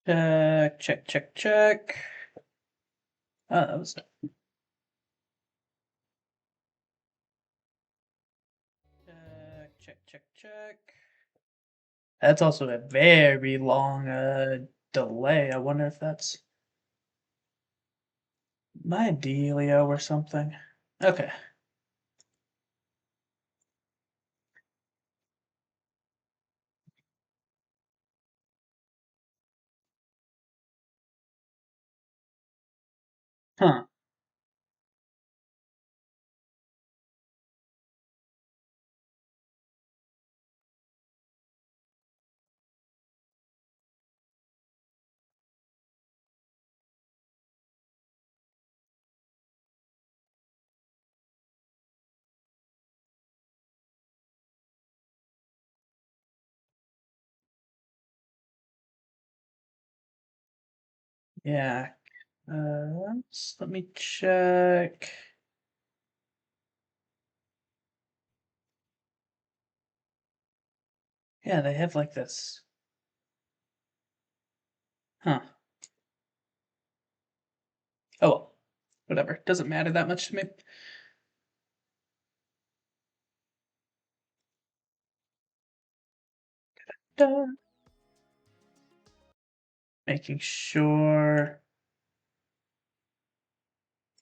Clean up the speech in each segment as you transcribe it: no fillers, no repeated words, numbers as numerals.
Check. Oh, that was check. That's also a very long delay. I wonder if that's my dealio or something. Okay. Huh. Yeah. Let me check. Yeah, they have like this. Huh. Oh well. Whatever. Doesn't matter that much to me. Dun. Making sure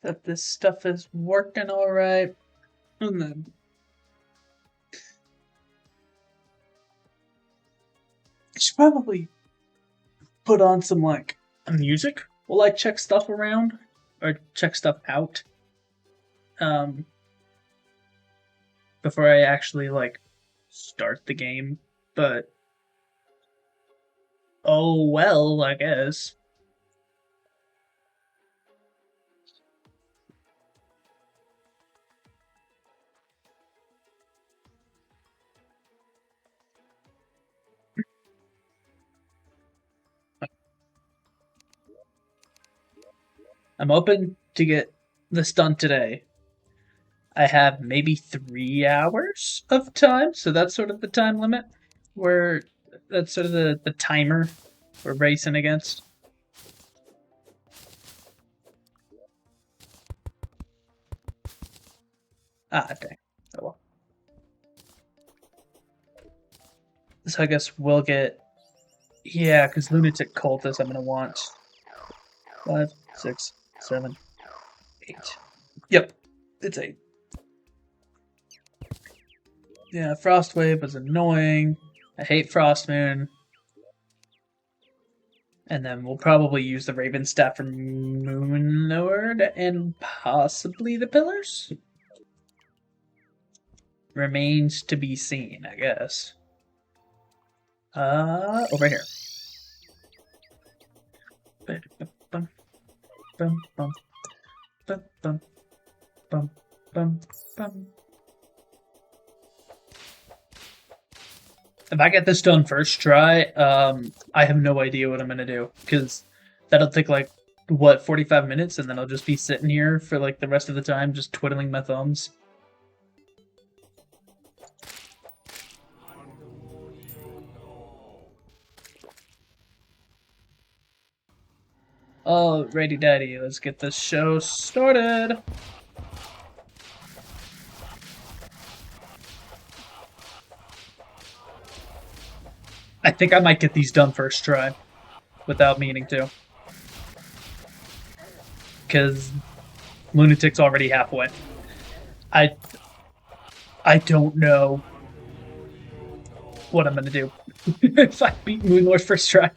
that this stuff is working all right. And then I should probably put on some like music while I check stuff around or check stuff out. Um, before I actually like start the game. But oh well, I guess. I'm hoping to get this done today. I have maybe 3 hours of time, so that's sort of the time limit. Where that's sort of the timer we're racing against. Ah, okay. Oh well. So I guess we'll get. Yeah, because Lunatic Cultist I'm gonna want 5, 6, 7, 8. Yep, it's 8. Yeah, Frostwave was annoying. I hate Frost Moon. And then we'll probably use the Raven Staff for Moon Lord and possibly the Pillars? Remains to be seen, I guess. Over here. Bum, bum, bum, bum, bum, bum, bum, bum. If I get this done first try, I have no idea what I'm gonna do because that'll take like what 45 minutes, and then I'll just be sitting here for like the rest of the time, just twiddling my thumbs. Alrighty, daddy, let's get this show started. I think I might get these done first try without meaning to. Because Lunatic's already halfway. I I don't know what I'm gonna do if I beat Moonlord first try.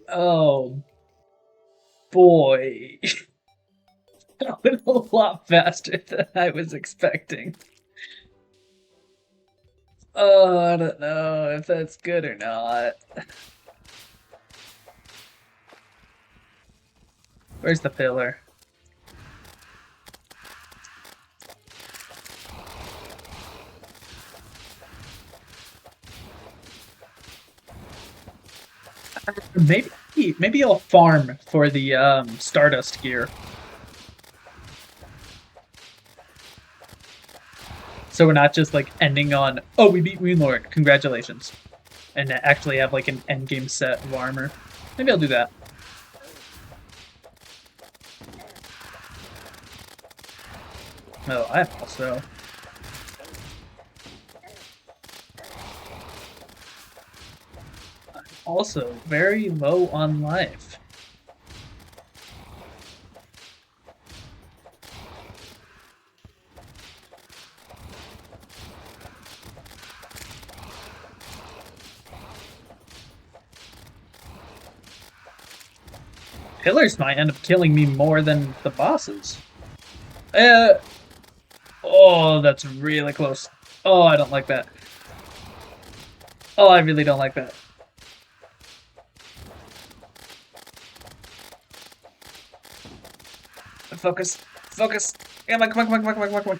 Oh boy. That went a lot faster than I was expecting. Oh, I don't know if that's good or not. Where's the pillar? Maybe I'll farm for the Stardust gear. So we're not just like ending on, oh, we beat Moonlord, congratulations, and actually have like an endgame set of armor. Maybe I'll do that. Oh, I'm also very low on life. Pillars might end up killing me more than the bosses. Oh, that's really close. Oh, I don't like that. Oh, I really don't like that. Focus. Focus. Come on, come on, come on, come on, come on, come on.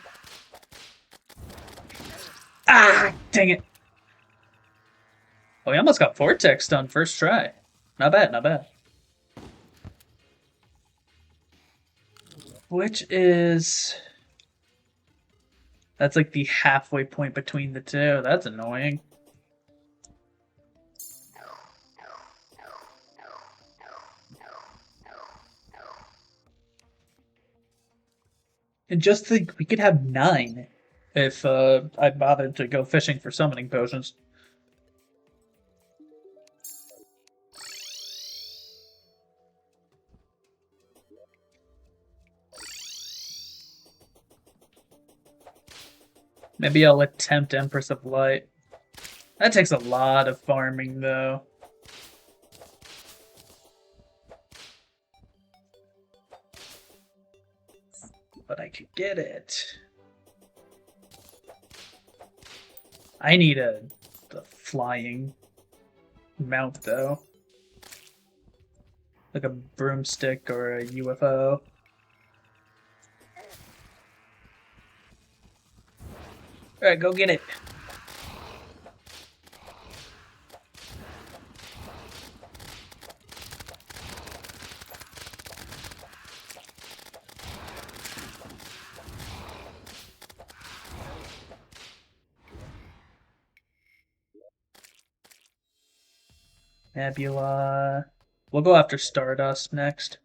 Ah, dang it. Oh, we almost got Vortex done first try. Not bad, not bad. Which is... That's like the halfway point between the two. That's annoying. And just think, we could have 9 if I bothered to go fishing for summoning potions. Maybe I'll attempt Empress of Light. That takes a lot of farming, though. But I could get it. I need a flying mount, though. Like a broomstick or a UFO. Alright, go get it. Nebula. We'll go after Stardust next.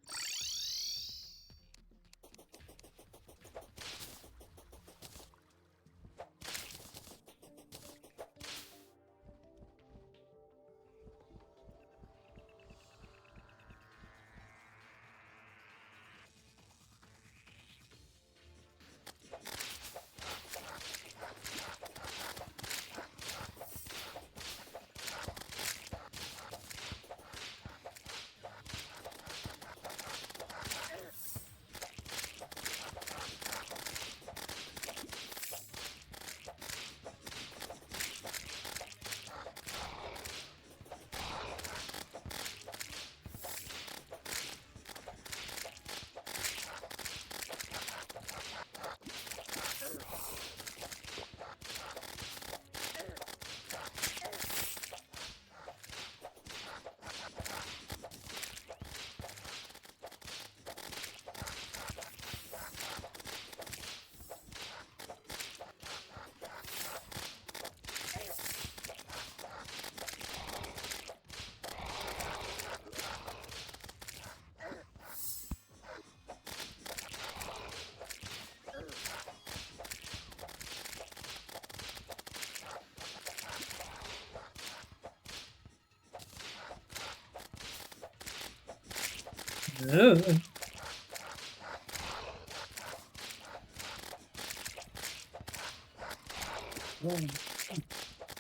Ugh.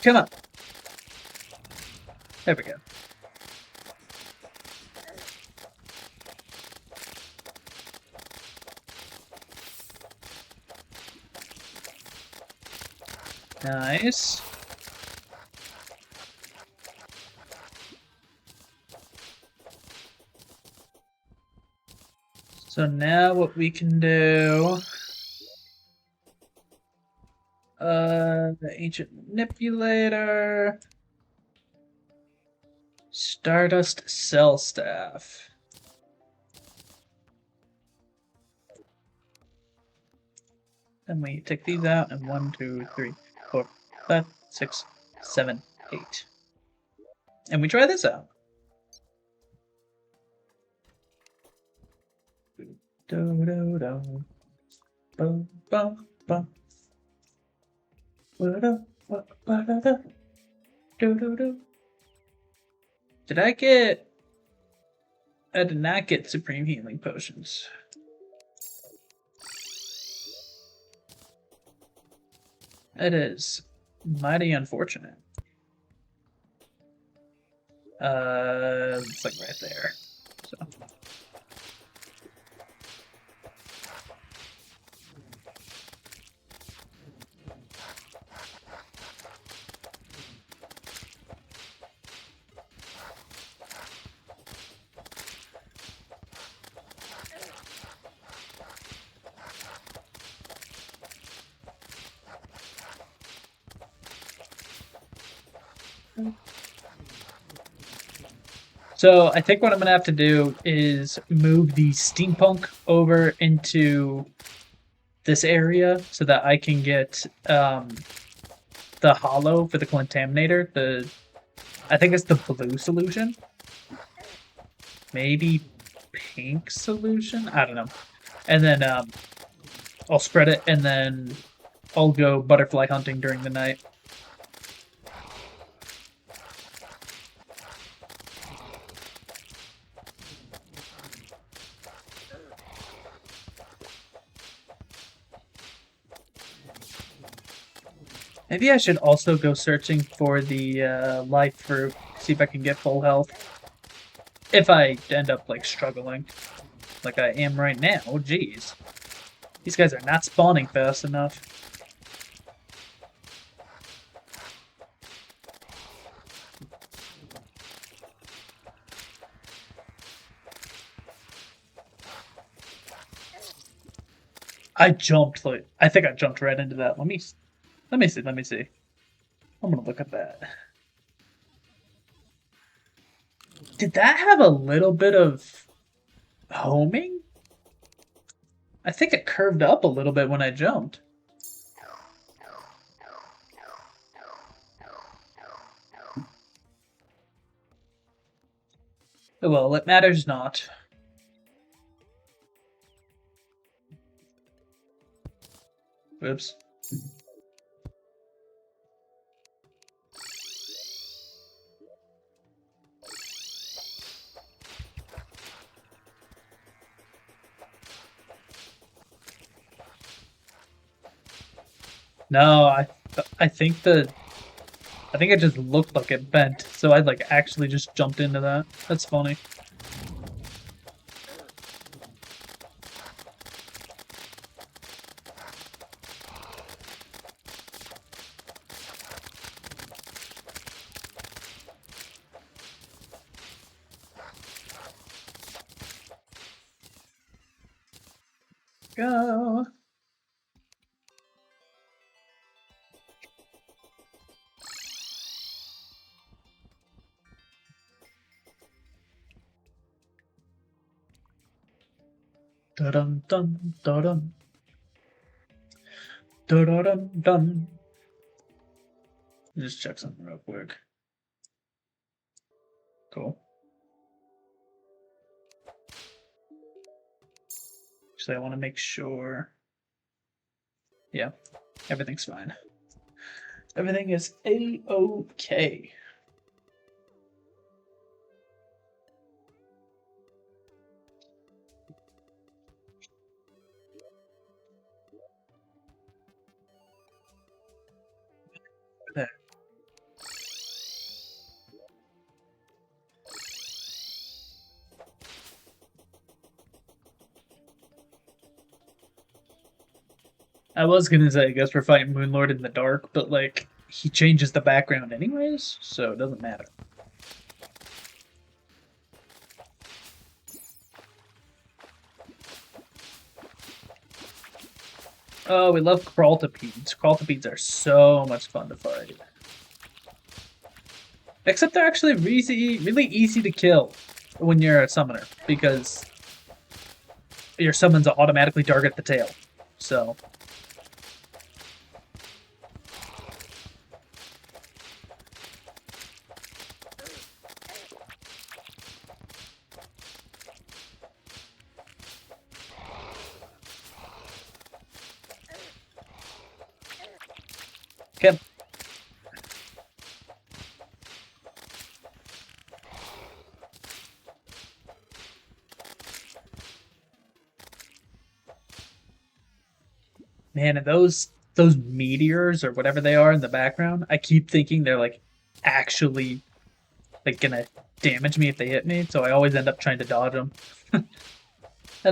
Come on. There we go. Nice. So now what we can do... the Ancient Manipulator... Stardust Cell Staff. Then we take these out, and 1, 2, 3, 4, 5, 6, 7, 8. And we try this out. Do do do. Bum bum bum. Do do do. Did I get? I did not get supreme healing potions. That is mighty unfortunate. It's like right there. So. So I think what I'm gonna have to do is move the steampunk over into this area so that I can get the hollow for the contaminator. I think it's the blue solution, maybe pink solution. I don't know. And then I'll spread it, and then I'll go butterfly hunting during the night. Maybe I should also go searching for the life fruit, see if I can get full health. If I end up like struggling, like I am right now. Oh jeez, these guys are not spawning fast enough. I jumped like I think I jumped right into that. Let me see. I'm gonna look at that. Did that have a little bit of homing? I think it curved up a little bit when I jumped. Well, it matters not. Oops. No, I think it just looked like it bent, so I like actually just jumped into that. That's funny. Go. Dun dun dun dun dun dun dun. Just check something real quick. Cool. So I want to make sure. Yeah, everything's fine. Everything is a-okay. There. I was gonna say, I guess we're fighting Moonlord in the dark, but like he changes the background anyways, so it doesn't matter. Oh, we love crawltipedes. Crawltipedes are so much fun to fight. Except they're actually really easy to kill when you're a summoner, because your summons automatically target the tail. So Man, and those meteors or whatever they are in the background, I keep thinking they're like actually like gonna damage me if they hit me, so I always end up trying to dodge them. And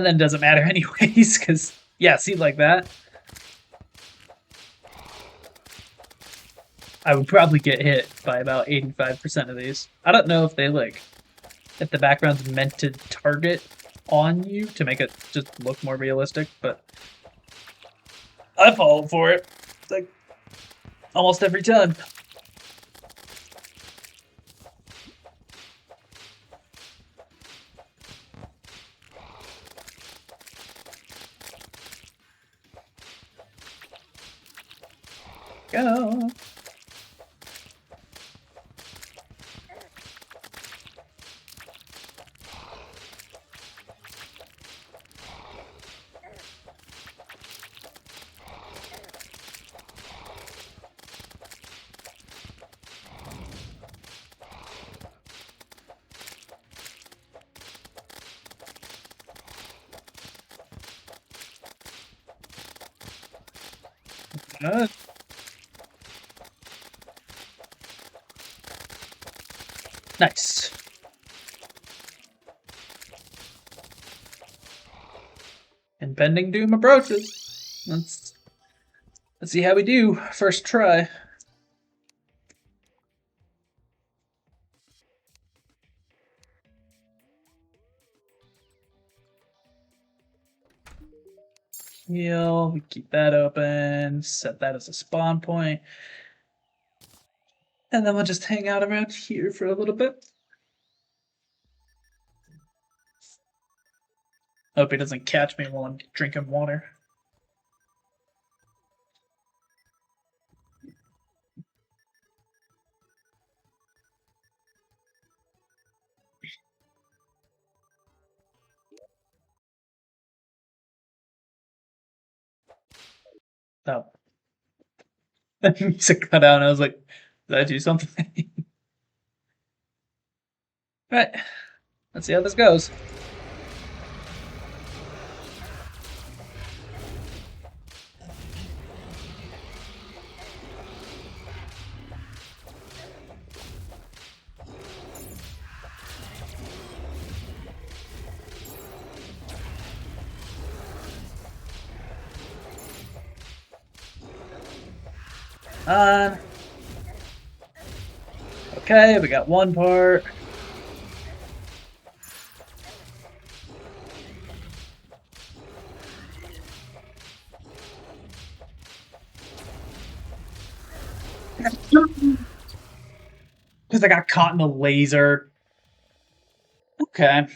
then it doesn't matter anyways, because yeah, see like that? I would probably get hit by about 85% of these. I don't know if they like if the background's meant to target on you to make it just look more realistic, but I fall for it. It's like almost every time. Go. Uh, nice. Impending doom approaches. Let's see how we do. First try. Heal. We keep that open. Set that as a spawn point. And then we'll just hang out around here for a little bit. Hope he doesn't catch me while I'm drinking water. Oh. The music cut out and I was like, did I do something? Right. Let's see how this goes. Okay, we got one part. Because I got caught in the laser. Okay.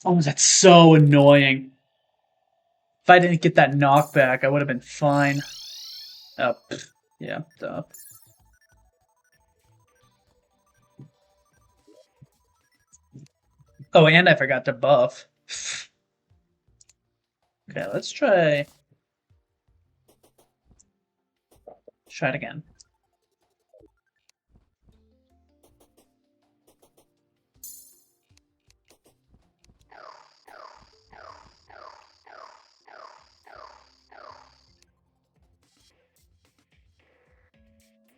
Oh, that's so annoying. If I didn't get that knockback, I would have been fine. Oh, yeah, duh. Oh, and I forgot to buff. Okay, let's try. Try it again.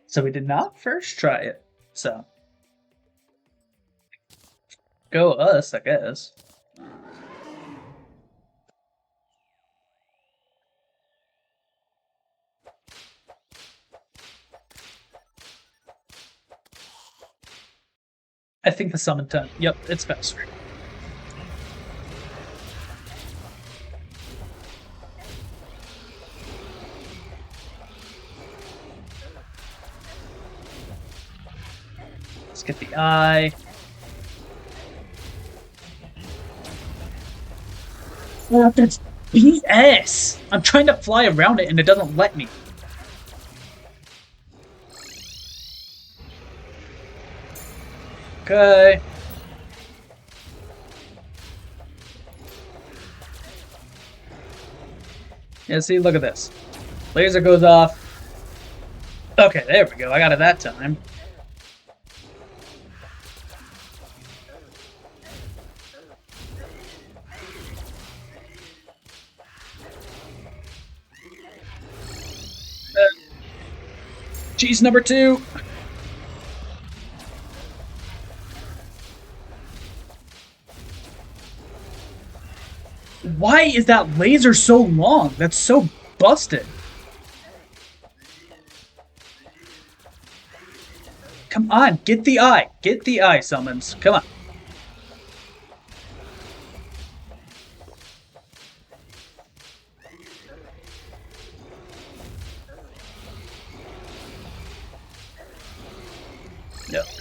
So we did not first try it. So go us, I guess. I think the summon time. Yep, it's faster. Let's get the eye. Oh, that's BS! I'm trying to fly around it and it doesn't let me. Okay. Yeah, see, look at this. Laser goes off. Okay, there we go. I got it that time. Cheese number 2. Why is that laser so long? That's so busted. Come on, get the eye. Get the eye, summons. Come on.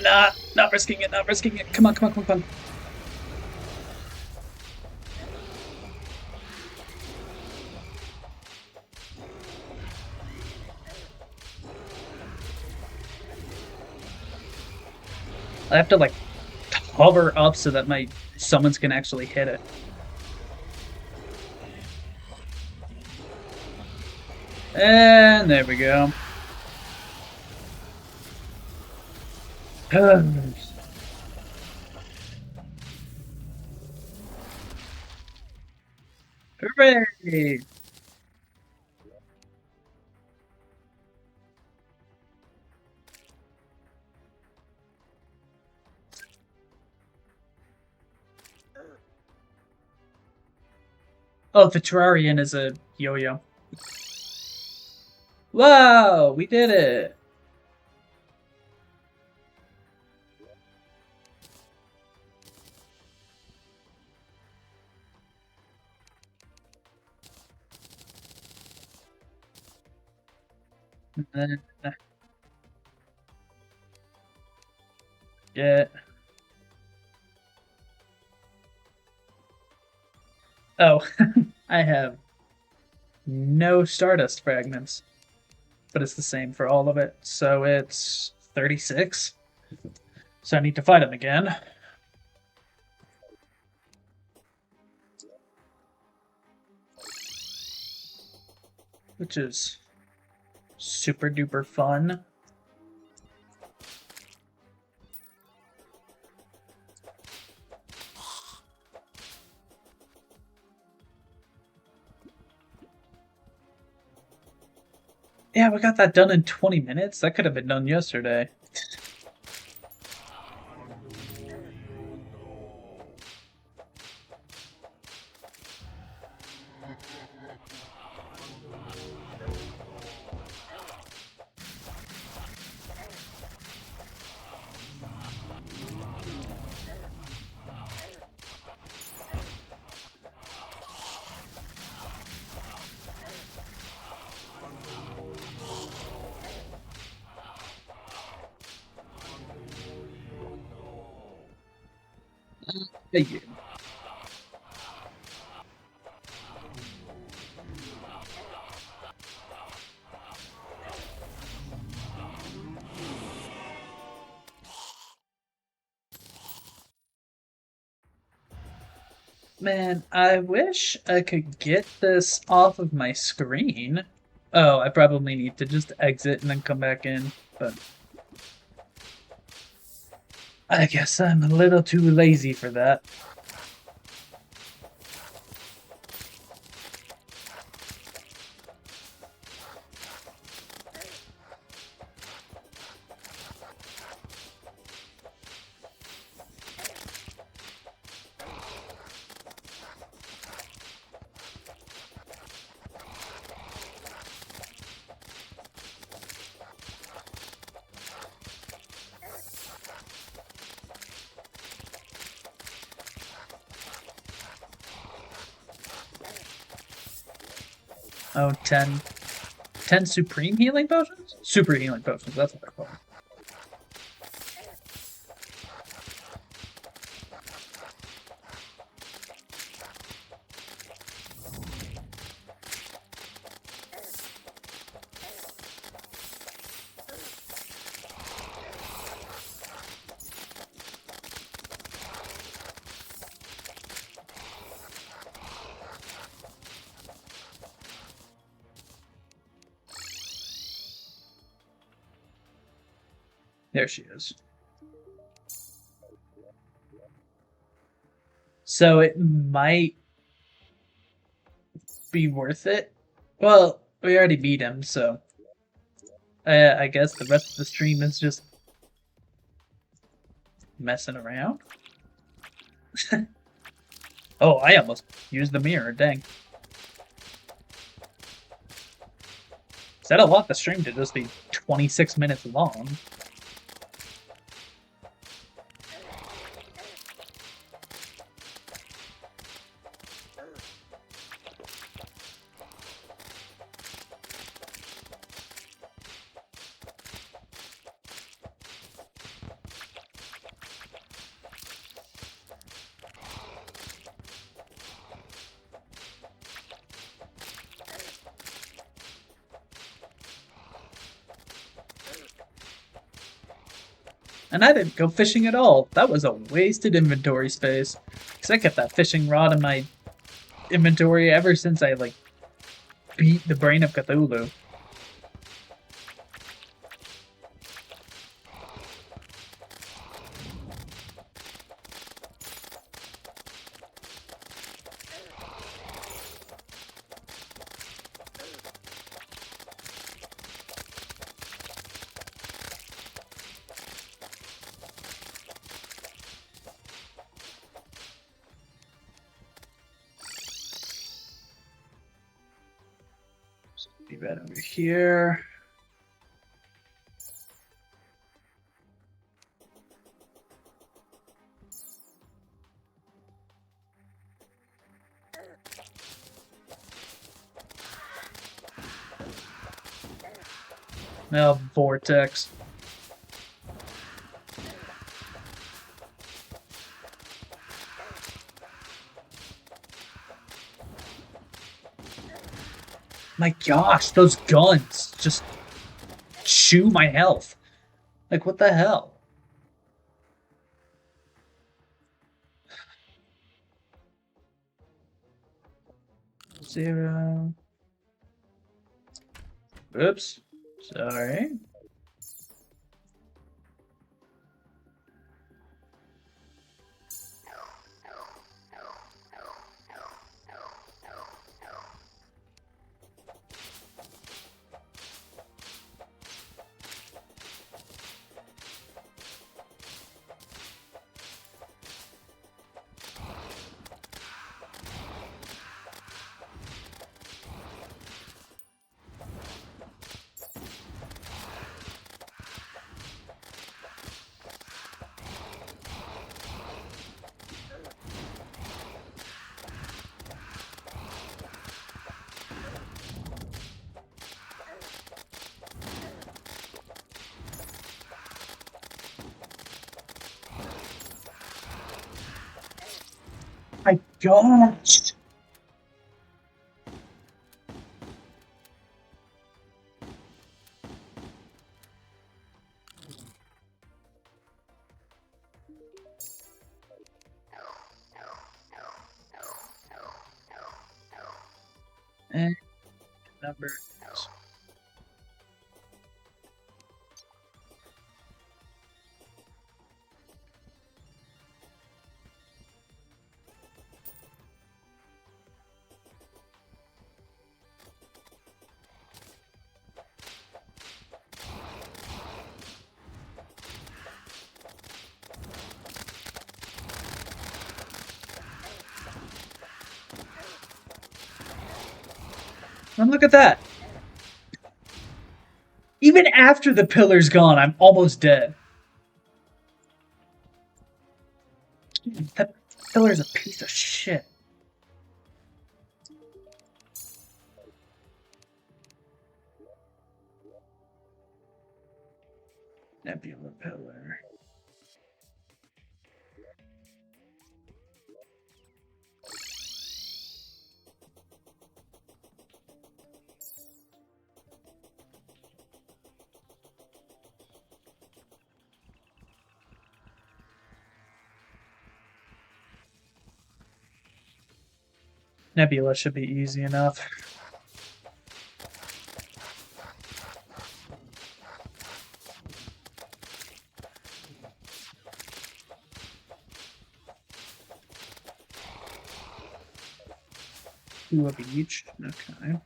No, not risking it, not risking it. Come on, come on, come on, come on. I have to, like, hover up so that my summons can actually hit it. And there we go. Hooray! Oh, the Terrarian is a yo-yo. Wow, we did it! Yeah. Oh, I have no Stardust fragments, but it's the same for all of it. So it's 36. So I need to fight him again. Which is super duper fun. Yeah, we got that done in 20 minutes. That could have been done yesterday. Thank you. Man, I wish I could get this off of my screen. Oh, I probably need to just exit and then come back in, but I guess I'm a little too lazy for that. Oh, 10 supreme healing potions? Super healing potions, that's what they're called. There she is. So it might be worth it. Well, we already beat him, so I guess the rest of the stream is just messing around. Oh, I almost used the mirror, dang. Said I want the stream to just be 26 minutes long. And I didn't go fishing at all. That was a wasted inventory space. Because I kept that fishing rod in my inventory ever since I, like, beat the brain of Cthulhu. Be right over here. Now, vortex. My gosh, those guns just chew my health. Like, what the hell? Zero. Oops. Sorry. My gosh. And number. And look at that. Even after the pillar's gone, I'm almost dead. That pillar's a piece of shit. Nebula pillar. Nebula should be easy enough. Two of each. Okay.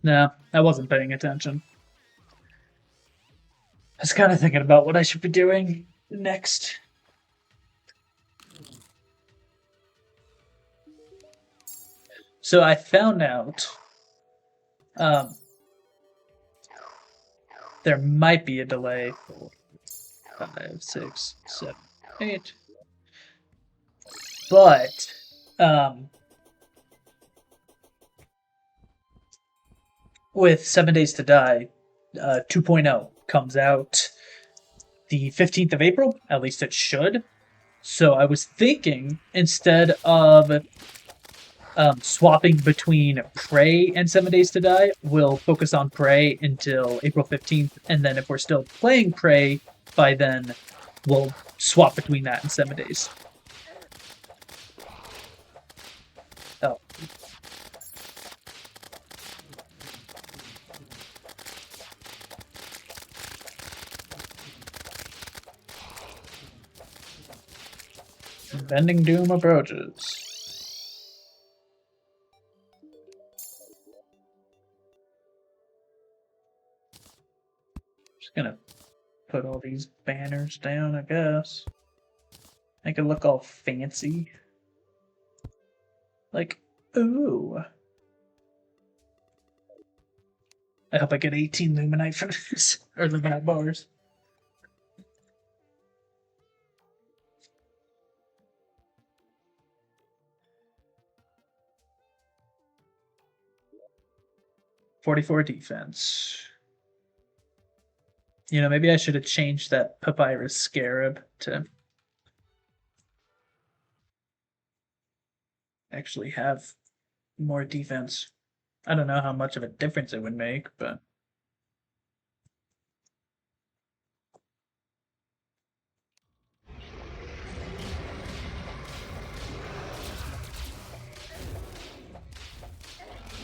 No, I wasn't paying attention. I was kind of thinking about what I should be doing next. So I found out there might be a delay. 5, 6, 7, 8. But with 7 Days to Die 2.0 comes out the 15th of April, at least it should. So I was thinking instead of swapping between Prey and 7 Days to Die, we'll focus on Prey until April 15th, and then if we're still playing Prey by then, we'll swap between that and 7 Days. Oh. Impending Doom approaches. Just gonna put all these banners down, I guess. Make it look all fancy. Like, ooh. I hope I get 18 Luminite for this. Or Luminite bars. .44 defense. You know, maybe I should have changed that Papyrus Scarab to actually have more defense. I don't know how much of a difference it would make, but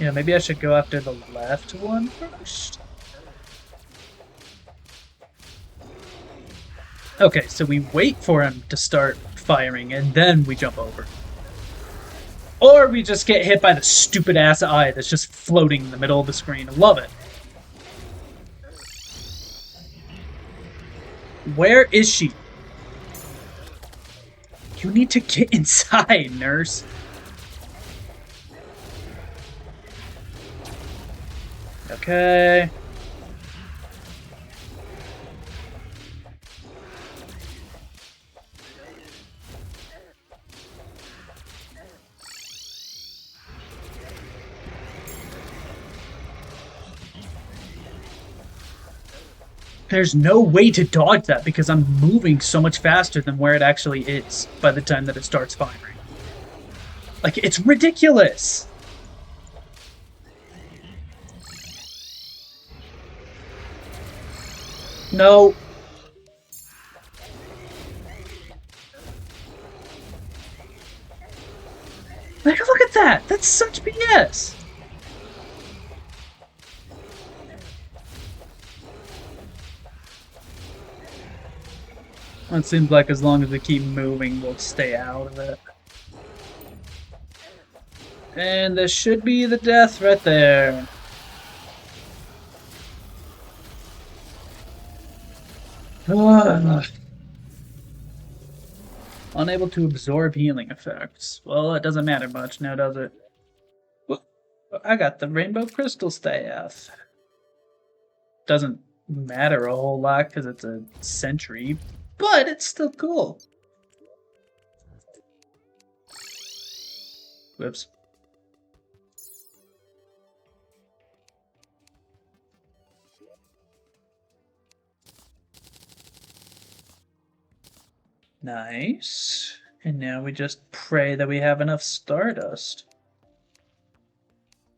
yeah, maybe I should go after the left one first. Okay, so we wait for him to start firing and then we jump over. Or we just get hit by the stupid ass eye that's just floating in the middle of the screen. I love it. Where is she? You need to get inside, nurse. Okay. There's no way to dodge that because I'm moving so much faster than where it actually is by the time that it starts firing. Like, it's ridiculous! No. Like, look at that! That's such BS! It seems like as long as we keep moving, we'll stay out of it. And this should be the death right there. Unable to absorb healing effects. Well, it doesn't matter much now, does it? Well, I got the Rainbow Crystal Staff. Doesn't matter a whole lot because it's a sentry, but it's still cool. Whoops. Nice. And now we just pray that we have enough Stardust.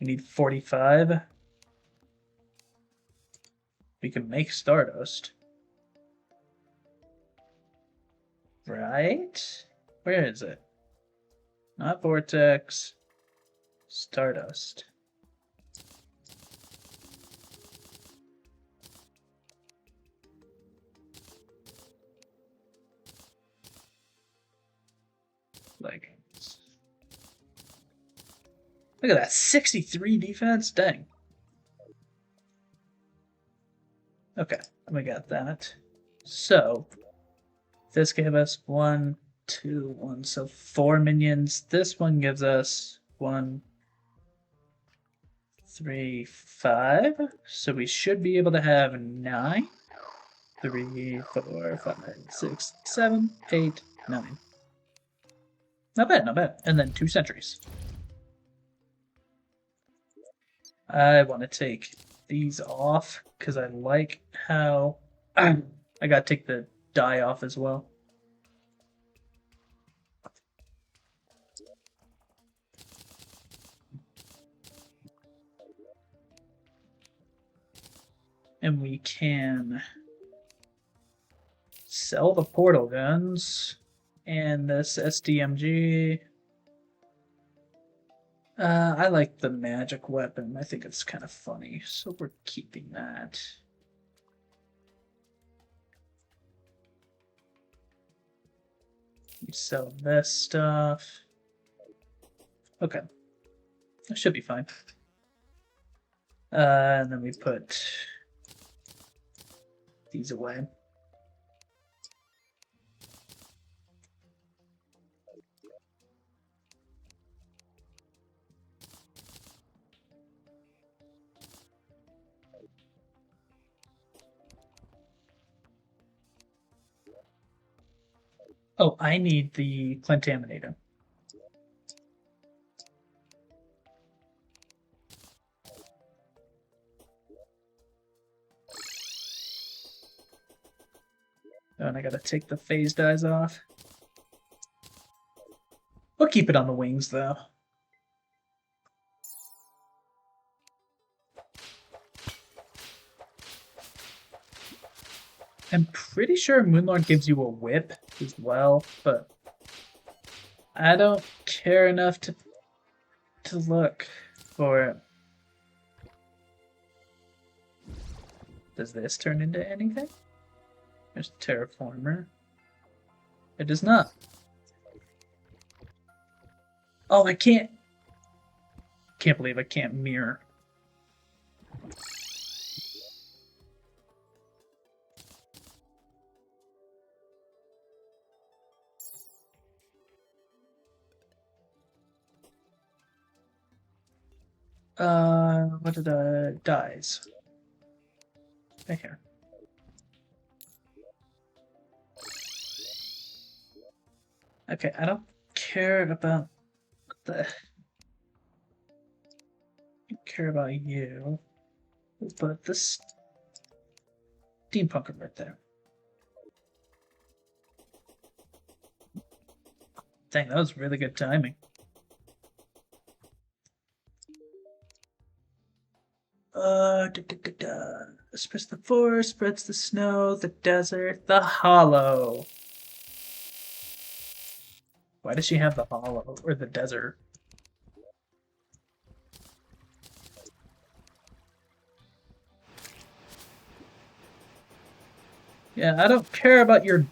We need 45. We can make Stardust. Right? Where is it? Not Vortex. Stardust. Leggings. Look at that, 63 defense? Dang. Okay, we got that. So this gave us 1, 2, 1. So 4 minions. This one gives us 1, 3, 5. So we should be able to have 9. 3, 4, 5, 6, 7, 8, 9. Not bad, not bad. And then 2 sentries. I want to take these off because I like how I gotta take the die off as well. And we can sell the portal guns and this SDMG. I like the magic weapon. I think it's kind of funny, so we're keeping that. We sell this stuff. Okay. That should be fine. And then we put these away. Oh, I need the Contaminator. Oh, and I gotta take the phase dies off. We'll keep it on the wings, though. I'm pretty sure Moonlord gives you a whip as well, but I don't care enough to look for it. Does this turn into anything? There's Terraformer. It does not. Oh, I can't. Can't believe I can't mirror. What did dies? Right here. Okay, I don't care about what the. I don't care about you. We'll put this steampunker right there. Dang, that was really good timing. Spreads the forest, spreads the snow, the desert, the hollow. Why does she have the hollow or the desert? Yeah, I don't care about your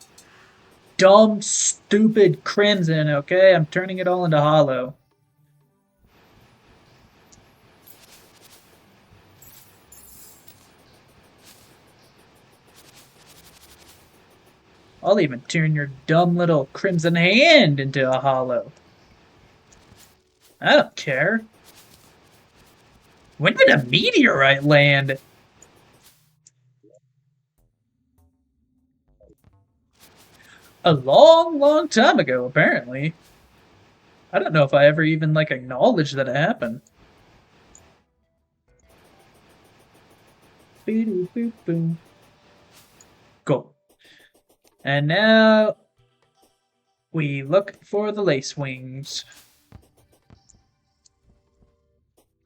dumb, stupid crimson, okay? I'm turning it all into hollow. I'll even turn your dumb little crimson hand into a hollow. I don't care. When did a meteorite land? A long, long time ago, apparently. I don't know if I ever even, like, acknowledged that it happened. Boop, boop, boom. Go. And now we look for the lace wings.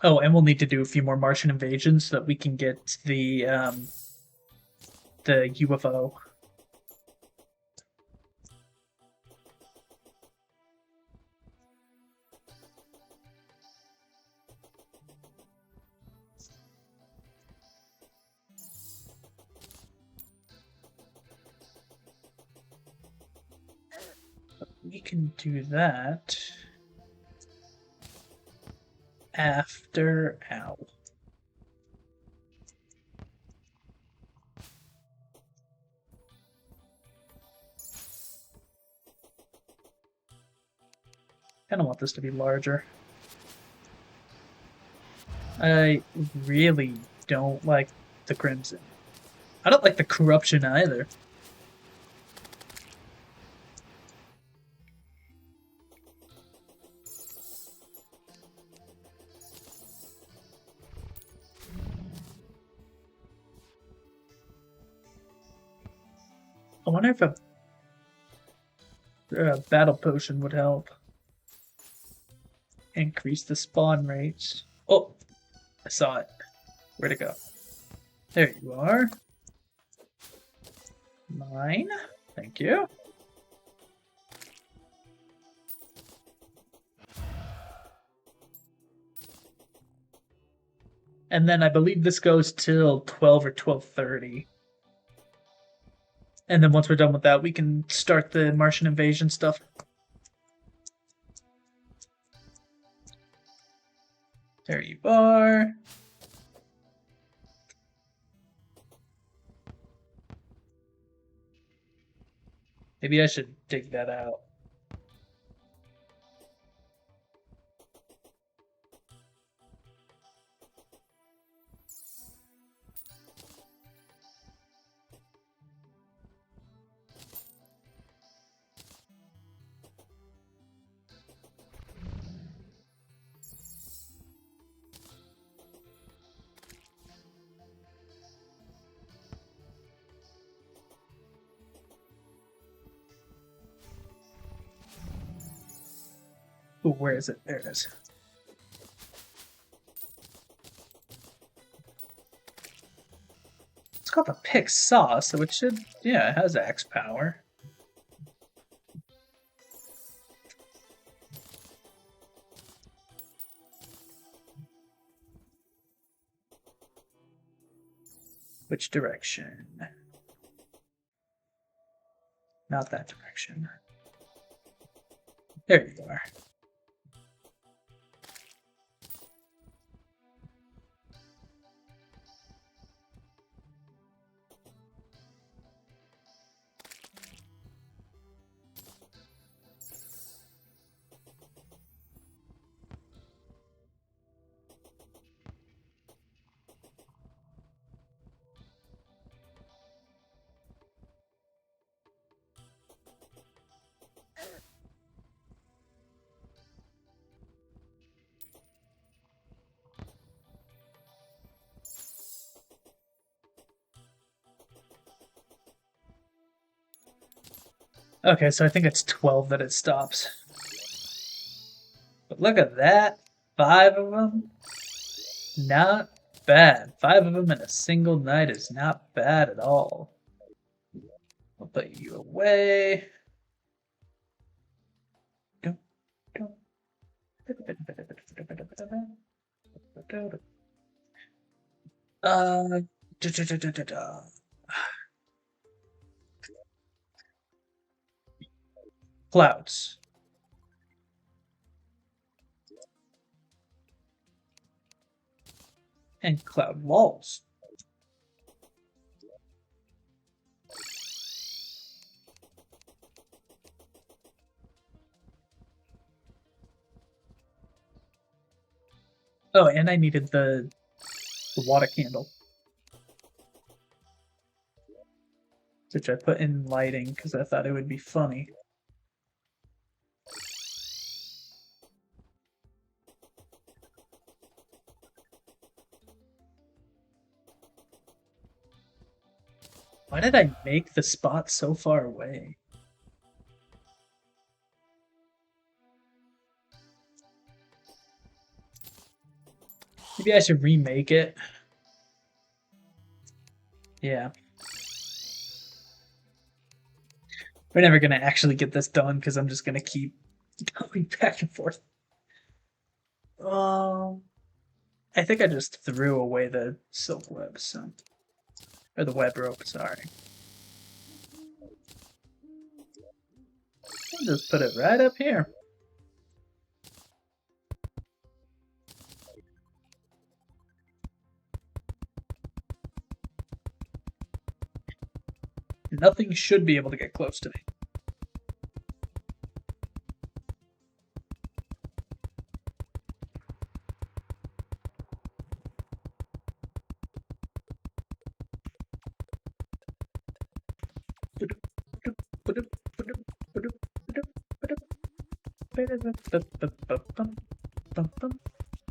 Oh, and we'll need to do a few more Martian invasions so that we can get the UFO. We can do that after ow. Kind of want this to be larger. I really don't like the Crimson. I don't like the Corruption either. I wonder if a battle potion would help increase the spawn rates. Oh, I saw it. Where'd it go? There you are. Mine. Thank you. And then I believe this goes till 12 or 12:30. And then once we're done with that, we can start the Martian invasion stuff. There you are. Maybe I should dig that out. Ooh, where is it? There it is. It's called the Pick Saw, so it should, yeah, it has axe power. Which direction? Not that direction. There you are. Okay, so I think it's 12 that it stops. But look at that. 5 of them. Not bad. 5 of them in a single night is not bad at all. I'll put you away. Uh, Clouds. And cloud walls. Oh, and I needed the water candle, which I put in lighting because I thought it would be funny. Why did I make the spot so far away? Maybe I should remake it. Yeah. We're never gonna actually get this done because I'm just gonna keep going back and forth. I think I just threw away the silk web, so or the web rope. Sorry. I'll just put it right up here. Nothing should be able to get close to me.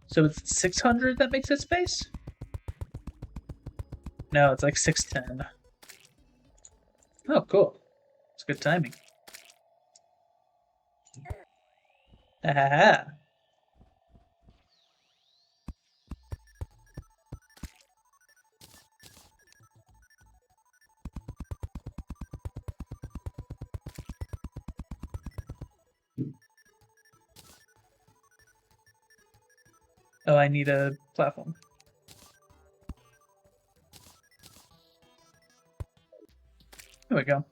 So it's 600 that makes it space? No, it's like 610. Oh, cool. It's good timing. Ah. Oh, I need a platform. There we go.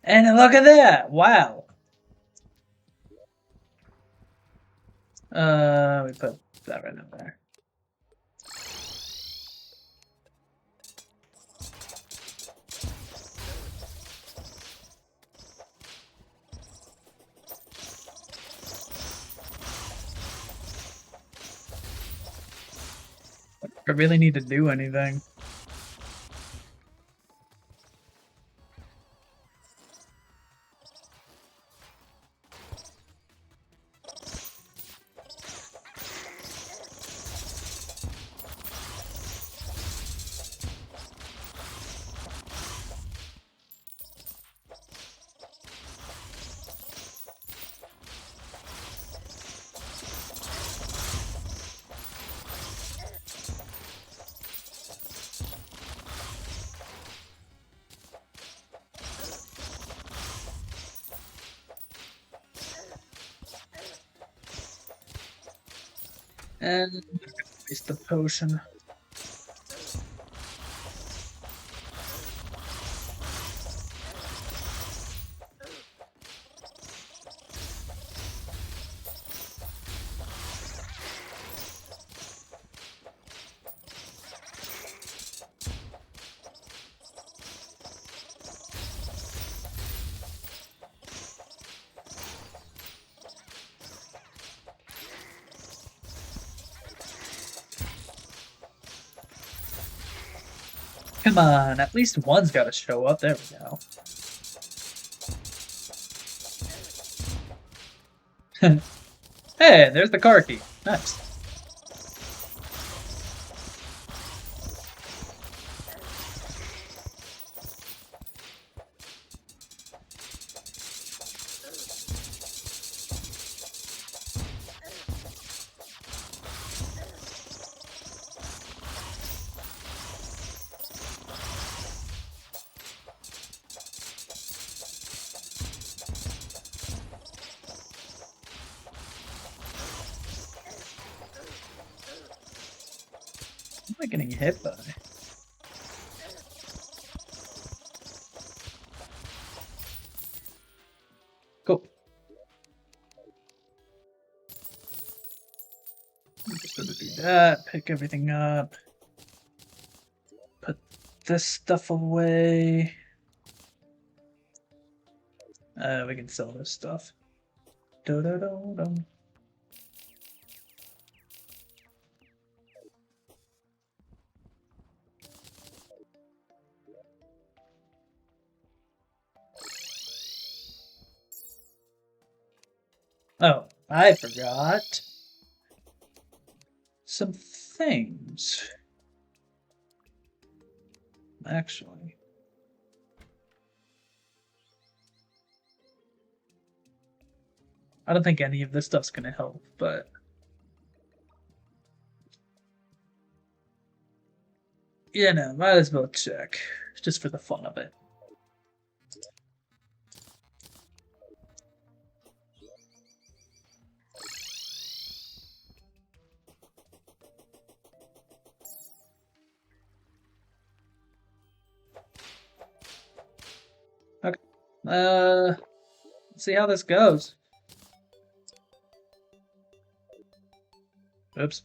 And look at that! Wow. We put that right in there. I really need to do anything. And waste the potion. Come on, at least one's got to show up. There we go. Hey, there's the car key. Nice. What am I getting hit by? Cool. I'm just gonna do that, pick everything up, put this stuff away. We can sell this stuff. Do-do-do-dum. Oh, I forgot some things. Actually. I don't think any of this stuff's gonna help, but you know, might as well check. Just for the fun of it. Okay. Let's see how this goes. Oops.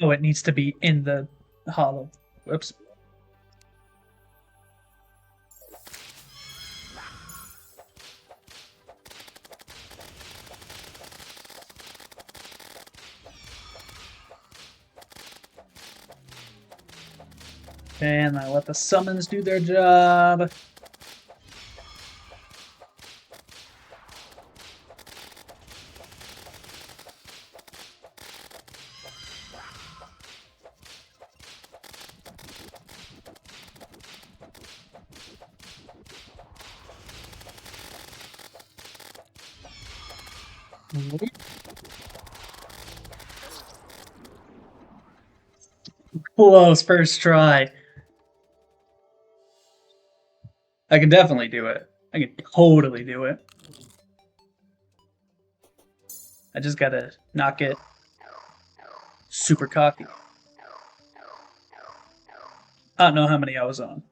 Oh, it needs to be in the hollow. Whoops. And I let the summons do their job. Close first try. I can definitely do it. I can totally do it. I just gotta not get super cocky. I don't know how many I was on.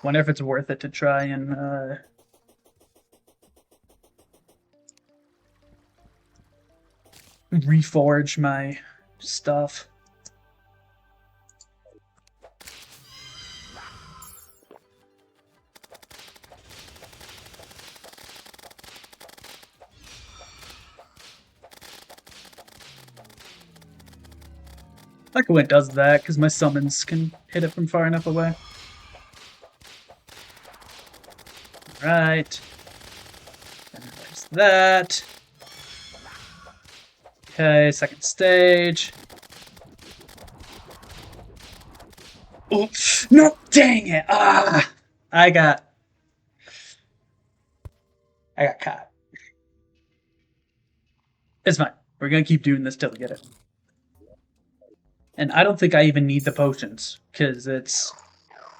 Wonder if it's worth it to try and reforge my stuff. I like when it does that, because my summons can hit it from far enough away. Right. And there's that. Okay, second stage. Oops. No, dang it. Ah! I got caught. It's fine. We're gonna keep doing this till we get it. And I don't think I even need the potions, because it's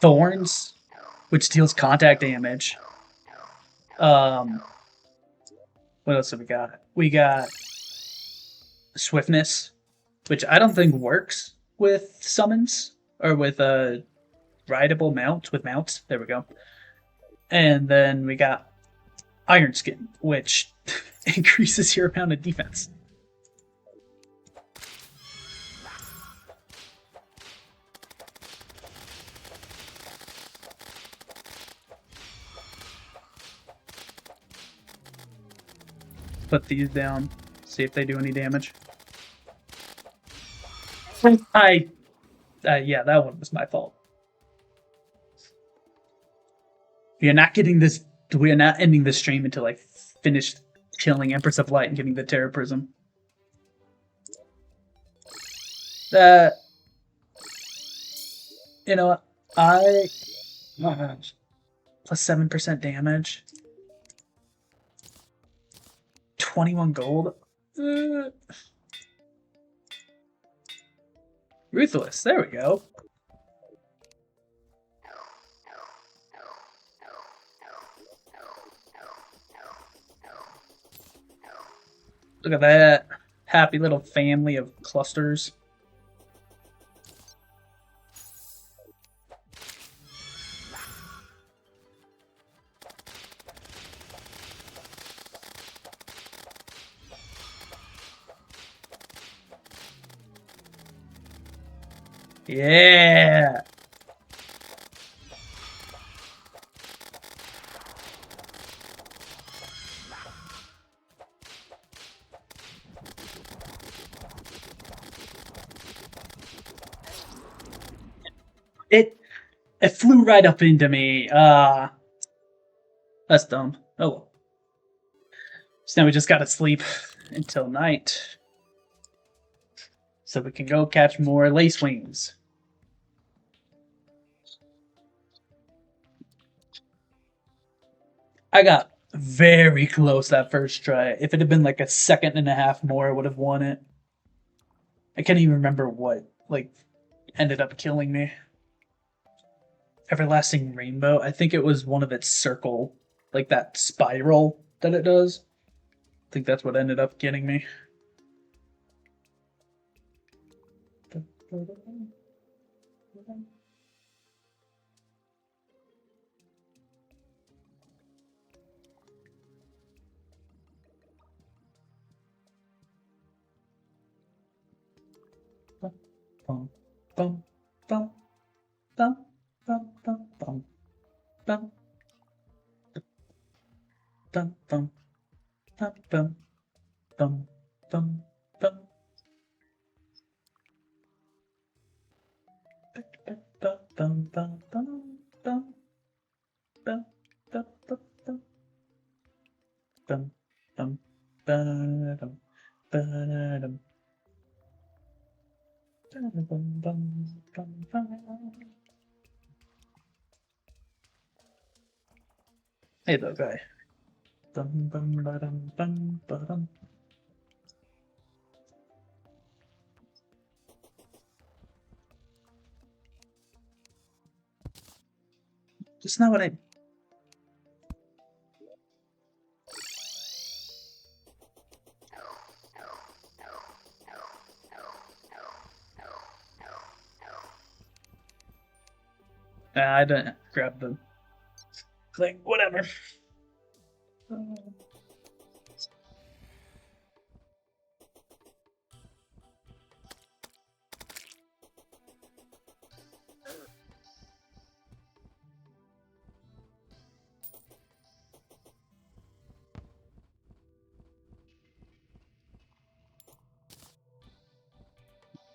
Thorns, which deals contact damage. What else have we got? We got Swiftness, which I don't think works with summons or with rideable mounts with mounts. There we go. And then we got Iron Skin, which increases your amount of defense. Put these down, see if they do any damage. Yeah, that one was my fault. We are not getting this. We are not ending the stream until I finish killing Empress of Light and getting the Terror Prism. That, you know, I plus 7% damage, 21 gold. Ruthless. There we go. Look at that happy little family of clusters. Yeah. It flew right up into me. That's dumb. Oh well. So now we just gotta sleep until night. So we can go catch more lace wings. I got very close that first try. If it had been like a second and a half more, I would have won it. I can't even remember what ended up killing me. Everlasting Rainbow. I think it was one of its circle, like that spiral that it does. I think that's what ended up getting me. Bum, bum, bum, bum, bum, bum, bum, bum, bum, bum, bum, bum, bum, bum, bum. bum, bum, bum, bum, bum, bum, bum, bum, bum, bum, ba-dum, ba-dum, ba-dum, bum, bum, bum. Hey, little guy. Bum, bum, ba-dum, bum, ba-dum. That's not what I. I didn't grab the thing. Whatever.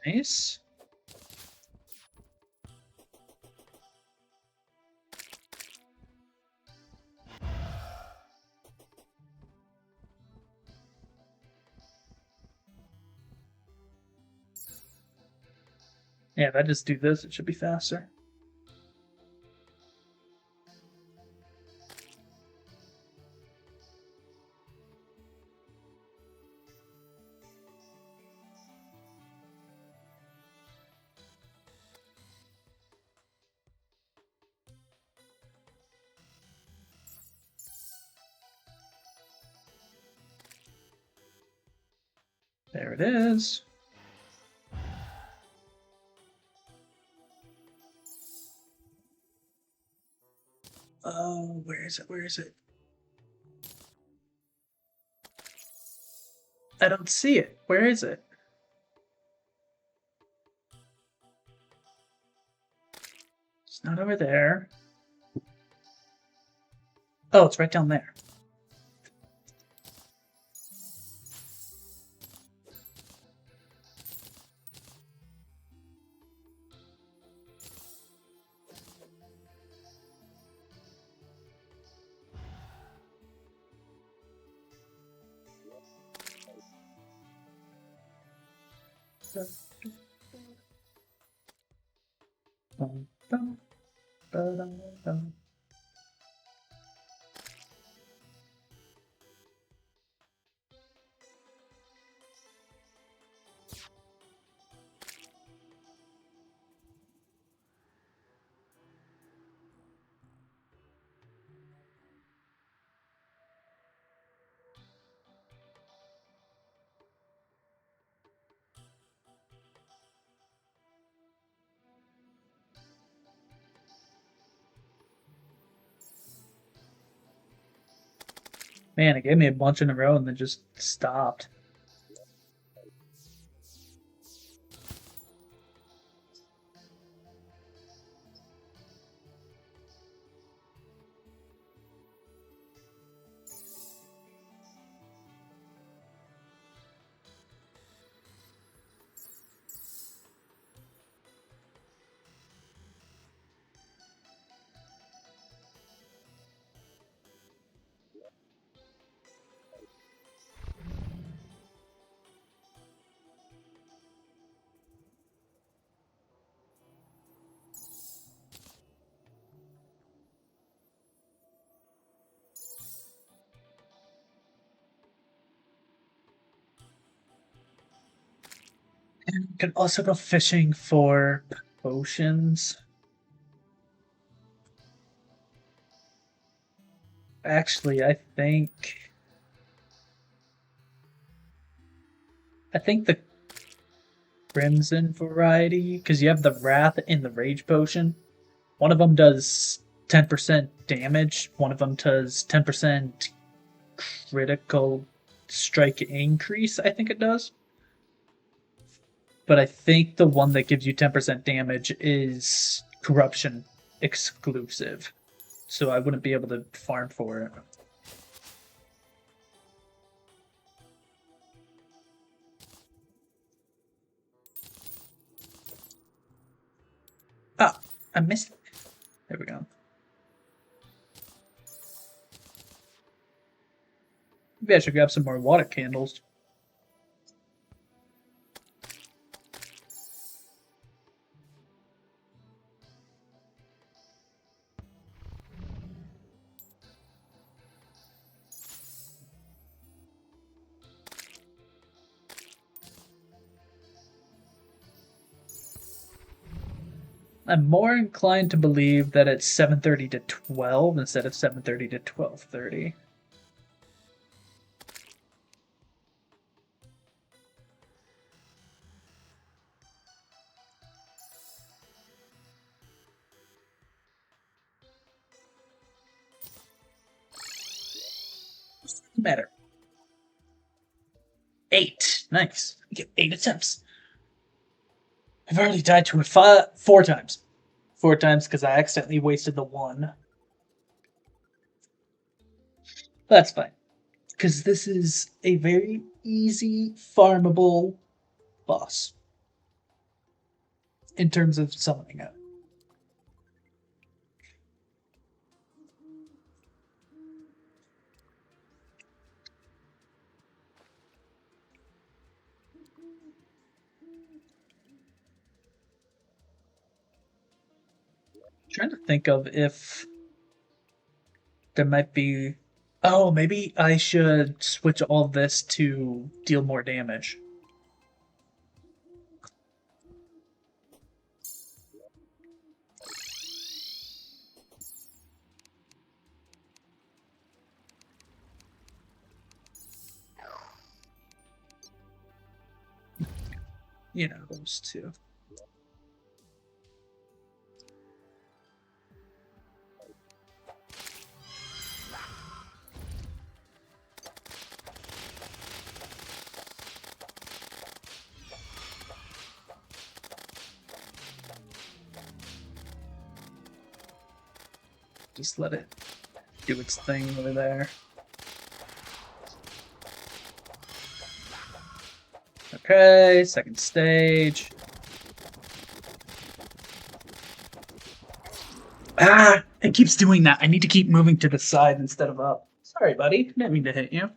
Nice. Yeah, if I just do this, it should be faster. There it is. Oh, where is it? Where is it? I don't see it. Where is it? It's not over there. Oh, it's right down there. Dum, dum, ba-dum, dum. Man, it gave me a bunch in a row and then just stopped. Could also go fishing for potions. Actually, I think the Crimson variety, because you have the Wrath and the Rage potion. One of them does 10% damage. One of them does 10% critical strike increase. I think it does. But I think the one that gives you 10% damage is corruption exclusive. So I wouldn't be able to farm for it. Ah, I missed it. There we go. Maybe I should grab some more water candles. I'm more inclined to believe that it's 7:30 to 12 instead of 7:30 to 12:30. What's the matter? 8. Nice. We get 8 attempts. I've already died to it 4 times. 4 times because I accidentally wasted the 1. That's fine. Because this is a very easy, farmable boss. In terms of summoning it. Trying to think of if there might be. Oh, maybe I should switch all this to deal more damage. You know, those two. Just let it do its thing over there. Okay, second stage. Ah, it keeps doing that. I need to keep moving to the side instead of up. Sorry, buddy. Didn't mean to hit you.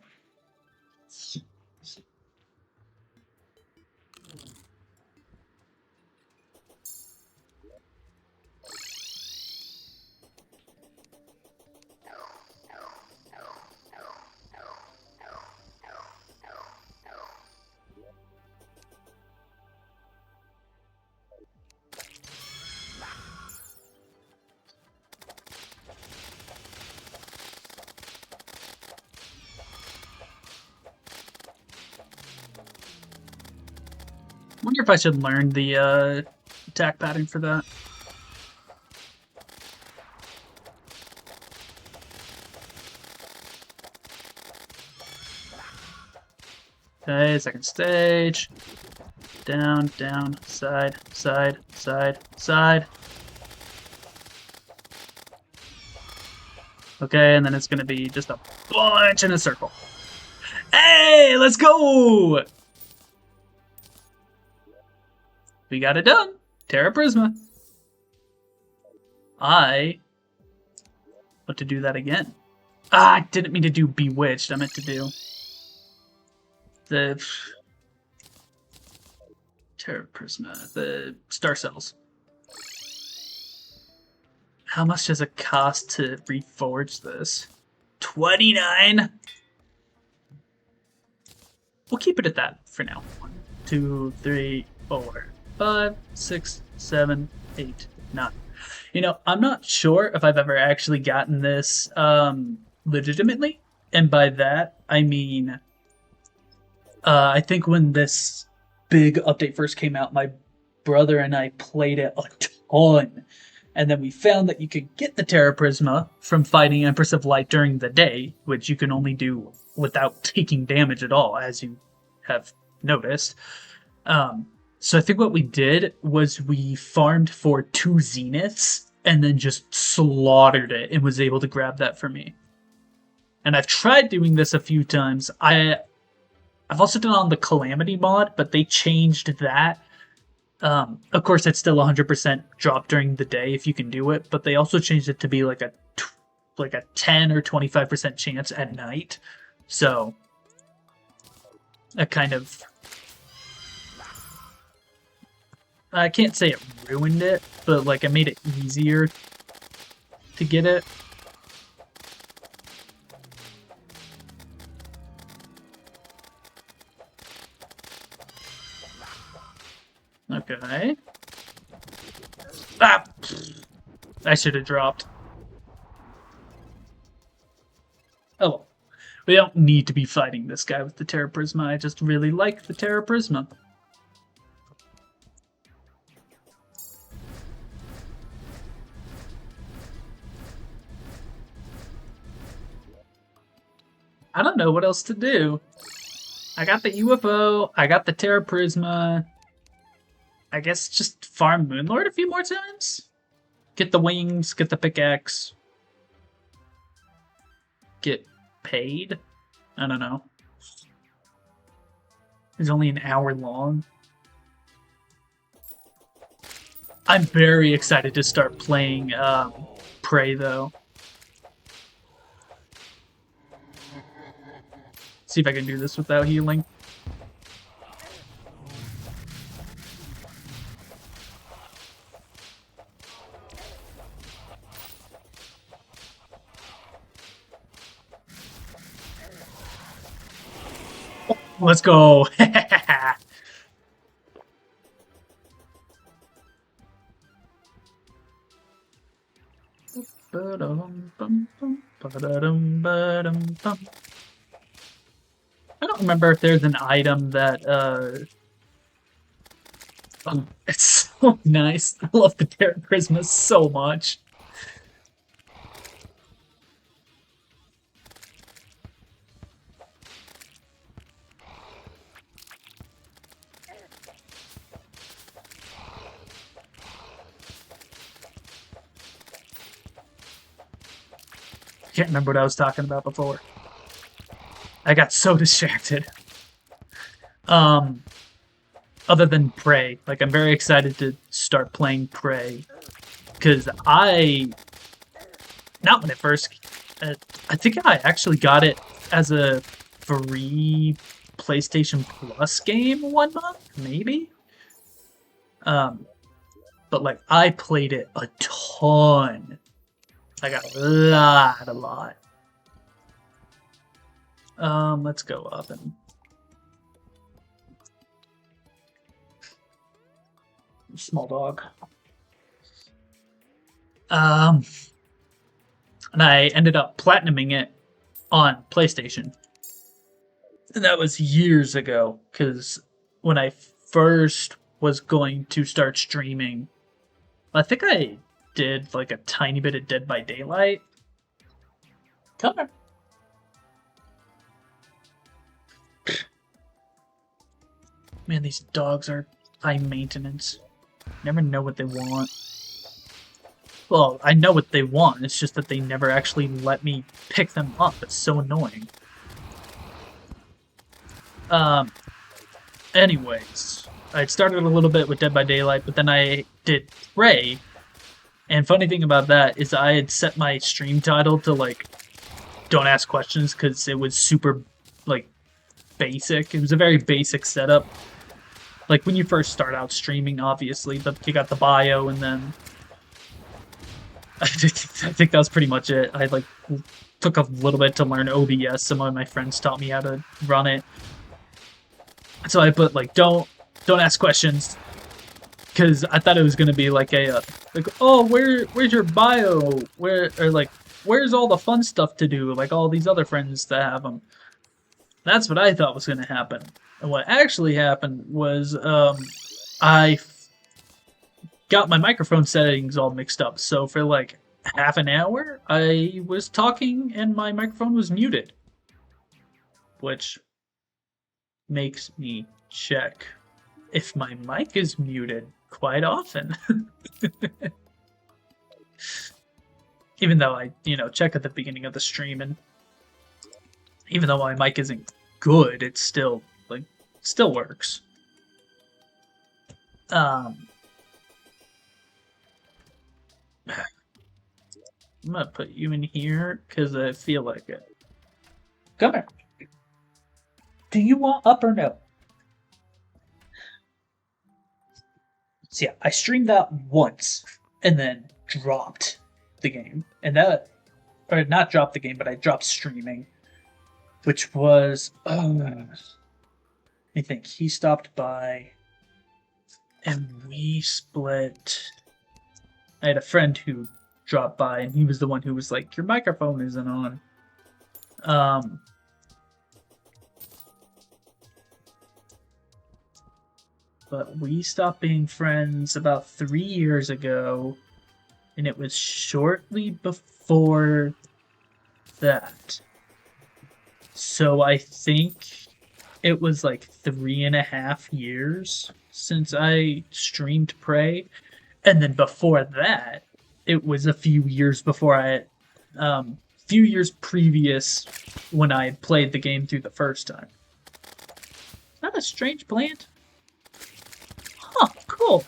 I wonder if I should learn the attack pattern for that. Okay, second stage. Down, down, side, side, side, side. Okay, and then it's gonna be just a bunch in a circle. Hey, let's go! We got it done. Terra Prisma. I want to do that again. Ah, I didn't mean to do Bewitched. I meant to do the Terra Prisma, the Star Cells. How much does it cost to reforge this? 29? We'll keep it at that for now. 1, 2, 3, 4, 5, 6, 7, 8, 9. You know, I'm not sure if I've ever actually gotten this legitimately. And by that, I mean, I think when this big update first came out, my brother and I played it a ton. And then we found that you could get the Terra Prisma from fighting Empress of Light during the day, which you can only do without taking damage at all, as you have noticed. So I think what we did was we farmed for 2 Zeniths and then just slaughtered it and was able to grab that for me. And I've tried doing this a few times. I've also done it on the Calamity mod, but they changed that Of course, it's still 100% drop during the day if you can do it, but they also changed it to be like a 10 or 25% chance at night. So, a kind of, I can't say it ruined it, but like it made it easier to get it. Okay. Ah! I should have dropped. Oh well. We don't need to be fighting this guy with the Terra Prisma. I just really like the Terra Prisma. I don't know what else to do. I got the UFO, I got the Terra Prisma. I guess just farm Moonlord a few more times? Get the wings, get the pickaxe. Get paid? I don't know. It's only an hour long. I'm very excited to start playing Prey, though. See if I can do this without healing. Let's go. I don't remember if there's an item that oh, it's so nice. I love the Terra Prisma so much. I can't remember what I was talking about before. I got so distracted. Other than Prey, like I'm very excited to start playing Prey because not when it first, I think I actually got it as a free PlayStation Plus game one month, maybe. But like I played it a ton. I got a lot. Let's go up and small dog. And I ended up platinuming it on PlayStation. And that was years ago, because when I first was going to start streaming, I think I did like a tiny bit of Dead by Daylight. Come here. Man, these dogs are high maintenance. Never know what they want. Well, I know what they want, it's just that they never actually let me pick them up. It's so annoying. Anyways, I started a little bit with Dead by Daylight, but then I did Prey. And funny thing about that is I had set my stream title to, like, don't ask questions, because it was super, like, basic. It was a very basic setup. Like, when you first start out streaming, obviously, you got the bio, and then I think that was pretty much it. I, like, took a little bit to learn OBS. Some of my friends taught me how to run it. So I put, like, don't ask questions, because I thought it was gonna be like a like, oh, where's your bio, where's all the fun stuff to do, like all these other friends that have them. That's what I thought was gonna happen, and what actually happened was I got my microphone settings all mixed up. So for like half an hour, I was talking and my microphone was muted, which makes me check if my mic is muted quite often. Even though I, check at the beginning of the stream, and even though my mic isn't good, it still works. I'm gonna put you in here because I feel like it. Come here. Do you want up or no? So yeah, I streamed that once and then dropped the game. And that, or not dropped the game, but I dropped streaming, which was, I think he stopped by and we split. I had a friend who dropped by and he was the one who was like, your microphone isn't on. But we stopped being friends about 3 years ago, and it was shortly before that. So I think it was like 3.5 years since I streamed Prey, and then before that, it was a few years before few years previous when I played the game through the first time. Is that a strange plant? Huh, cool.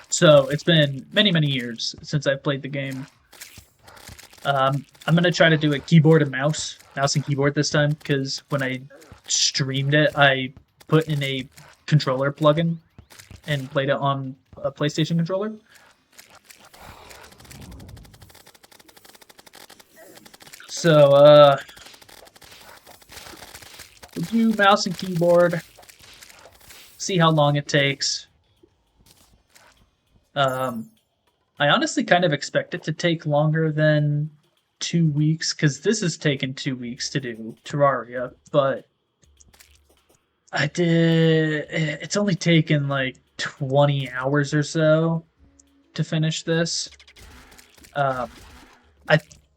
So it's been many, many years since I've played the game. I'm gonna try to do it keyboard and mouse and keyboard this time, because when I streamed it, I put in a controller plugin and played it on a PlayStation controller. So, we'll do mouse and keyboard, see how long it takes. I honestly kind of expect it to take longer than 2 weeks, because this has taken 2 weeks to do Terraria, but it's only taken like 20 hours or so to finish this. I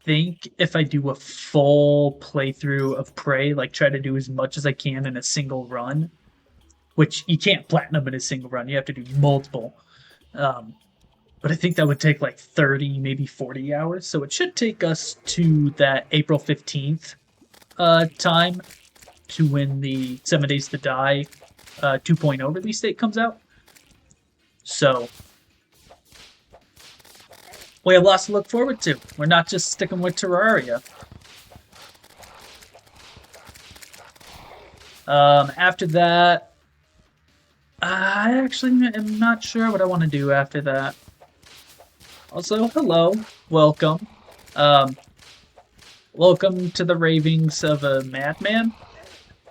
think if I do a full playthrough of Prey, like try to do as much as I can in a single run, which you can't platinum in a single run, you have to do multiple. But I think that would take like 30, maybe 40 hours. So it should take us to that April 15th time to when the 7 Days to Die 2.0 release date comes out. So we have lots to look forward to. We're not just sticking with Terraria. After that, I actually am not sure what I want to do after that. Also, hello, welcome. Welcome to the ravings of a madman.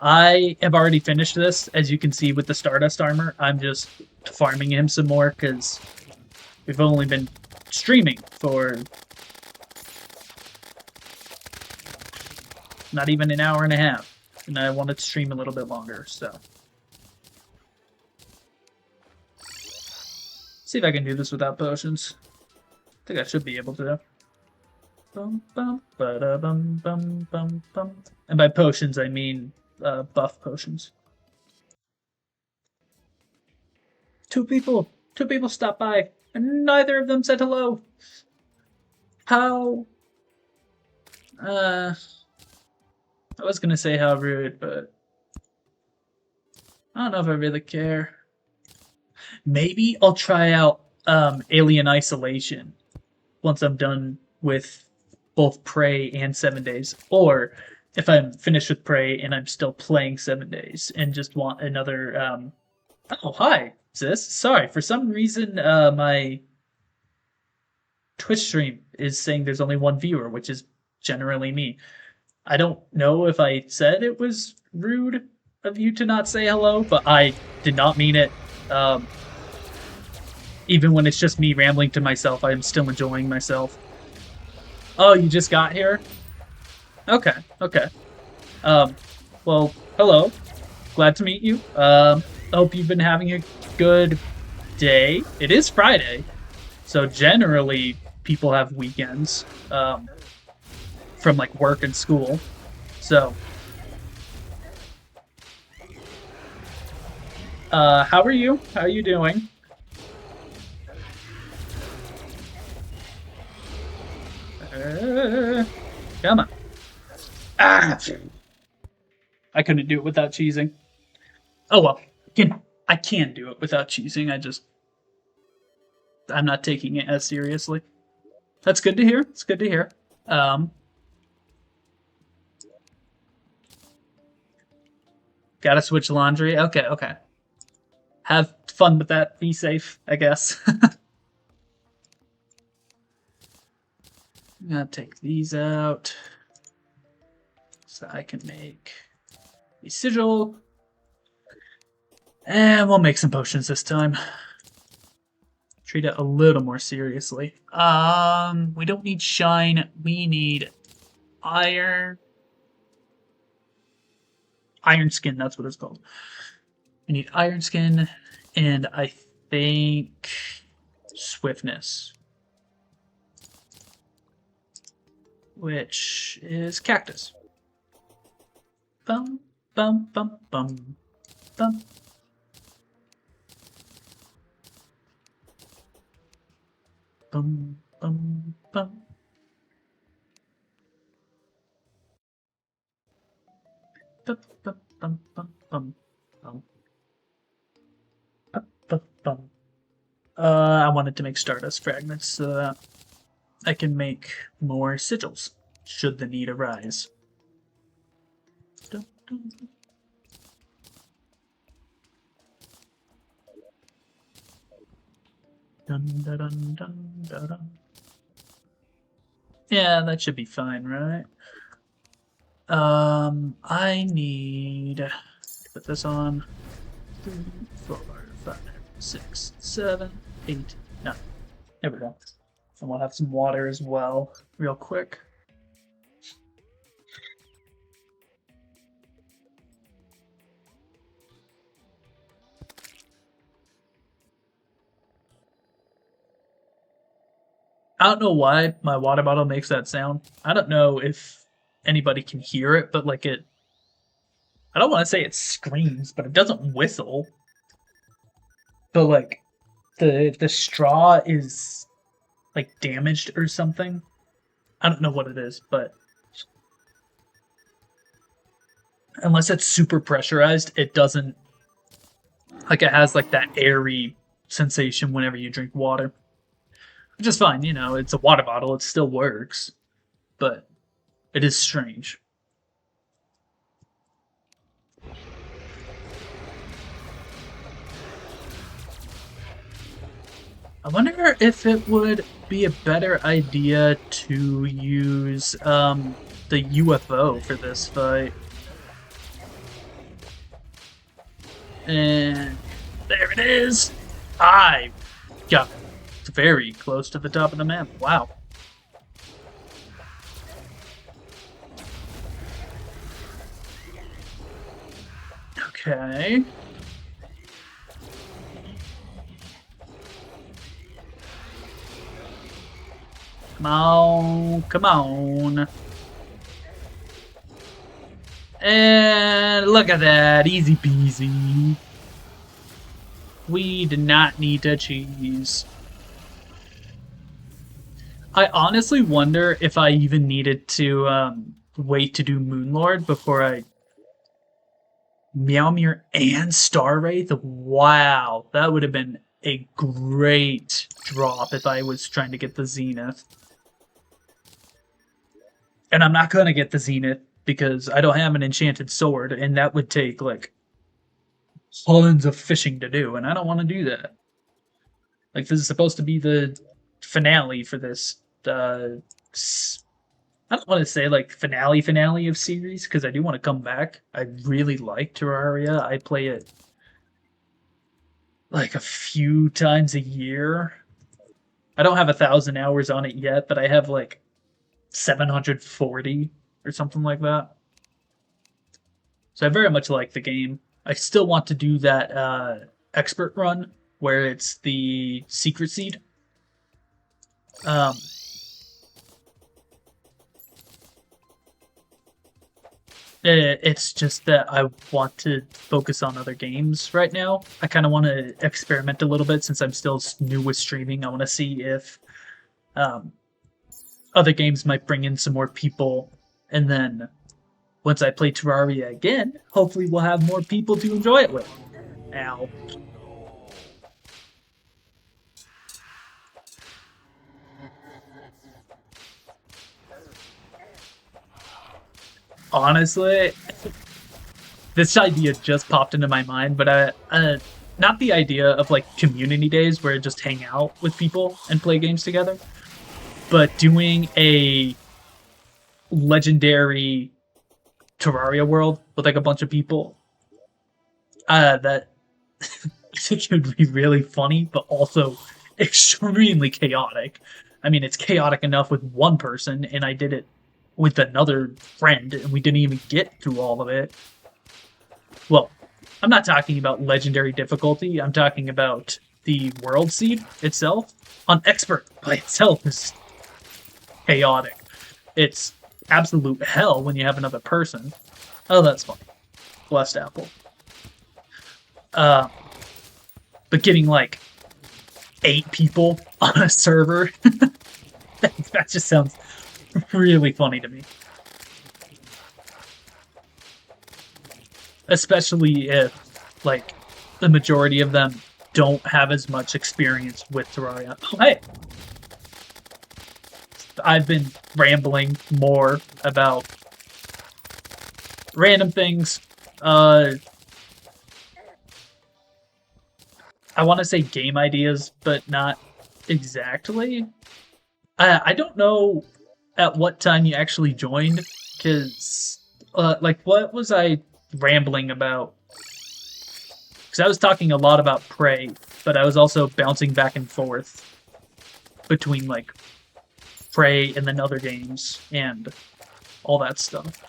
I have already finished this, as you can see with the Stardust armor. I'm just farming him some more, because we've only been streaming for not even an hour and a half, and I wanted to stream a little bit longer, so. See if I can do this without potions. I think I should be able to. Bum, bum, ba-da, bum, bum, bum, bum. And by potions, I mean buff potions. Two people stopped by, and neither of them said hello. How? I was gonna say how rude, but I don't know if I really care. Maybe I'll try out Alien Isolation once I'm done with both Prey and 7 Days, or if I'm finished with Prey and I'm still playing 7 Days and just want another. Oh, hi, sis. Sorry, for some reason my Twitch stream is saying there's only one viewer, which is generally me. I don't know if I said it was rude of you to not say hello, but I did not mean it. Even when it's just me rambling to myself, I am still enjoying myself. Oh, you just got here? Okay. Well, hello. Glad to meet you. I hope you've been having a good day. It is Friday, so generally people have weekends from like work and school. So, how are you? How are you doing? Come on. Ah! I couldn't do it without cheesing. Oh well. I can do it without cheesing. I'm not taking it as seriously. That's good to hear. It's good to hear. Gotta switch laundry. Okay. Have fun with that. Be safe, I guess. I'm gonna take these out so I can make a sigil. And we'll make some potions this time. Treat it a little more seriously. We don't need shine. We need iron. Iron skin, that's what it's called. We need iron skin, and I think swiftness, which is cactus. Bum, bum, bum, bum, bum. Bum, bum, bum. Bum, bum, bum, bum, bum, bum. Bum, bum, bum. I wanted to make Stardust fragments so that I can make more sigils, should the need arise. Dun, dun. Dun, dun, dun, dun, dun, dun. Yeah, that should be fine, right? I need to put this on 3, 4, 5, 6, 7, 8, 9. There we go. And we'll have some water as well, real quick. I don't know why my water bottle makes that sound. I don't know if anybody can hear it, but like it, I don't want to say it screams, but it doesn't whistle. But like the straw is like damaged or something. I don't know what it is, but unless it's super pressurized, it doesn't, like it has like that airy sensation whenever you drink water. Which is fine, you know, it's a water bottle, it still works. But it is strange. I wonder if it would be a better idea to use the UFO for this fight. And there it is! I got very close to the top of the map. Wow. Okay. Come on, come on. And look at that, easy peasy. We did not need to cheese. I honestly wonder if I even needed to wait to do Moonlord before I... Meowmere and Star Wraith? Wow, that would have been a great drop if I was trying to get the Zenith. And I'm not going to get the Zenith because I don't have an enchanted sword, and that would take, like, tons of fishing to do, and I don't want to do that. Like, this is supposed to be the finale for this, I don't want to say, like, finale of series, because I do want to come back. I really like Terraria. I play it, like, a few times a year. I don't have 1,000 hours on it yet, but I have, like, 740 or something like that. So I very much like the game. I still want to do that expert run where it's the secret seed. It's just that I want to focus on other games right now. I kind of want to experiment a little bit since I'm still new with streaming. I want to see if other games might bring in some more people, and then once I play Terraria again, hopefully we'll have more people to enjoy it with. Ow. Honestly, this idea just popped into my mind, but not the idea of like community days where I just hang out with people and play games together, but doing a legendary Terraria world with like a bunch of people. That I think it would be really funny, but also extremely chaotic. I mean, it's chaotic enough with one person, and I did it with another friend, and we didn't even get through all of it. Well, I'm not talking about legendary difficulty. I'm talking about the world seed itself. On expert by itself is chaotic. It's absolute hell when you have another person. Oh, that's funny. Blessed apple. But getting like 8 people on a server, that just sounds really funny to me. Especially if, like, the majority of them don't have as much experience with Terraria. Oh, hey! I've been rambling more about random things. I want to say game ideas, but not exactly. I don't know at what time you actually joined, because, like, what was I rambling about? Because I was talking a lot about Prey, but I was also bouncing back and forth between, like, Prey and then other games and all that stuff.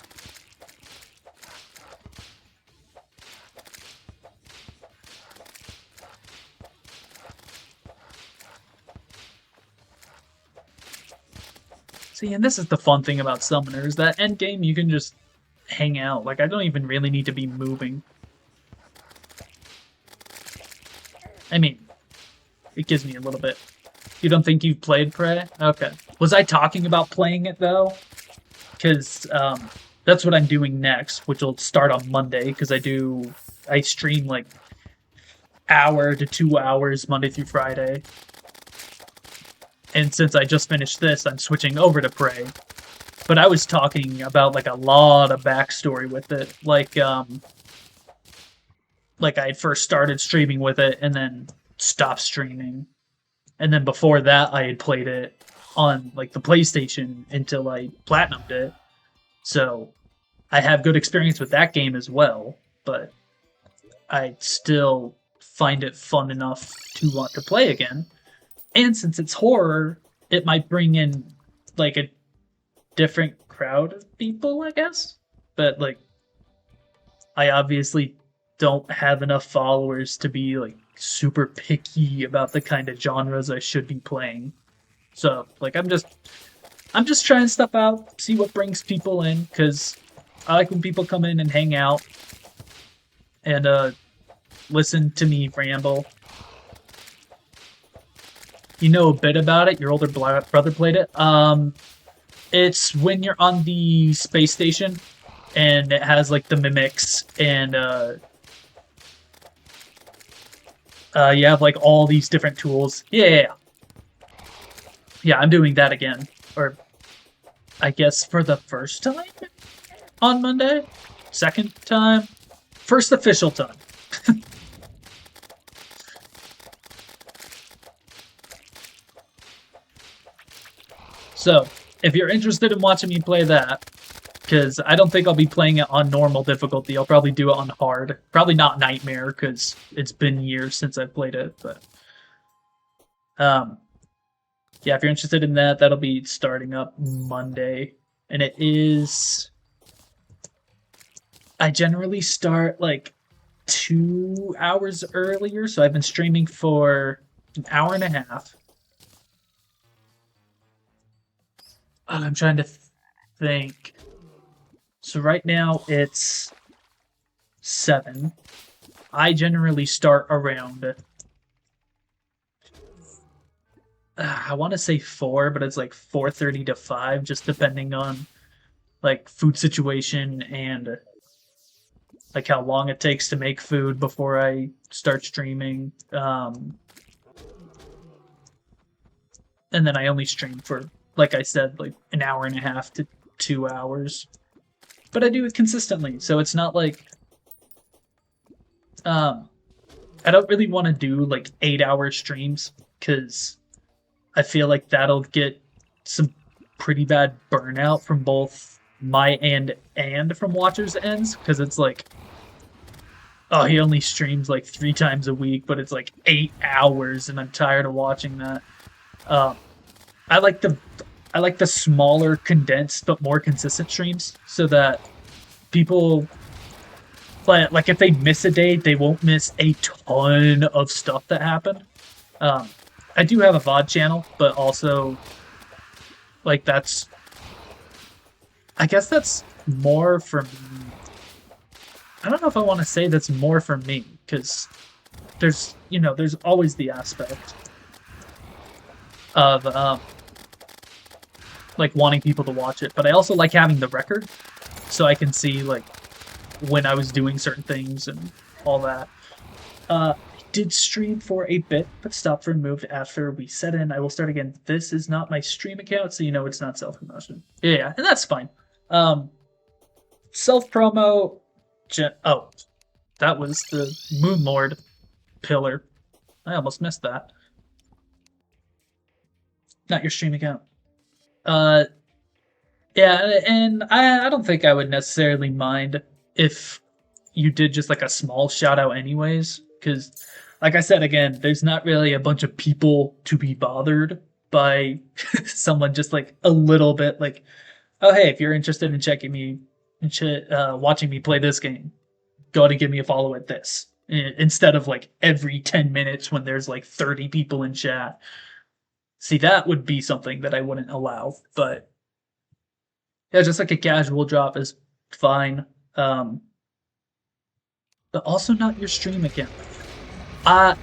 See, and this is the fun thing about Summoners, that endgame you can just hang out. Like, I don't even really need to be moving. I mean, it gives me a little bit. You don't think you've played Prey? Okay. Was I talking about playing it, though? Because that's what I'm doing next, which will start on Monday, because I stream, like, hour to 2 hours Monday through Friday. And since I just finished this, I'm switching over to Prey. But I was talking about, like, a lot of backstory with it. Like I had first started streaming with it and then stopped streaming. And then before that, I had played it on, like, the PlayStation until I platinumed it. So I have good experience with that game as well, but I still find it fun enough to want to play again. And since it's horror, it might bring in, like, a different crowd of people, I guess. But, like, I obviously don't have enough followers to be, like, super picky about the kind of genres I should be playing. So, like, I'm just trying stuff out, see what brings people in, because I like when people come in and hang out and listen to me ramble. You know a bit about it. Your older brother played it. It's when you're on the space station, and it has, like, the mimics, and you have, like, all these different tools. Yeah, I'm doing that again, or I guess for the first time on Monday, second time, first official time. So, if you're interested in watching me play that, because I don't think I'll be playing it on normal difficulty, I'll probably do it on hard. Probably not Nightmare, because it's been years since I've played it, but yeah, if you're interested in that, that'll be starting up Monday. And it is... I generally start, like, 2 hours earlier, so I've been streaming for an hour and a half. I'm trying to think. So right now it's 7. I generally start around I want to say 4, but it's like 4:30 to 5, just depending on like food situation and like how long it takes to make food before I start streaming. And then I only stream for, like I said, like an hour and a half to 2 hours. But I do it consistently, so it's not like um, I don't really want to do like 8 hour streams because I feel like that'll get some pretty bad burnout from both my end and from watchers' ends because it's like, oh, he only streams like 3 times a week, but it's like 8 hours, and I'm tired of watching that. Um, I like the I like the smaller, condensed but more consistent streams so that people like if they miss a day, they won't miss a ton of stuff that happened. Um, I do have a VOD channel, but also like that's I guess that's more for I don't know if I want to say that's more for me because there's always the aspect of like wanting people to watch it, but I also like having the record so I can see like when I was doing certain things and all that. I did stream for a bit, but stopped removed after we set in. I will start again. This is not my stream account, so you know it's not self promotion. Yeah, and that's fine. Self promo. Oh, that was the Moon Lord pillar. I almost missed that. Not your stream account. Uh, yeah, and I don't think I would necessarily mind if you did just like a small shout out, anyways, because like I said again, there's not really a bunch of people to be bothered by someone just like a little bit like, oh hey, if you're interested in checking me, watching me play this game, go ahead and give me a follow at this. Instead of like every 10 minutes when there's like 30 people in chat. See, that would be something that I wouldn't allow, but yeah, just like a casual drop is fine. Um, but also not your stream account. Uh,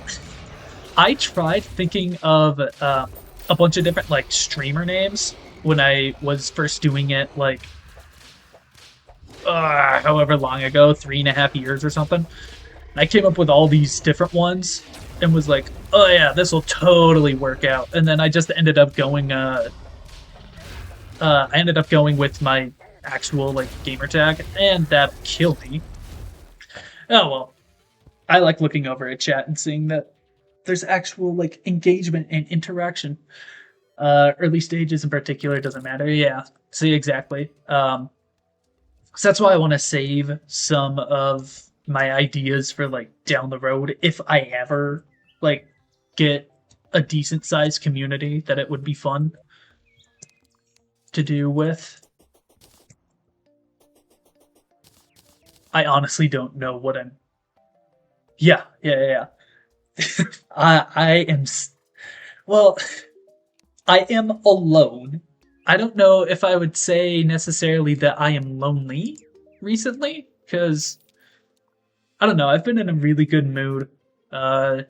I tried thinking of a bunch of different like streamer names when I was first doing it, like however long ago, 3.5 years or something. I came up with all these different ones and was like, oh yeah, this will totally work out. And then I just ended up going I ended up going with my actual like gamer tag, and that killed me. Oh well. I like looking over at chat and seeing that there's actual like engagement and interaction. Early stages in particular doesn't matter. Yeah. See exactly. So that's why I want to save some of my ideas for like down the road if I ever like get a decent sized community that it would be fun to do with. I honestly don't know what I'm. Yeah. I am. Well, I am alone. I don't know if I would say necessarily that I am lonely recently, because I don't know. I've been in a really good mood. Uh,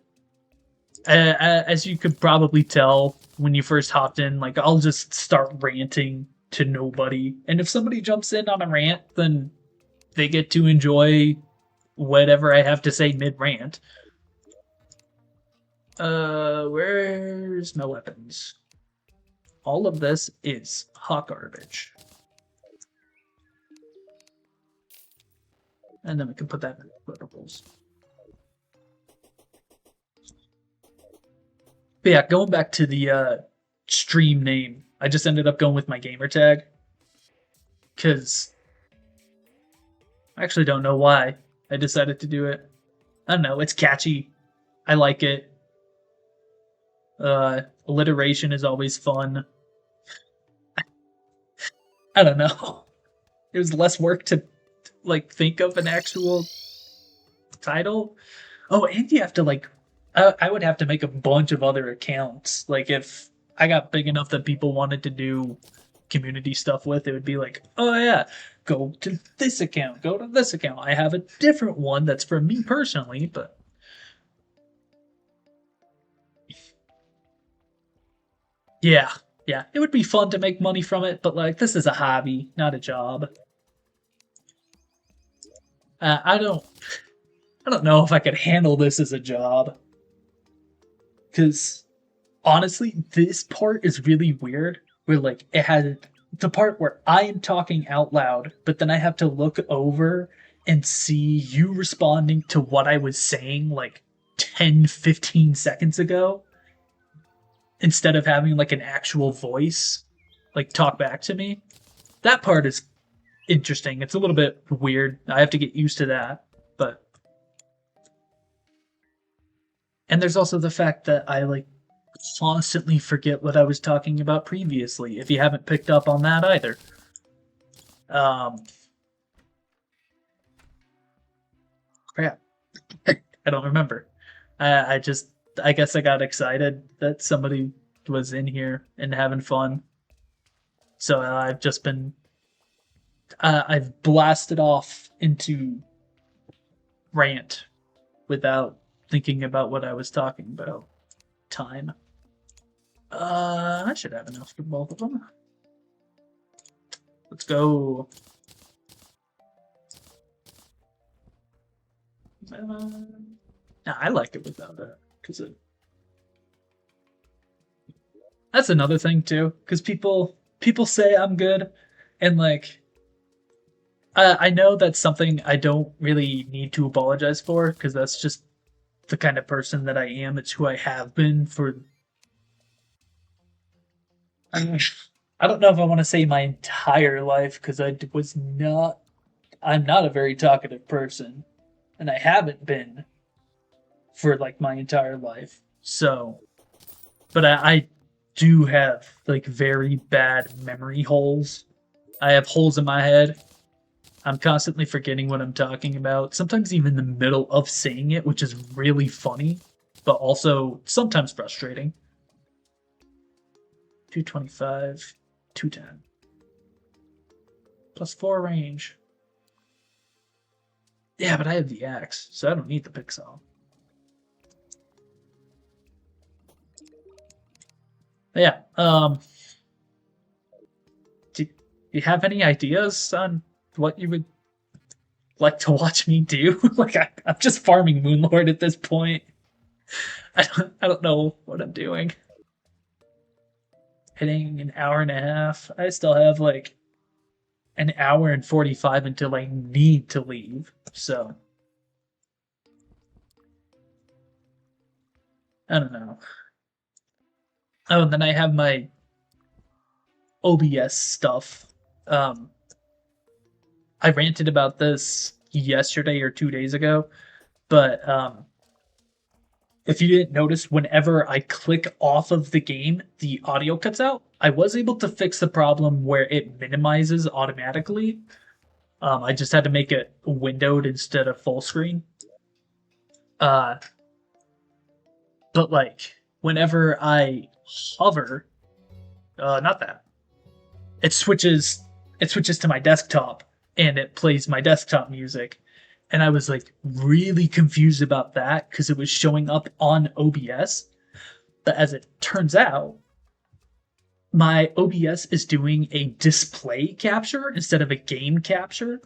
as you could probably tell when you first hopped in, like I'll just start ranting to nobody, and if somebody jumps in on a rant, then they get to enjoy whatever I have to say mid rant. Where's my weapons? All of this is hot garbage. And then we can put that in verticals. But yeah, going back to the stream name, I just ended up going with my gamer tag. Because I actually don't know why I decided to do it. I don't know, it's catchy. I like it. Alliteration is always fun. I don't know. It was less work to like think of an actual title. Oh, and you have to like I would have to make a bunch of other accounts. Like if I got big enough that people wanted to do community stuff with, it would be like, oh yeah, go to this account, go to this account. I have a different one that's for me personally, but Yeah, yeah. It would be fun to make money from it, but like this is a hobby, not a job. Uh, I don't I don't know if I could handle this as a job cuz honestly, this part is really weird where like it had the part where I am talking out loud, but then I have to look over and see you responding to what I was saying like 10, 15 seconds ago instead of having like an actual voice like talk back to me. That part is interesting. It's a little bit weird. I have to get used to that. But and there's also the fact that I like constantly forget what I was talking about previously, if you haven't picked up on that either. Um Crap. I don't remember. I just I guess I got excited that somebody was in here and having fun. So I've just been I've blasted off into rant without thinking about what I was talking about. Time. I should have enough for both of them. Let's go. Nah, I like it without that because that's another thing too. Because people say I'm good, and like I know that's something I don't really need to apologize for because that's just the kind of person that I am. It's who I have been for. I don't know if I want to say my entire life because I was not. I'm not a very talkative person, and I haven't been for like my entire life. So, but I do have like very bad memory holes. I have holes in my head. I'm constantly forgetting what I'm talking about. Sometimes even in the middle of saying it, which is really funny, but also sometimes frustrating. 225, 210. Plus 4 range. Yeah, but I have the axe, so I don't need the pixel. Yeah, do you have any ideas on what you would like to watch me do? Like, I'm just farming Moonlord at this point. I don't know what I'm doing. Hitting an hour and a half. I still have like an hour and 45 until I need to leave. So, I don't know. Oh, and then I have my OBS stuff. Um, I ranted about this yesterday or 2 days ago, but if you didn't notice, whenever I click off of the game, the audio cuts out. I was able to fix the problem where it minimizes automatically. I just had to make it windowed instead of full screen. Uh, but like whenever I hover, not that it switches to my desktop and it plays my desktop music. And I was like really confused about that because it was showing up on OBS. But as it turns out, my OBS is doing a display capture instead of a game capture.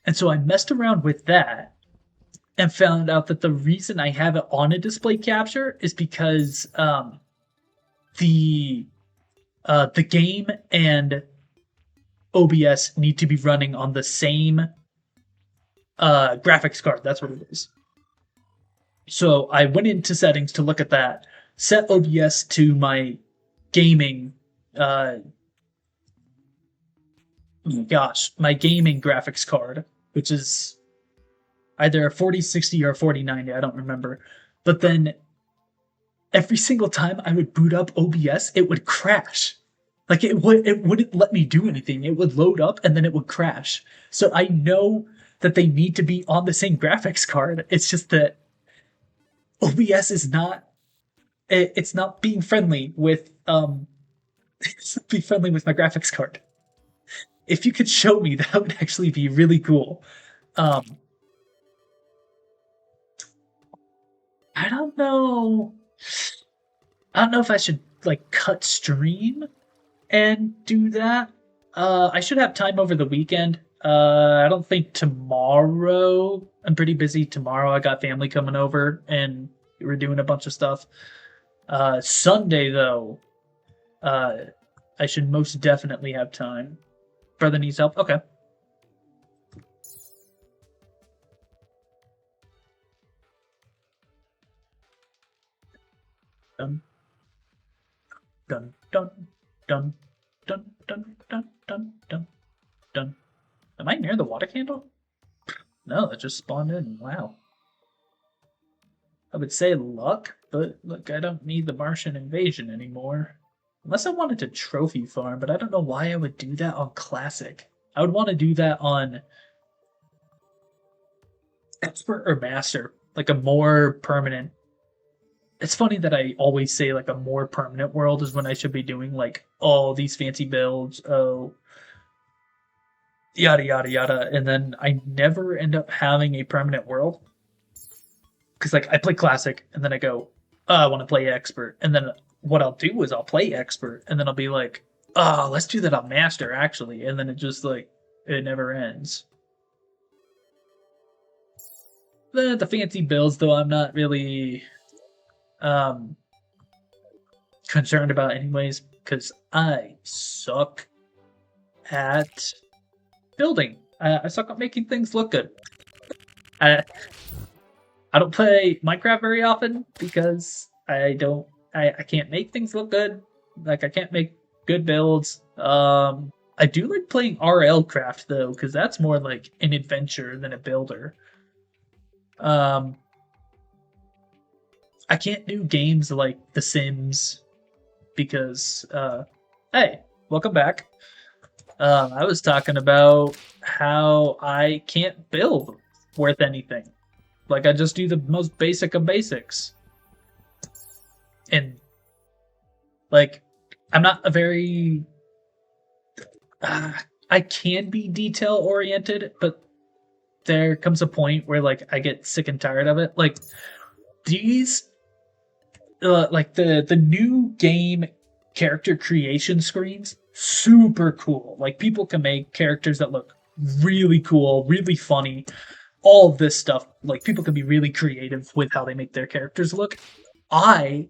And so I messed around with that and found out that the reason I have it on a display capture is because the the game and OBS need to be running on the same graphics card. That's what it is. So I went into settings to look at that, set OBS to my gaming uh, my gaming graphics card, which is either a 4060 or a 4090, I don't remember. But then every single time I would boot up OBS, it would crash. Like it wouldn't let me do anything. It would load up and then it would crash. So I know that they need to be on the same graphics card. It's just that OBS is not it's not being friendly with it's not being friendly with my graphics card. If you could show me, that would actually be really cool. Um, I don't know. I don't know if I should like cut stream and do that. I should have time over the weekend. I don't think tomorrow. I'm pretty busy tomorrow. I got family coming over and we're doing a bunch of stuff. Sunday though, uh, I should most definitely have time. Brother needs help. Okay. Dun dun dun dun dun dun dun dun dun dun. Am I near the water candle? No, it just spawned in. Wow. I would say luck, but look, I don't need the Martian invasion anymore. Unless I wanted to trophy farm, but I don't know why I would do that on classic. I would want to do that on expert or master, like a more permanent. It's funny that I always say like a more permanent world is when I should be doing like all these fancy builds, oh yada yada yada, and then I never end up having a permanent world because like I play classic and then I go, oh, I want to play expert, and then what I'll do is I'll play expert and then I'll be like, oh, let's do that on master actually, and then it just like it never ends. The fancy builds though, I'm not really um concerned about anyways because I suck at building. I suck at making things look good. I I don't play Minecraft very often because I can't make things look good. Like I can't make good builds. I do like playing RL Craft though, because that's more like an adventure than a builder. Um I can't do games like The Sims because hey, welcome back. I was talking about how I can't build worth anything. Like I just do the most basic of basics. And like I'm not a very uh, I can be detail oriented, but there comes a point where like I get sick and tired of it. Like these like the new game character creation screens, super cool. Like people can make characters that look really cool, really funny, all of this stuff. Like people can be really creative with how they make their characters look. I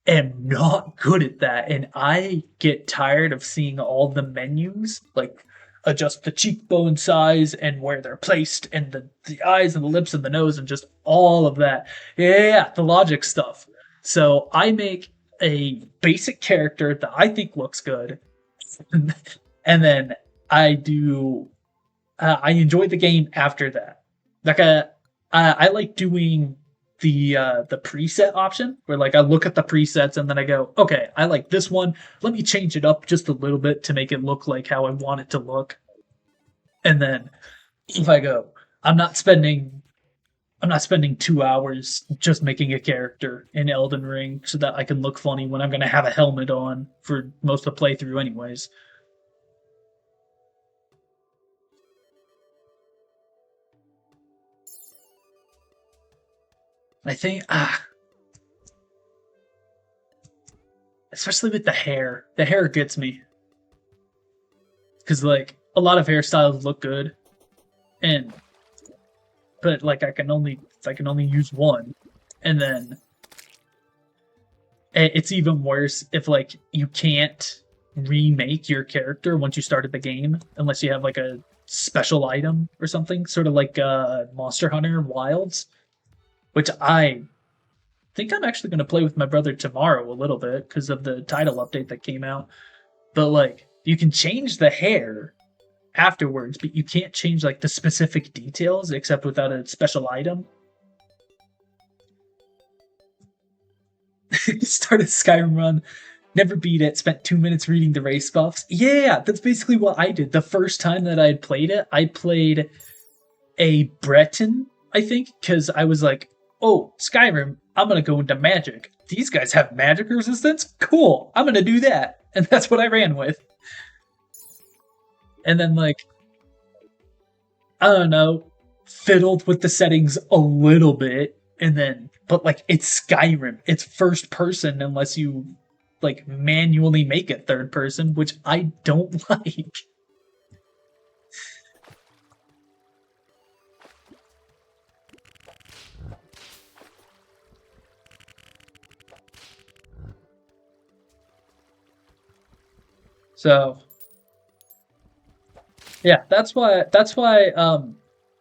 am not good at that, and I get tired of seeing all the menus like adjust the cheekbone size and where they're placed and the eyes and the lips and the nose and just all of that. Yeah, the logic stuff. So I make a basic character that I think looks good, and then I do. I enjoy the game after that. Like I like doing the preset option where like I look at the presets and then I go, okay, I like this one. Let me change it up just a little bit to make it look like how I want it to look. And then if I go, I'm not spending 2 hours just making a character in Elden Ring so that I can look funny when I'm gonna have a helmet on for most of the playthrough anyways. I think especially with the hair. The hair gets me. Because like a lot of hairstyles look good and but like I can only use one. And then it's even worse if like you can't remake your character once you started the game unless you have like a special item or something, sort of like Monster Hunter Wilds, which I think I'm actually going to play with my brother tomorrow a little bit because of the title update that came out. But like you can change the hair afterwards, but you can't change like the specific details except without a special item. Started Skyrim run, never beat it, spent 2 minutes reading the race buffs. Yeah, that's basically what I did. The first time that I had played it, I played a Breton, I think, because I was like, oh, Skyrim, I'm gonna go into magic. These guys have magic resistance? Cool, I'm gonna do that. And that's what I ran with. And then like I don't know, fiddled with the settings a little bit, and then but like it's Skyrim. It's first person unless you like manually make it third person, which I don't like. So yeah, that's why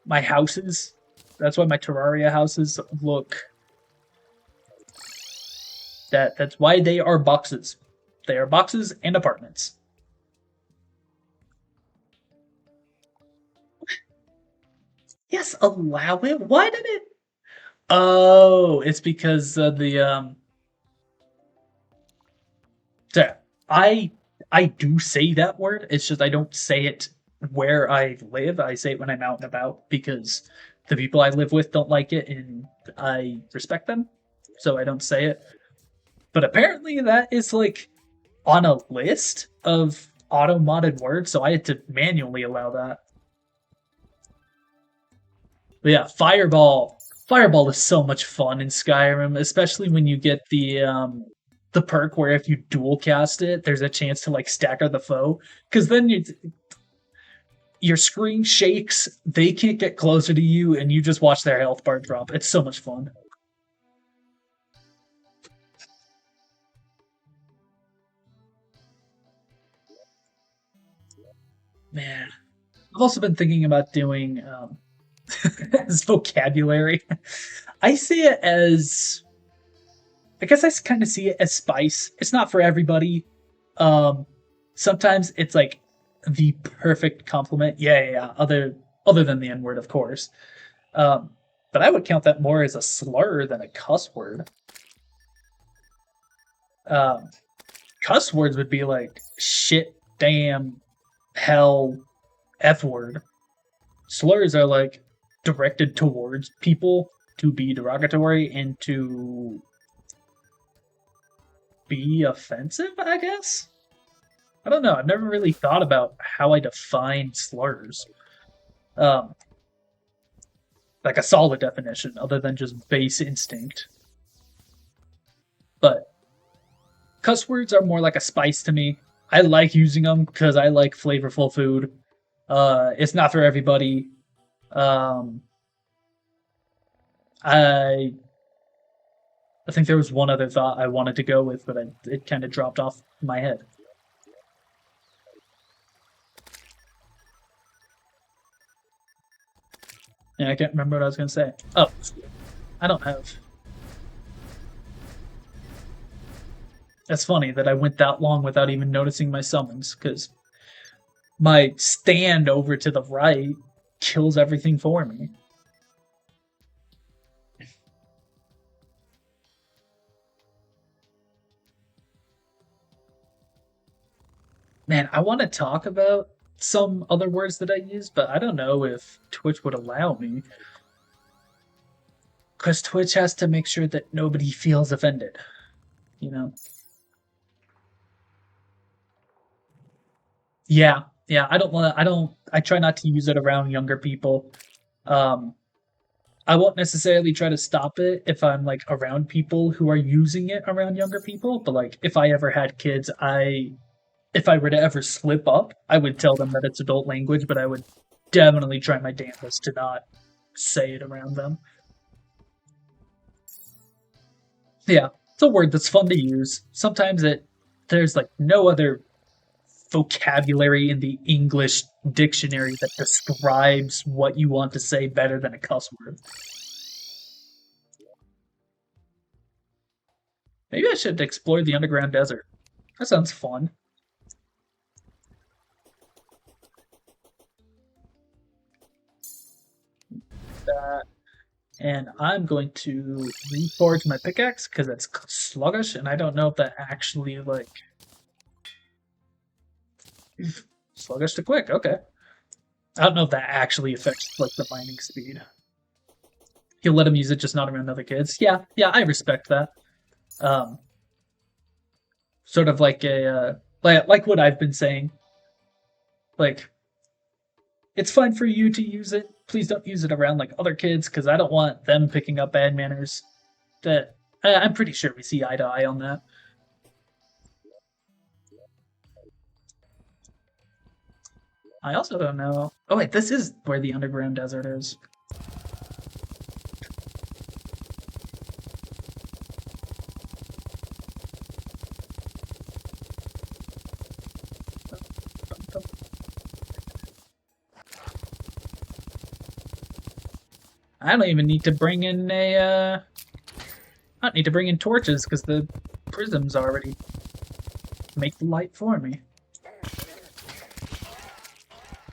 my houses, that's why my Terraria houses look, that's why they are boxes. They are boxes and apartments. Yes, allow it. Why did it? Oh, it's because the so I I do say that word. It's just I don't say it where I live. I say it when I'm out and about because the people I live with don't like it and I respect them. So I don't say it. But apparently that is like on a list of auto modded words, so I had to manually allow that. But yeah, Fireball. Fireball is so much fun in Skyrim, especially when you get the perk where if you dual cast it, there's a chance to like stagger the foe. Because then your screen shakes, they can't get closer to you, and you just watch their health bar drop. It's so much fun. Man, I've also been thinking about doing as vocabulary. I see it as, I guess I kind of see it as spice. It's not for everybody. Um, Sometimes it's like the perfect compliment. Yeah, yeah, yeah. Other than the N word, of course. Um, but I would count that more as a slur than a cuss word. Um, Cuss words would be like shit, damn, hell, f word. Slurs are like directed towards people to be derogatory and to be offensive, I guess. I don't know. I've never really thought about how I define slurs. Um, like a solid definition, other than just base instinct. But cuss words are more like a spice to me. I like using them because I like flavorful food. It's not for everybody. Um, I I think there was one other thought I wanted to go with, but it kind of dropped off my head. Yeah, I can't remember what I was going to say. Oh, I don't have. That's funny that I went that long without even noticing my summons, because my stand over to the right kills everything for me. Man, I want to talk about some other words that I use, but I don't know if Twitch would allow me. Because Twitch has to make sure that nobody feels offended, you know? Yeah, yeah, I don't want to, I try not to use it around younger people. Um, I won't necessarily try to stop it if I'm like around people who are using it around younger people, but like if I ever had kids, if I were to ever slip up, I would tell them that it's adult language, but I would definitely try my damnedest to not say it around them. Yeah, it's a word that's fun to use. Sometimes there's like no other vocabulary in the English dictionary that describes what you want to say better than a cuss word. Maybe I should explore the underground desert. That sounds fun. That, and I'm going to reforge my pickaxe because it's sluggish, and I don't know if that actually like sluggish to quick. Okay, I don't know if that actually affects like the mining speed. He'll let him use it, just not around other kids. Yeah, yeah, I respect that. Um, Sort of like a like what I've been saying. Like it's fine for you to use it. Please don't use it around like other kids because I don't want them picking up bad manners. That I'm pretty sure we see eye to eye on that. I also don't know. Oh wait, this is where the underground desert is. I don't even need to bring in I don't need to bring in torches because the prisms already make the light for me.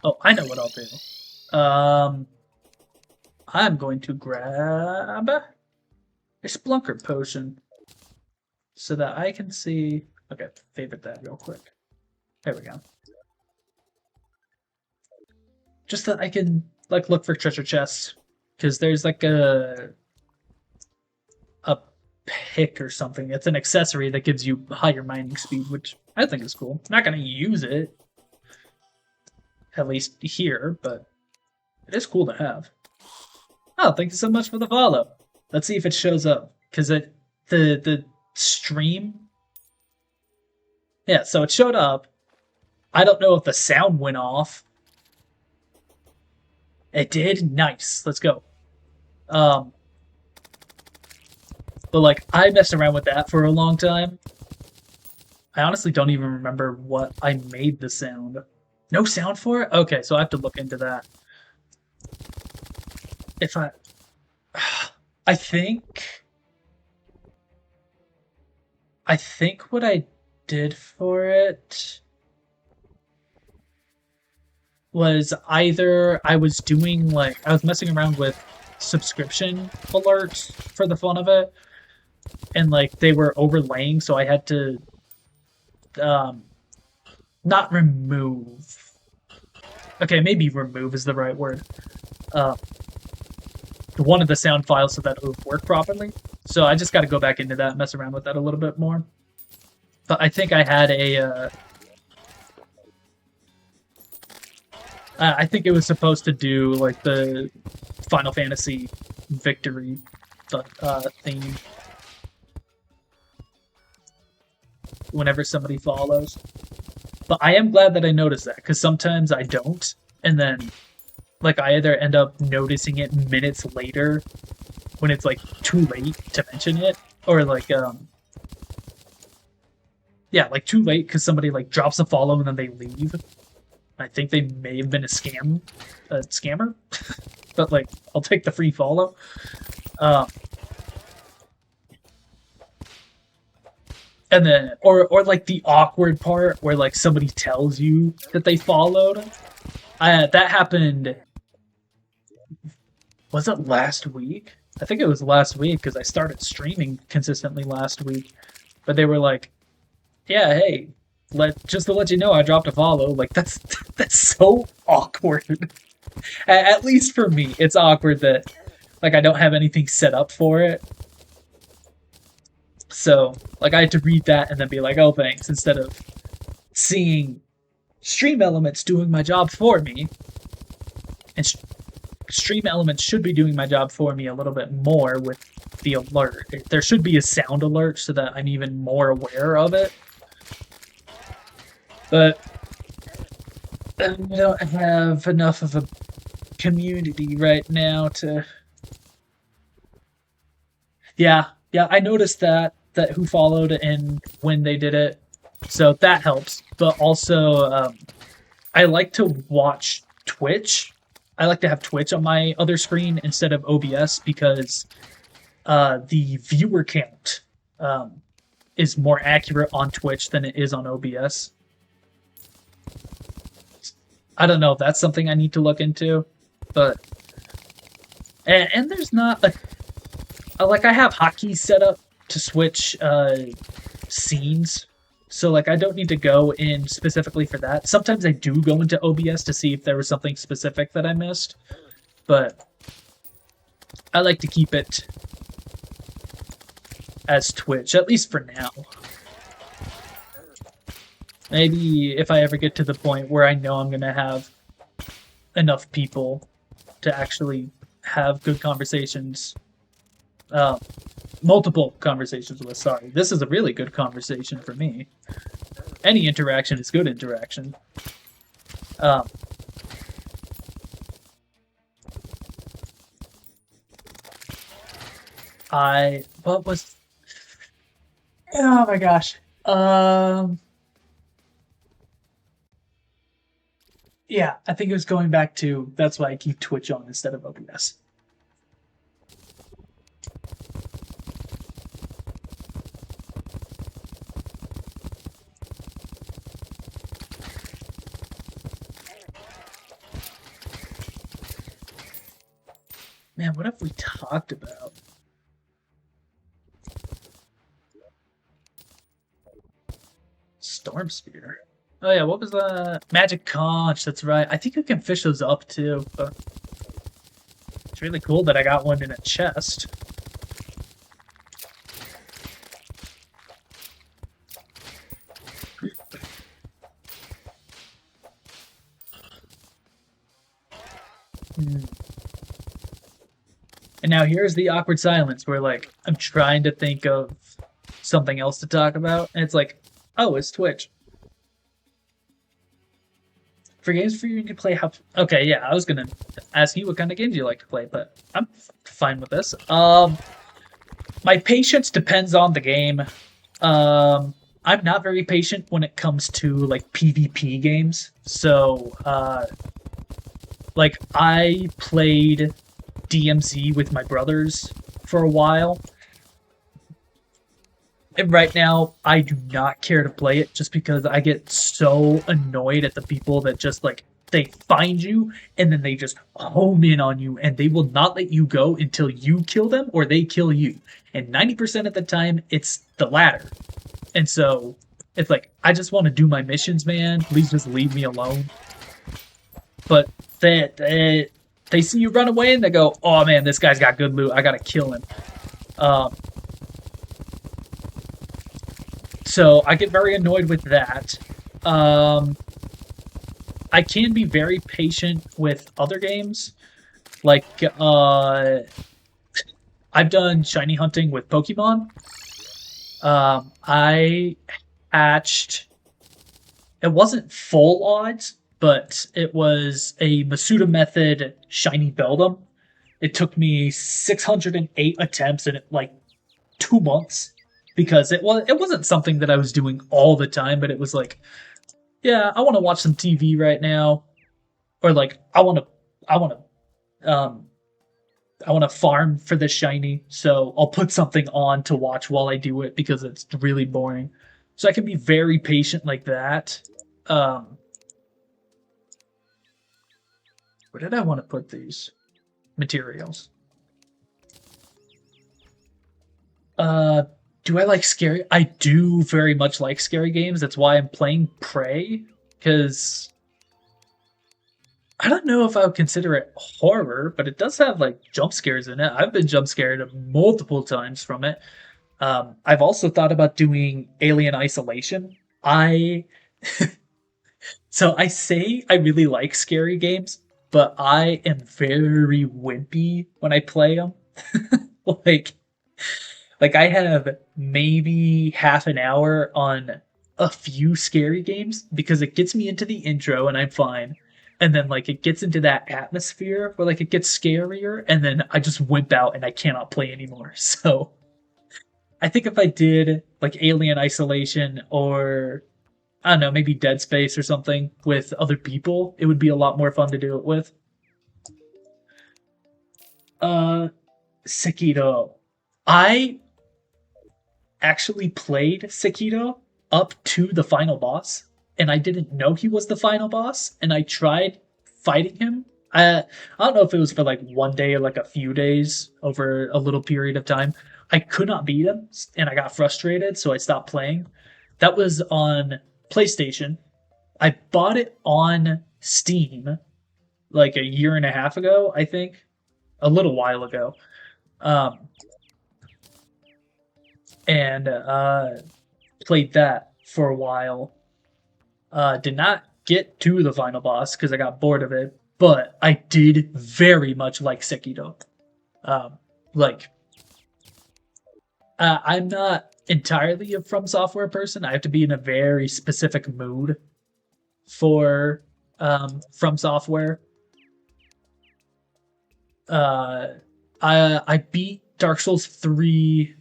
Oh, I know what I'll do. I'm going to grab a Splunker potion so that I can see. Okay, favorite that real quick. There we go. Just that I can like look for treasure chests because there's like a pick or something. It's an accessory that gives you higher mining speed, which I think is cool. I'm not gonna use it, at least here, but it is cool to have. Oh, thank you so much for the follow. Let's see if it shows up because the stream. Yeah, so it showed up. I don't know if the sound went off. It did. Nice. Let's go. But like I messed around with that for a long time. I honestly don't even remember what I made the sound. No sound for it? Okay, so I have to look into that. If I think what I did for it was either I was doing like I was messing around with subscription alerts for the fun of it, and like they were overlaying, so I had to not remove. Okay, maybe remove is the right word. One of the sound files so that it would work properly. So I just got to go back into that, mess around with that a little bit more. But I think I had a. I think it was supposed to do like the Final Fantasy victory theme. Whenever somebody follows. But I am glad that I noticed that, because sometimes I don't, and then like I either end up noticing it minutes later when it's like too late to mention it, or like yeah, like too late because somebody like drops a follow and then they leave. I think they may have been a scammer, but like I'll take the free follow. And then, or like the awkward part where like somebody tells you that they followed. That happened. Was it last week? I think it was last week because I started streaming consistently last week. But they were like, "Yeah, hey, just to let you know, I dropped a follow." Like that's so awkward. At least for me, it's awkward that like I don't have anything set up for it. So, like, I had to read that and then be like, "Oh, thanks," instead of seeing Stream Elements doing my job for me. And Stream Elements should be doing my job for me a little bit more with the alert. There should be a sound alert so that I'm even more aware of it. But I don't have enough of a community right now to... Yeah, I noticed that who followed and when they did it, so that helps. But also, I like to watch Twitch. I like to have Twitch on my other screen instead of OBS because the viewer count is more accurate on Twitch than it is on OBS. I don't know if that's something I need to look into, but and there's not like I have hotkeys set up to switch scenes, so like I don't need to go in specifically for that. Sometimes I do go into OBS to see if there was something specific that I missed, but I like to keep it as Twitch, at least for now. Maybe if I ever get to the point where I know I'm gonna have enough people to actually have good conversations, multiple conversations with. Sorry, this is a really good conversation for me. Any interaction is good interaction. what was, oh my gosh. Yeah, I think it was going back to, that's why I keep Twitch on instead of OBS. Man, what have we talked about? Storm Spear. Oh yeah, what was the Magic Conch? That's right. I think you can fish those up too, but it's really cool that I got one in a chest. Hmm. And now here's the awkward silence where like I'm trying to think of something else to talk about, and it's like, oh, it's Twitch. For games for you to play, how? Okay, yeah, I was gonna ask you what kind of games you like to play, but I'm fine with this. My patience depends on the game. I'm not very patient when it comes to like PvP games. So, like I played DMZ with my brothers for a while. And right now, I do not care to play it just because I get so annoyed at the people that just like they find you and then they just home in on you and they will not let you go until you kill them or they kill you. And 90% of the time, it's the latter. And so it's like, I just want to do my missions, man. Please just leave me alone. But they see you run away and they go, oh man, this guy's got good loot. I gotta kill him. Um, so I get very annoyed with that. Um, I can be very patient with other games. Like, I've done shiny hunting with Pokemon. I hatched. It wasn't full odds, but it was a Masuda method shiny Beldum. It took me 608 attempts in like 2 months because it wasn't something that I was doing all the time, but it was like, yeah, I want to watch some TV right now, or like um I want to farm for the shiny, so I'll put something on to watch while I do it because it's really boring. So I can be very patient like that. Um, where did I want to put these materials? Uh, do I like scary? I do very much like scary games. That's why I'm playing Prey, because I don't know if I would consider it horror, but it does have like jump scares in it. I've been jump scared multiple times from it. I've also thought about doing Alien Isolation. I so I say I really like scary games, but I am very wimpy when I play them. like like I have maybe half an hour on a few scary games because it gets me into the intro and I'm fine. And then like it gets into that atmosphere where like it gets scarier and then I just wimp out and I cannot play anymore. So I think if I did like Alien Isolation or I don't know, maybe Dead Space or something with other people, it would be a lot more fun to do it with. Uh Sekiro. I actually played Sekiro up to the final boss, and I didn't know he was the final boss, and I tried fighting him. I don't know if it was for like one day or like a few days over a little period of time. I could not beat him, and I got frustrated, so I stopped playing. That was on PlayStation. I bought it on Steam like a year and a half ago, I think, a little while ago. Um, and played that for a while. Did not get to the final boss because I got bored of it, but I did very much like Sekiro. Like, I'm not entirely a From Software person. I have to be in a very specific mood for From Software. Uh, I beat Dark Souls 3,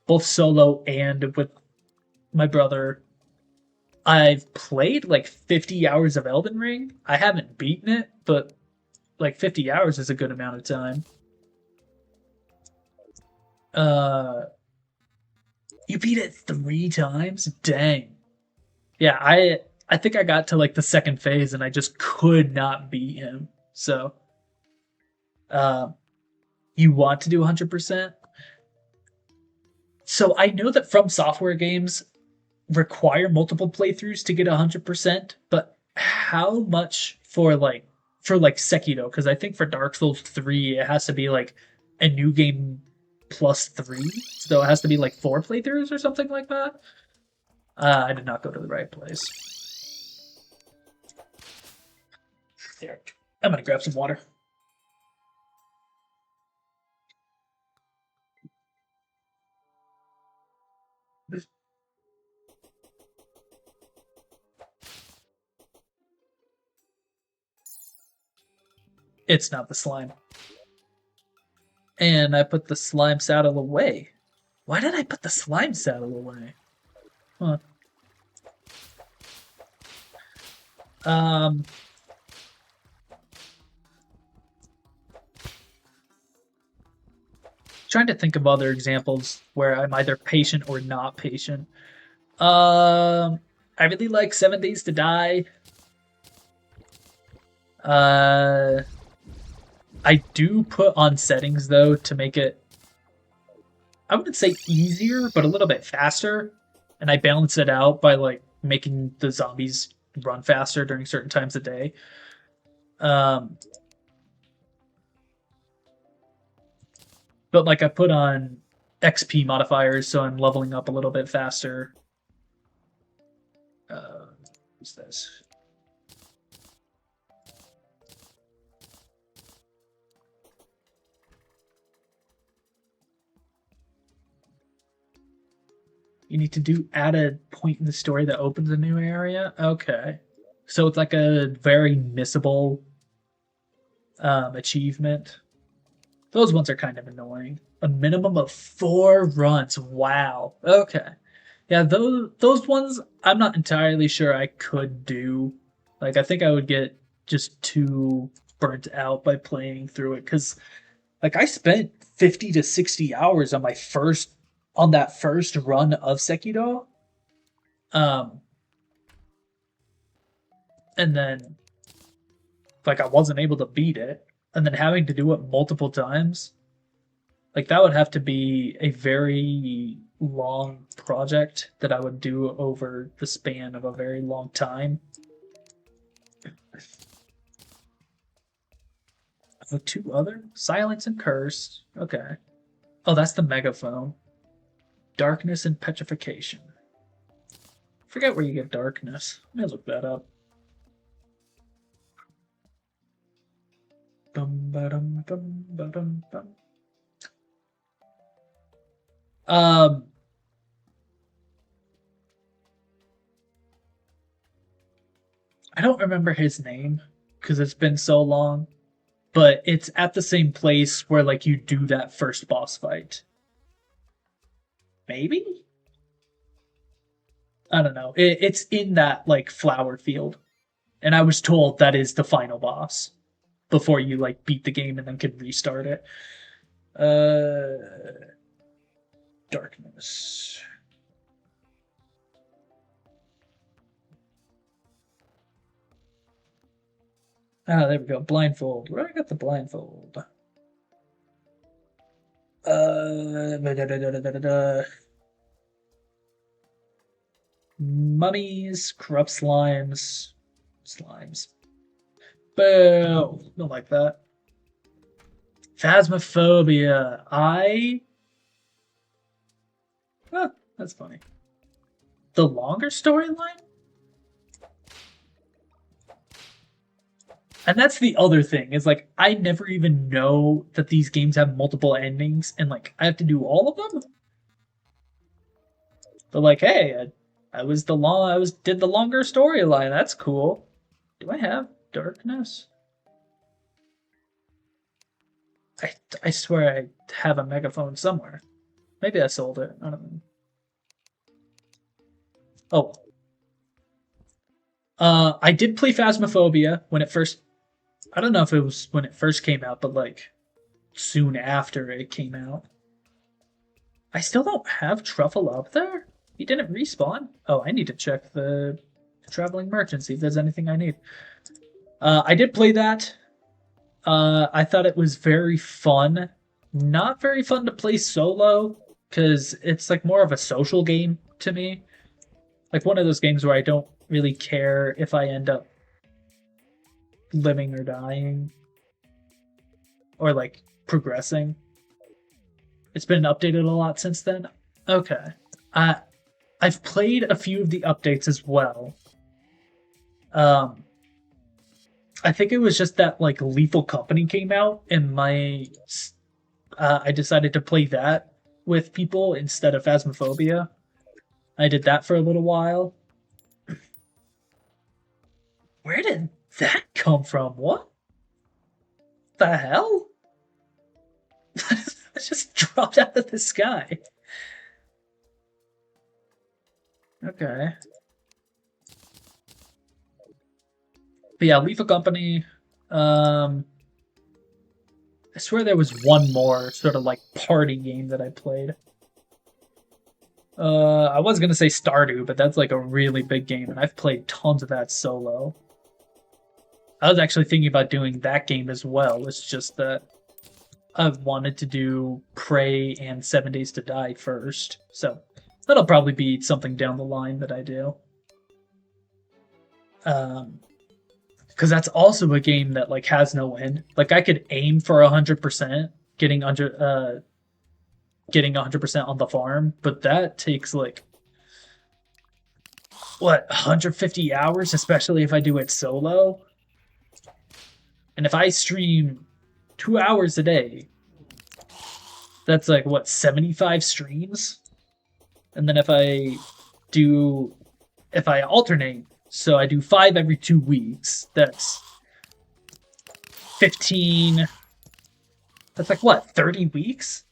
both solo and with my brother. I've played like 50 hours of Elden Ring. I haven't beaten it, but like 50 hours is a good amount of time. Uh, you beat it 3 times? Dang. Yeah, I think I got to like the second phase and I just could not beat him. So, uh, you want to do 100%? So I know that From Software games require multiple playthroughs to get 100%, but how much for like Sekiro? Because I think for Dark Souls 3 it has to be like a new game plus 3, so it has to be like 4 playthroughs or something like that. I did not go to the right place. There, I'm gonna grab some water. It's not the slime. And I put the slime saddle away. Why did I put the slime saddle away? Huh. Um, trying to think of other examples where I'm either patient or not patient. I really like 7 Days to Die. Uh, I do put on settings though to make it, I wouldn't say easier, but a little bit faster. And I balance it out by like making the zombies run faster during certain times of day. Um, but like I put on XP modifiers, so I'm leveling up a little bit faster. What's this? You need to do add a point in the story that opens a new area. Okay, so it's like a very missable achievement. Those ones are kind of annoying. A minimum of 4 runs. Wow. Okay. Yeah, those ones I'm not entirely sure I could do. Like I think I would get just too burnt out by playing through it cuz like I spent 50 to 60 hours on that first run of Sekiro. Um and then like I wasn't able to beat it and then having to do it multiple times. Like that would have to be a very long project that I would do over the span of a very long time. The 2 other? Silence and Curse. Okay. Oh, that's the megaphone. Darkness and Petrification. Forget where you get darkness. Let me look that up. Bum, ba-dum, bum, ba-dum, bum. Um, I don't remember his name because it's been so long, but it's at the same place where like you do that first boss fight. Maybe? I don't know. It's in that like flower field, and I was told that is the final boss before you like beat the game and then can restart it. Darkness. Ah, there we go. Blindfold. Where I got the blindfold? Da-da-da-da-da-da. Mummies, corrupt slimes, slimes. Boo! Don't like that. Phasmophobia. That's funny. The longer storyline? And that's the other thing, is like I never even know that these games have multiple endings and like I have to do all of them. But like, hey, I was did the longer storyline. That's cool. Do I have darkness? I swear I have a megaphone somewhere. Maybe I sold it. I don't know. Oh. I did play Phasmophobia when it first. I don't know if it was when it first came out, but like soon after it came out. I still don't have Truffle up there. He didn't respawn. Oh, I need to check the traveling merchant, see if there's anything I need. I did play that. I thought it was very fun. Not very fun to play solo, because it's like more of a social game to me. Like one of those games where I don't really care if I end up living or dying. Or like progressing. It's been updated a lot since then. Okay. I've played a few of the updates as well. I think it was just that like Lethal Company came out, and I decided to play that with people instead of Phasmophobia. I did that for a little while. Where did that come from? What the hell? It just dropped out of the sky. Okay. But yeah, Lethal Company. I swear there was one more sort of like party game that I played. I was gonna say Stardew, but that's like a really big game, and I've played tons of that solo. I was actually thinking about doing that game as well. It's just that I've wanted to do Prey and 7 Days to Die first, so that'll probably be something down the line that I do. Because that's also a game that like has no end. Like I could aim for 100%, getting 100% on the farm, but that takes like what 150 hours, especially if I do it solo. And if I stream 2 hours a day, that's like what 75 streams. And then if I alternate, so I do 5 every 2 weeks, that's 15. That's like what 30 weeks,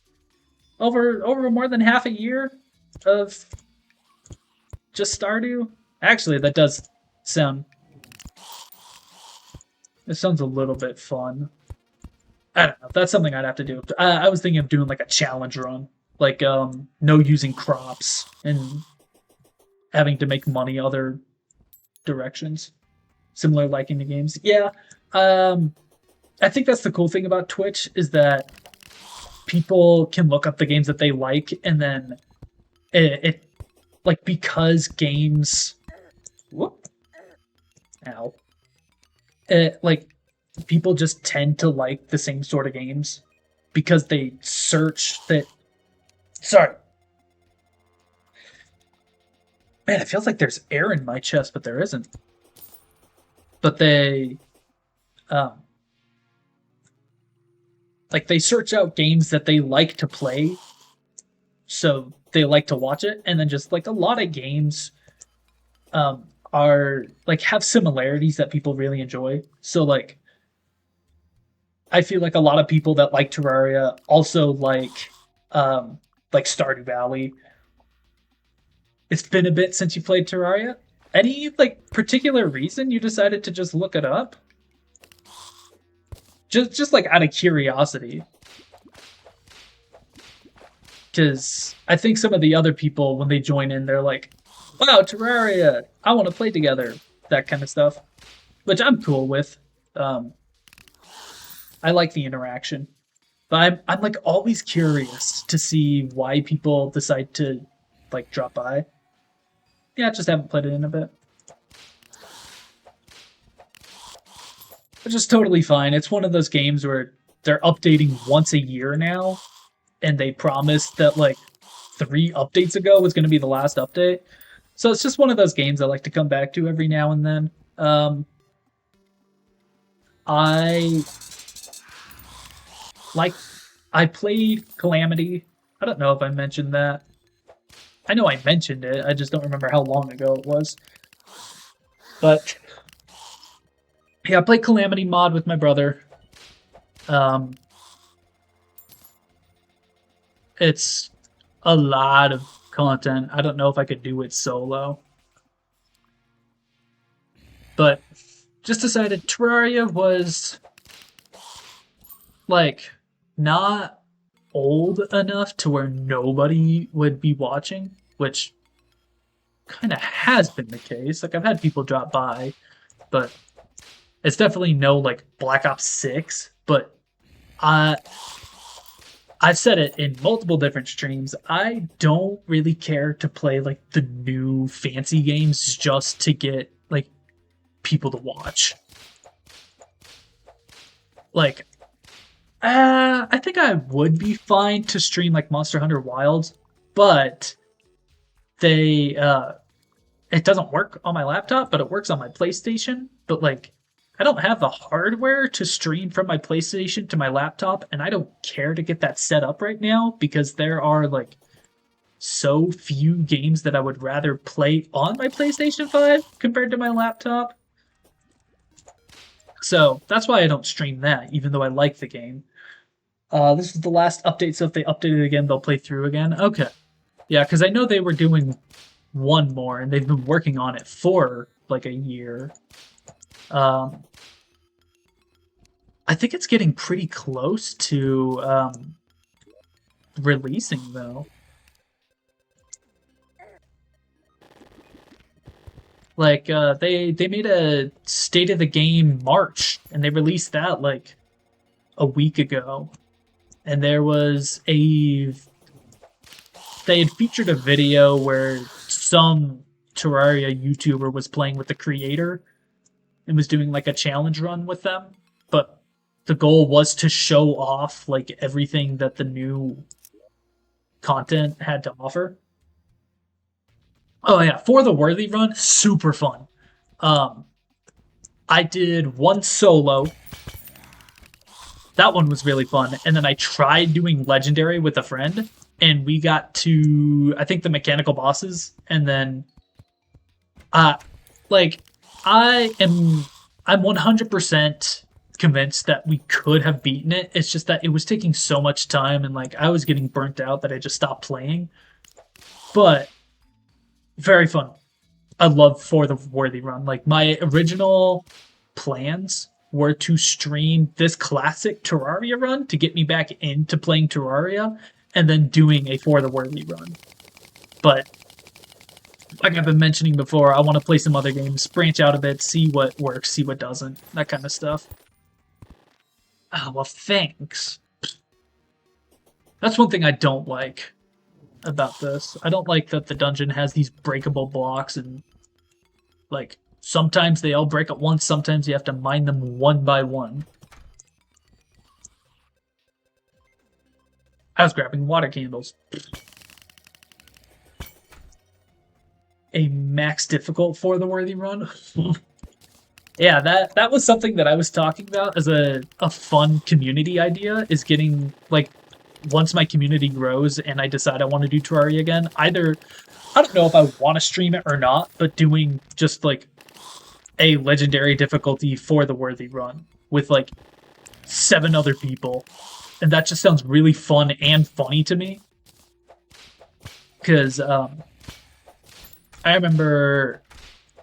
over more than half a year of just Stardew. Actually, that does sound. It sounds a little bit fun. I don't know. That's something I'd have to do. I was thinking of doing like a challenge run, like no using crops and having to make money other directions, similar like in the games. Yeah, I think that's the cool thing about Twitch is that people can look up the games that they like, and then it like because games. Whoop. Ow. Like people just tend to like the same sort of games because they search that. Sorry. Man, it feels like there's air in my chest, but there isn't. But they, like they search out games that they like to play, so they like to watch it, and then just like a lot of games, are like have similarities that people really enjoy. So like, I feel like a lot of people that like Terraria also like Stardew Valley. It's been a bit since you played Terraria. Any like particular reason you decided to just look it up? Just like out of curiosity. Because I think some of the other people, when they join in, they're like, wow, Terraria, I want to play together. That kind of stuff. Which I'm cool with. I like the interaction. But I'm like always curious to see why people decide to like drop by. Yeah, I just haven't played it in a bit. Which is totally fine. It's one of those games where they're updating once a year now, and they promised that like 3 updates ago was going to be the last update. So it's just one of those games I like to come back to every now and then. I played Calamity. I don't know if I mentioned that. I know I mentioned it, I just don't remember how long ago it was. But yeah, I played Calamity mod with my brother. It's a lot of content. I don't know if I could do it solo. But just decided Terraria was like not old enough to where nobody would be watching, which kind of has been the case. Like I've had people drop by, but it's definitely no like Black Ops 6, but I I've said it in multiple different streams. I don't really care to play like the new fancy games just to get like people to watch. Like, I think I would be fine to stream like Monster Hunter Wilds, but they it doesn't work on my laptop, but it works on my PlayStation. But like, I don't have the hardware to stream from my PlayStation to my laptop, and I don't care to get that set up right now because there are like so few games that I would rather play on my PlayStation 5 compared to my laptop. So that's why I don't stream that, even though I like the game. This is the last update, so if they update it again, they'll play through again. Okay. Yeah, because I know they were doing one more, and they've been working on it for like a year. I think it's getting pretty close to releasing, though. Like, they made a State of the Game March, and they released that like a week ago. And there was they had featured a video where some Terraria YouTuber was playing with the creator and was doing like a challenge run with them. But the goal was to show off like everything that the new content had to offer. Oh yeah, for the Worthy run, super fun. I did one solo. That one was really fun. And then I tried doing Legendary with a friend, and we got to, I think, the mechanical bosses, and then like I'm 100% convinced that we could have beaten it. It's just that it was taking so much time, and like I was getting burnt out that I just stopped playing. But very fun. I love For the Worthy run. Like my original plans were to stream this classic Terraria run to get me back into playing Terraria, and then doing a For the Worthy run. But like I've been mentioning before, I want to play some other games, branch out a bit, see what works, see what doesn't, that kind of stuff. Oh, well, thanks. That's one thing I don't like about this. I don't like that the dungeon has these breakable blocks, and like sometimes they all break at once, sometimes you have to mine them one by one. I was grabbing water candles. A max difficult For the Worthy run. Yeah, that was something that I was talking about as a fun community idea, is getting like, once my community grows and I decide I want to do Terraria again, either, I don't know if I want to stream it or not, but doing just like a legendary difficulty For the Worthy run with like 7 other people. And that just sounds really fun and funny to me. Because I remember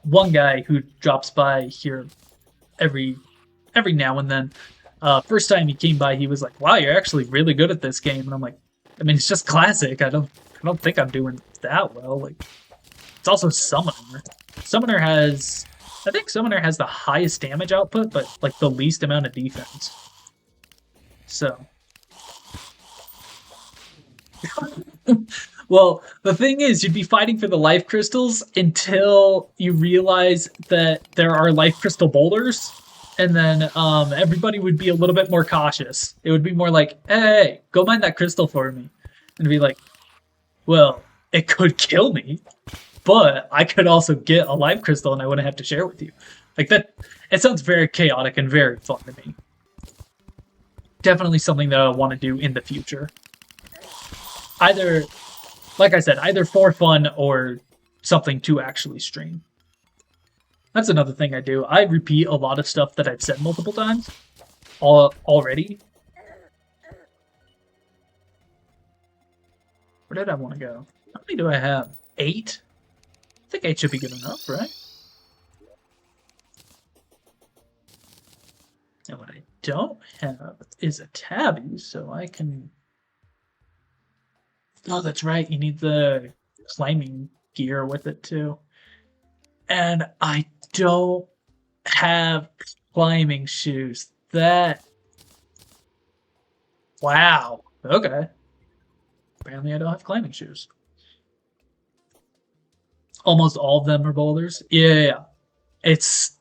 one guy who drops by here every now and then. First time he came by, he was like, "Wow, you're actually really good at this game." And I'm like, I mean, it's just classic. I don't think I'm doing that well. Like, it's also Summoner. I think Summoner has the highest damage output, but like the least amount of defense. So, well, the thing is, you'd be fighting for the life crystals until you realize that there are life crystal boulders, and then everybody would be a little bit more cautious. It would be more like, hey, go mine that crystal for me. And be like, well, it could kill me, but I could also get a life crystal and I wouldn't have to share with you. Like that, it sounds very chaotic and very fun to me. Definitely something that I want to do in the future. Either, like I said, either for fun or something to actually stream. That's another thing I do. I repeat a lot of stuff that I've said multiple times already. Where did I want to go? How many do I have? 8? I think 8 should be good enough, right? And what I don't have is a tabby, so I can... Oh, that's right. You need the climbing gear with it, too. And I don't have climbing shoes. That... Wow. Okay. Apparently I don't have climbing shoes. Almost all of them are boulders. Yeah. It's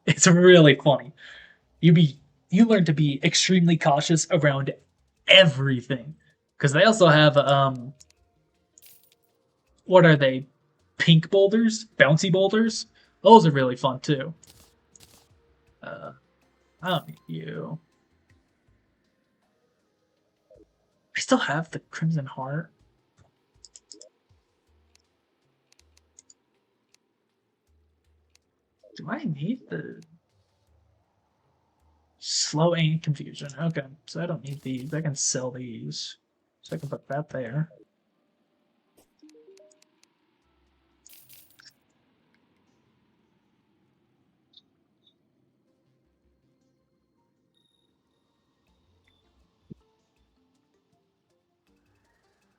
it's really funny. You learn to be extremely cautious around everything. Because they also have what are they? Pink boulders? Bouncy boulders? Those are really fun too. I don't need you. I still have the Crimson Heart. Do I need the slow and confusion? Okay, so I don't need these. I can sell these. So I can put that there.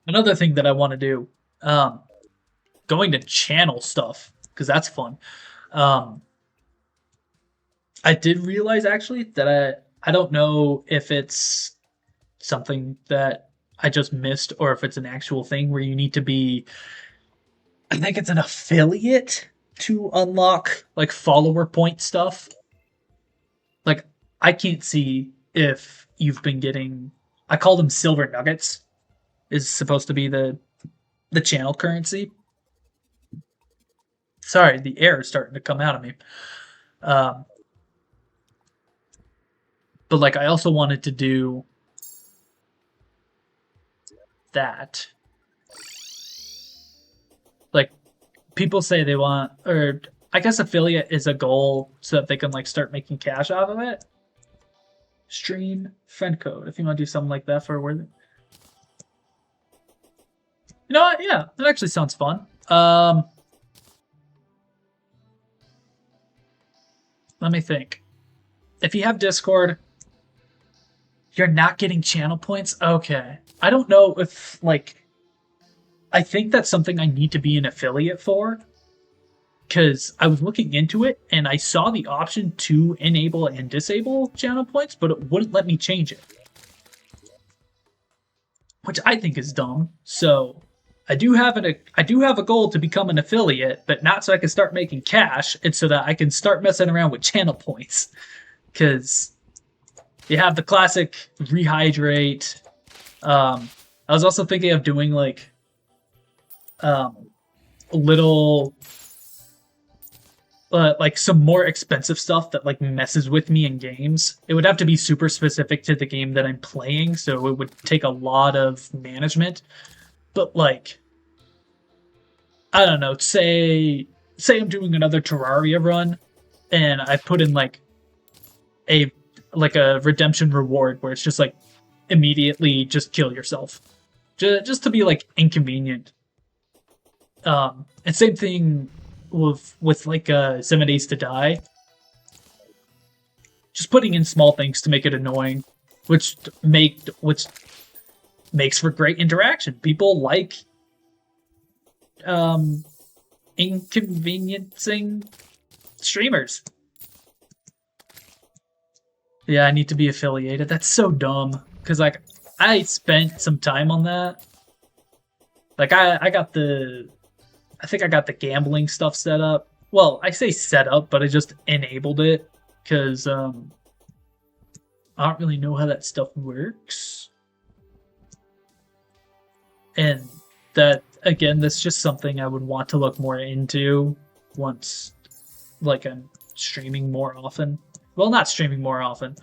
Another thing that I want to do, going to channel stuff, because that's fun. Um, I did realize actually that I don't know if it's something that I just missed or if it's an actual thing where you need to be, I think it's an affiliate to unlock like follower point stuff. Like I can't see if you've been getting, I call them silver nuggets, is supposed to be the channel currency. Sorry, the air is starting to come out of me. Um, but like I also wanted to do that. Like people say they want, or I guess affiliate is a goal so that they can like start making cash out of it. Stream friend code if you want to do something like that for a word. You know what? Yeah, that actually sounds fun. Let me think. If you have Discord, you're not getting channel points? Okay. I don't know if, like, I think that's something I need to be an affiliate for. Because I was looking into it and I saw the option to enable and disable channel points, but it wouldn't let me change it. Which I think is dumb. So I do have a goal to become an affiliate, but not so I can start making cash. It's so that I can start messing around with channel points. Because you have the classic rehydrate. I was also thinking of doing like little like some more expensive stuff that like messes with me in games. It would have to be super specific to the game that I'm playing, so it would take a lot of management. But like, I don't know, say I'm doing another Terraria run, and I put in like a redemption reward where it's just like immediately just kill yourself, just to be like inconvenient. And same thing with like 7 Days to Die. Just putting in small things to make it annoying, which makes for great interaction. People like inconveniencing streamers. Yeah, I need to be affiliated. That's so dumb. Because, like, I spent some time on that. Like, I got the... I think I got the gambling stuff set up. Well, I say set up, but I just enabled it. Because, I don't really know how that stuff works. And that, again, that's just something I would want to look more into once, like, I'm streaming more often. Well, not streaming more often.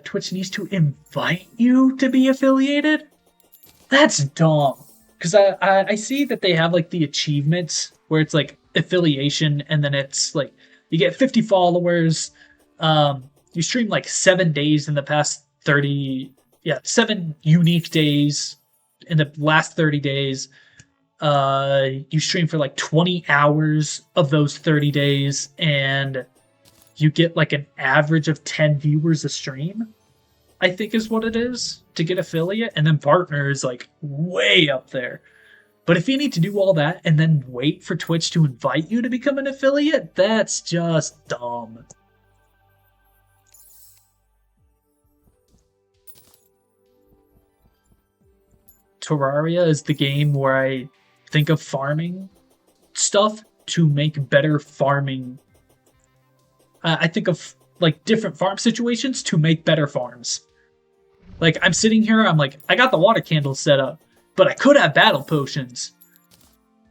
Twitch needs to invite you to be affiliated? That's dumb. Because I see that they have, like, the achievements where it's, like, affiliation, and then it's, like, you get 50 followers, you stream, like, 7 days in the past 30... Yeah, 7 unique days, in the last 30 days, you stream for like 20 hours of those 30 days, and you get like an average of 10 viewers a stream, I think is what it is to get affiliate. And then partner is like way up there. But if you need to do all that and then wait for Twitch to invite you to become an affiliate, that's just dumb. Terraria is the game where I think of farming stuff to make better farming. I think of like different farm situations to make better farms. Like I'm sitting here, I'm like, I got the water candles set up, but I could have battle potions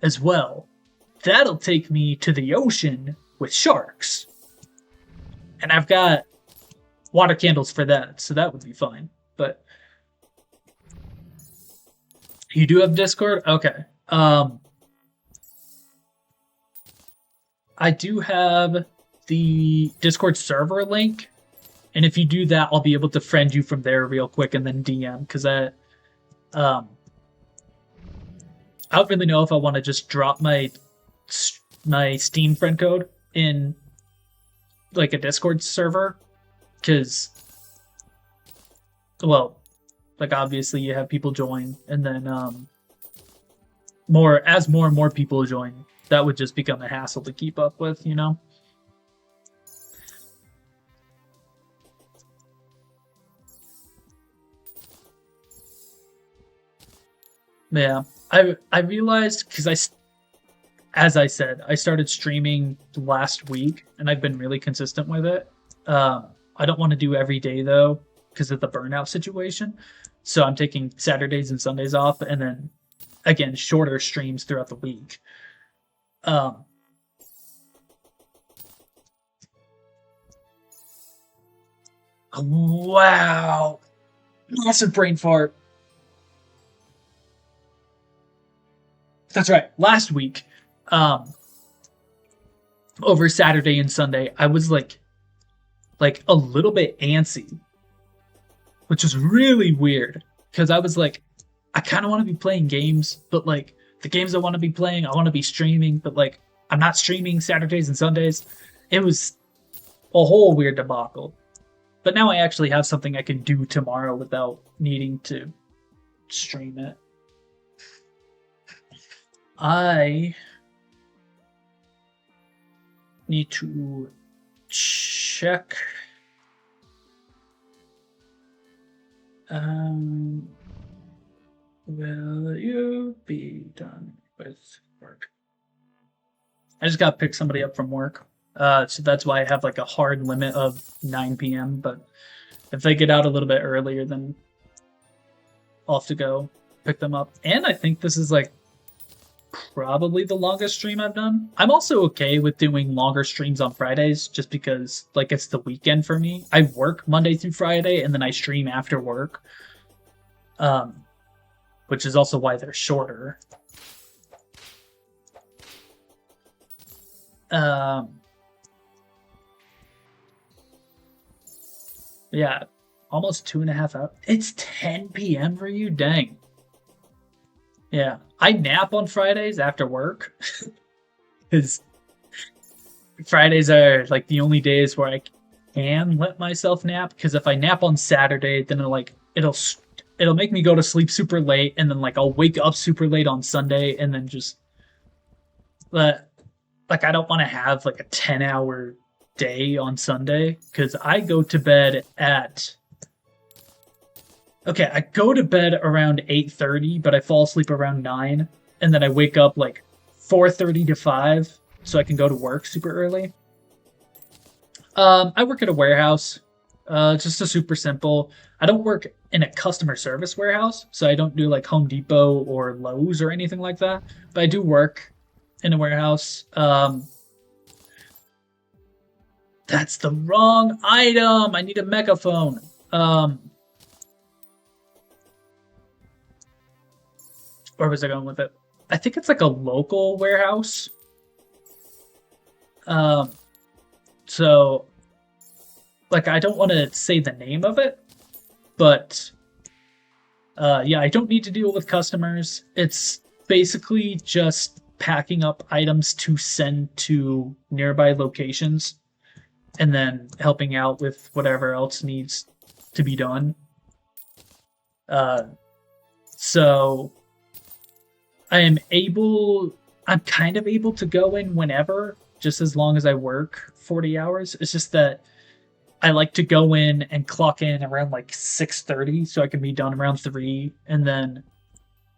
as well. That'll take me to the ocean with sharks. And I've got water candles for that, so that would be fine. But you do have Discord? Okay. I do have the Discord server link, and if you do that, I'll be able to friend you from there real quick and then DM, because I don't really know if I want to just drop my Steam friend code in like a Discord server, because, well, like obviously you have people join, and then more and more people join, that would just become a hassle to keep up with, you know? Yeah, I realized, because as I said, I started streaming last week, and I've been really consistent with it. I don't want to do every day though, because of the burnout situation. So I'm taking Saturdays and Sundays off, and then again shorter streams throughout the week. Wow, massive brain fart. That's right. Last week, over Saturday and Sunday, I was like a little bit antsy, which is really weird, because I was like, I kind of want to be playing games, but like the games I want to be playing, I want to be streaming, but like I'm not streaming Saturdays and Sundays. It was a whole weird debacle. But now I actually have something I can do tomorrow without needing to stream it. I need to check. Will you be done with work? I just gotta pick somebody up from work. So that's why I have like a hard limit of 9 p.m. But if they get out a little bit earlier, then I'll have to go pick them up. And I think this is like probably the longest stream I've done. I'm also okay with doing longer streams on Fridays, just because like it's the weekend for me. I work Monday through Friday, and then I stream after work, which is also why they're shorter. Yeah, almost 2.5 hours. It's 10 p.m. for you? Dang. Yeah, I nap on Fridays after work, because Fridays are like the only days where I can let myself nap. Because if I nap on Saturday, then it'll make me go to sleep super late, and then like I'll wake up super late on Sunday, and then just like I don't want to have like a 10-hour day on Sunday, because I go to bed at I go to bed around 8:30, but I fall asleep around 9, and then I wake up like 4:30 to 5, so I can go to work super early. I work at a warehouse. Just a super simple. I don't work in a customer service warehouse, so I don't do like Home Depot or Lowe's or anything like that. But I do work in a warehouse. That's the wrong item. I need a megaphone. Where was I going with it? I think it's like a local warehouse. So like I don't want to say the name of it, but Yeah, I don't need to deal with customers. It's basically just packing up items to send to nearby locations and then helping out with whatever else needs to be done. Uh, so I'm kind of able to go in whenever, just as long as I work 40 hours. It's just that I like to go in and clock in around like 6:30 so I can be done around 3. And then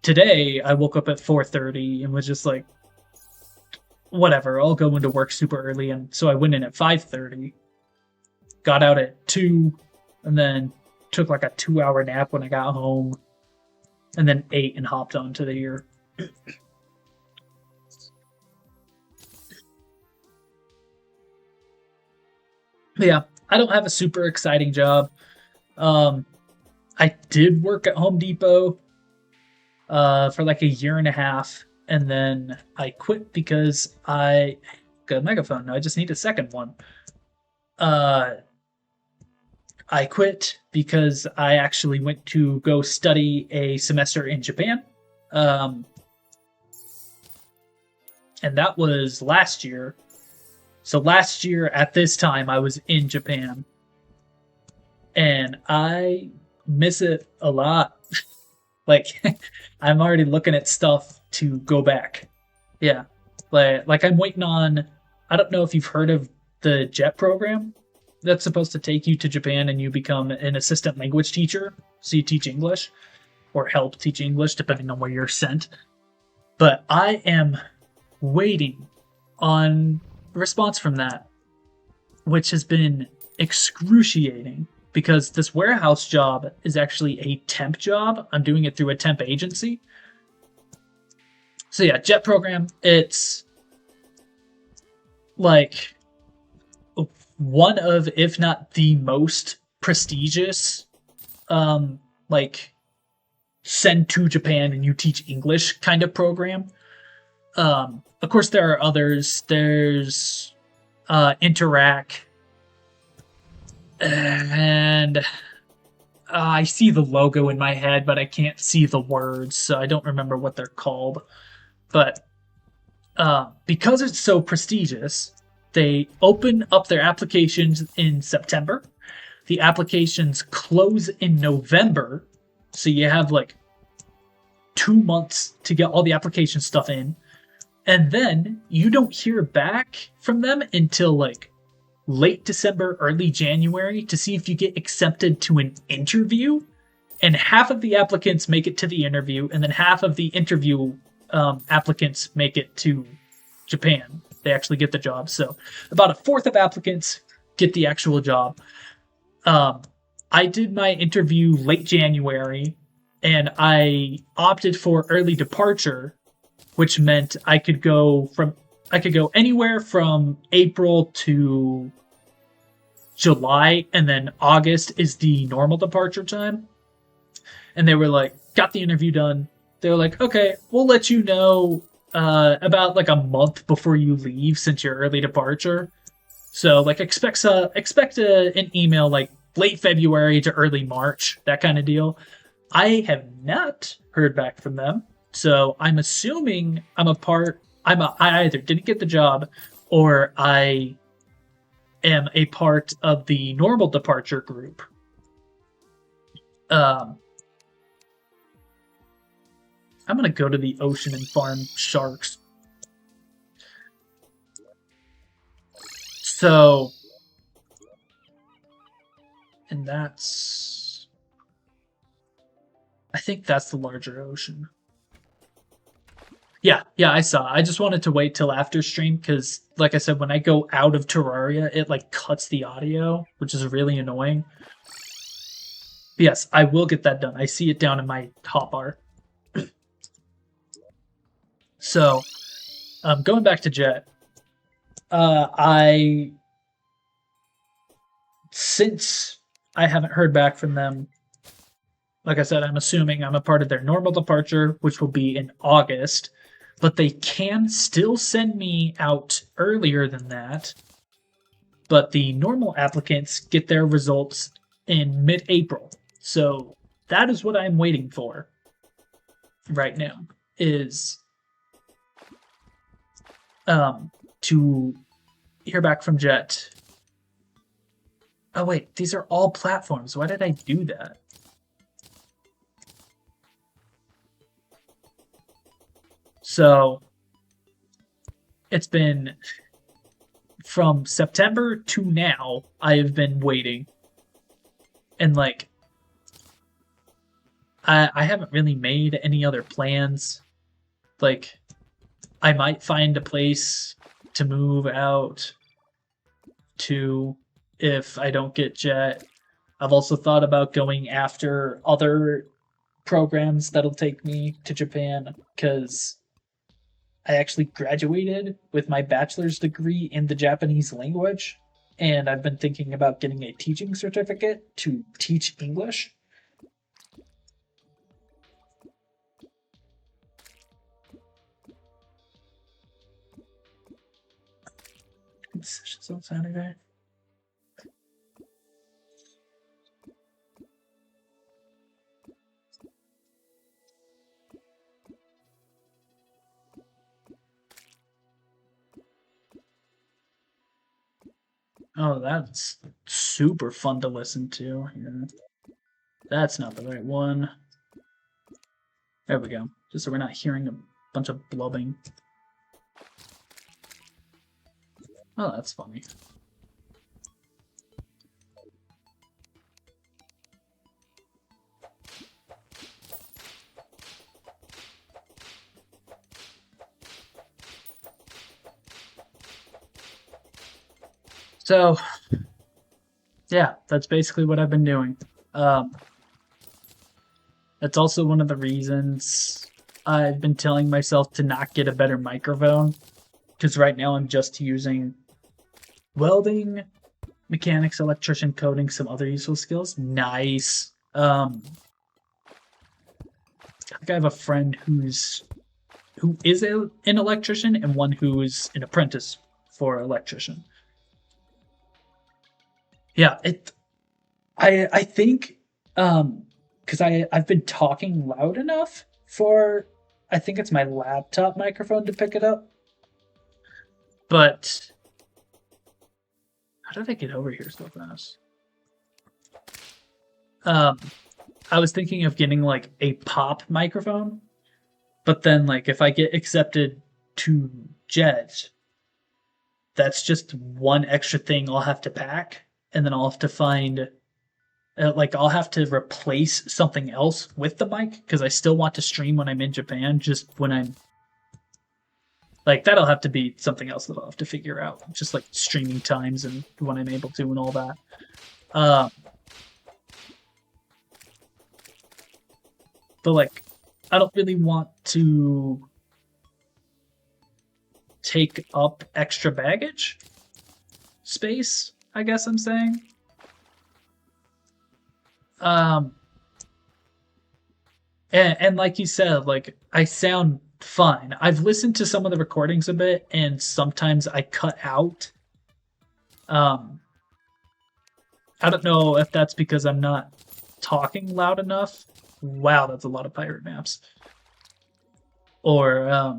today I woke up at 4:30 and was just like, whatever, I'll go into work super early. And so I went in at 5:30, got out at 2, and then took like a 2-hour nap when I got home, and then ate and hopped onto the here. Yeah, I don't have a super exciting job. Um, I did work at Home Depot for like a year and a half, and then I quit because I got a megaphone. I just need a second one. Uh, I quit because I actually went to go study a semester in Japan. Um, and that was last year. So last year at this time, I was in Japan, and I miss it a lot. Like, I'm already looking at stuff to go back. Yeah, like I'm waiting on. I don't know if you've heard of the JET program that's supposed to take you to Japan and you become an assistant language teacher. So you teach English or help teach English, depending on where you're sent. But I am waiting on a response from that, which has been excruciating because this warehouse job is actually a temp job. I'm doing it through a temp agency. So yeah, JET program, it's like one of, if not the most prestigious, like send to Japan and you teach English kind of program. Of course, there are others. There's Interac, and I see the logo in my head, but I can't see the words, so I don't remember what they're called. But because it's so prestigious, they open up their applications in September. The applications close in November, so you have like 2 months to get all the application stuff in. And then you don't hear back from them until like late December, early January to see if you get accepted to an interview. And half of the applicants make it to the interview, and then half of the interview applicants make it to Japan. They actually get the job. So about a fourth of applicants get the actual job. I did my interview late January, and I opted for early departure, which meant I could go anywhere from April to July, and then August is the normal departure time. And they were like, got the interview done. They were like, okay, we'll let you know about like a month before you leave since you're early departure. So like expect an email like late February to early March, that kind of deal. I have not heard back from them. So I'm assuming I either didn't get the job or I am a part of the normal departure group. I'm gonna go to the ocean and farm sharks. So, and I think that's the larger ocean. Yeah, I saw. I just wanted to wait till after stream because, like I said, when I go out of Terraria, it like cuts the audio, which is really annoying. But yes, I will get that done. I see it down in my hotbar. So, going back to Jet, since I haven't heard back from them, like I said, I'm assuming I'm a part of their normal departure, which will be in August. But they can still send me out earlier than that. But the normal applicants get their results in mid-April. So that is what I'm waiting for right now, is to hear back from Jet. Oh wait, these are all platforms. Why did I do that? So it's been from September to now, I have been waiting. And like I haven't really made any other plans. Like I might find a place to move out to if I don't get Jet. I've also thought about going after other programs that'll take me to Japan because I actually graduated with my bachelor's degree in the Japanese language, and I've been thinking about getting a teaching certificate to teach English. Sessions on Saturday. Oh, that's super fun to listen to. Yeah. That's not the right one. There we go. Just so we're not hearing a bunch of blubbing. Oh, that's funny. So, yeah, that's basically what I've been doing. That's also one of the reasons I've been telling myself to not get a better microphone, because right now I'm just using welding, mechanics, electrician, coding, some other useful skills. Nice. I think I have a friend who is an electrician and one who's an apprentice for electrician. Yeah, I think because I've been talking loud enough for, I think it's my laptop microphone to pick it up. But how did I get over here so fast? I was thinking of getting like a pop microphone, but then like if I get accepted to Jet, that's just one extra thing I'll have to pack, and then I'll have to find like I'll have to replace something else with the mic because I still want to stream when I'm in Japan. Just when I'm like that'll have to be something else that I'll have to figure out. Just like streaming times and when I'm able to and all that. But like I don't really want to take up extra baggage space, I guess I'm saying. And like you said, like I sound fine. I've listened to some of the recordings a bit, and sometimes I cut out. I don't know if that's because I'm not talking loud enough. Wow, that's a lot of pirate maps. Or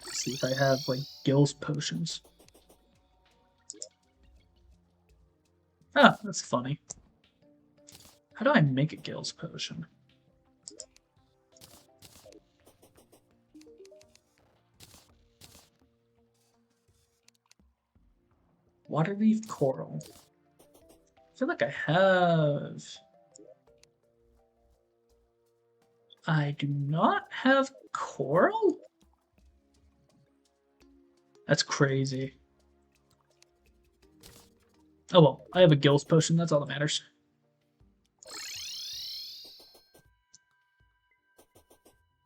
let's see if I have like gills potions. Ah, that's funny. How do I make a gills potion? Waterleaf coral. I feel like I have. I do not have coral? That's crazy. Oh well, I have a gills potion, that's all that matters.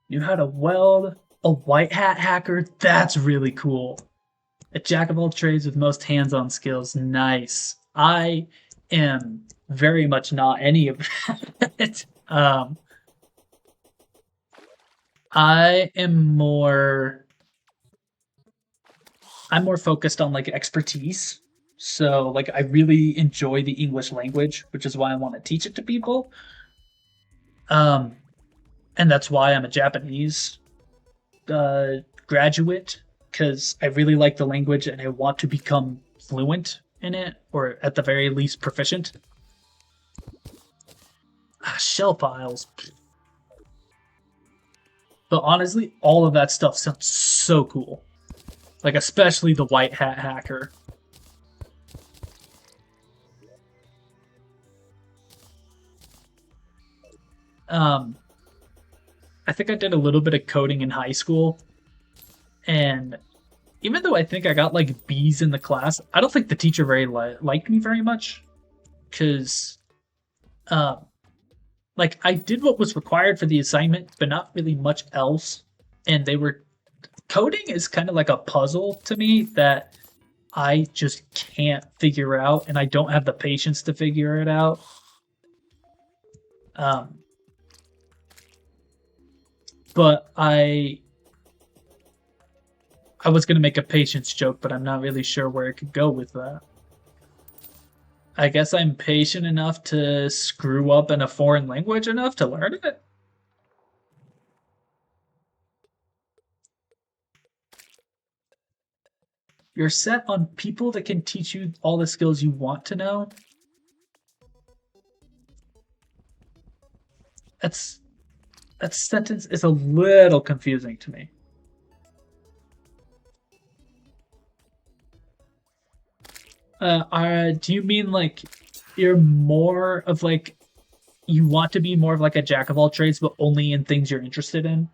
Knew how to weld, a white hat hacker, that's really cool. A jack of all trades with most hands-on skills, nice. I am very much not any of that. I am I'm more focused on like expertise. So like I really enjoy the English language, which is why I want to teach it to people. Um, and that's why I'm a Japanese uh, graduate, because I really like the language and I want to become fluent in it, or at the very least proficient. Shell files. But honestly, all of that stuff sounds so cool. Like, especially the white hat hacker. Um, I think I did a little bit of coding in high school, and even though I think I got like B's in the class, I don't think the teacher very liked me very much, because um, like I did what was required for the assignment, but not really much else. And they were coding is kind of like a puzzle to me that I just can't figure out, and I don't have the patience to figure it out. Um, but I was gonna make a patience joke, but I'm not really sure where I could go with that. I guess I'm patient enough to screw up in a foreign language enough to learn it. You're set on people that can teach you all the skills you want to know. That's that sentence is a little confusing to me. Do you mean like you're more of like you want to be more of like a jack of all trades, but only in things you're interested in?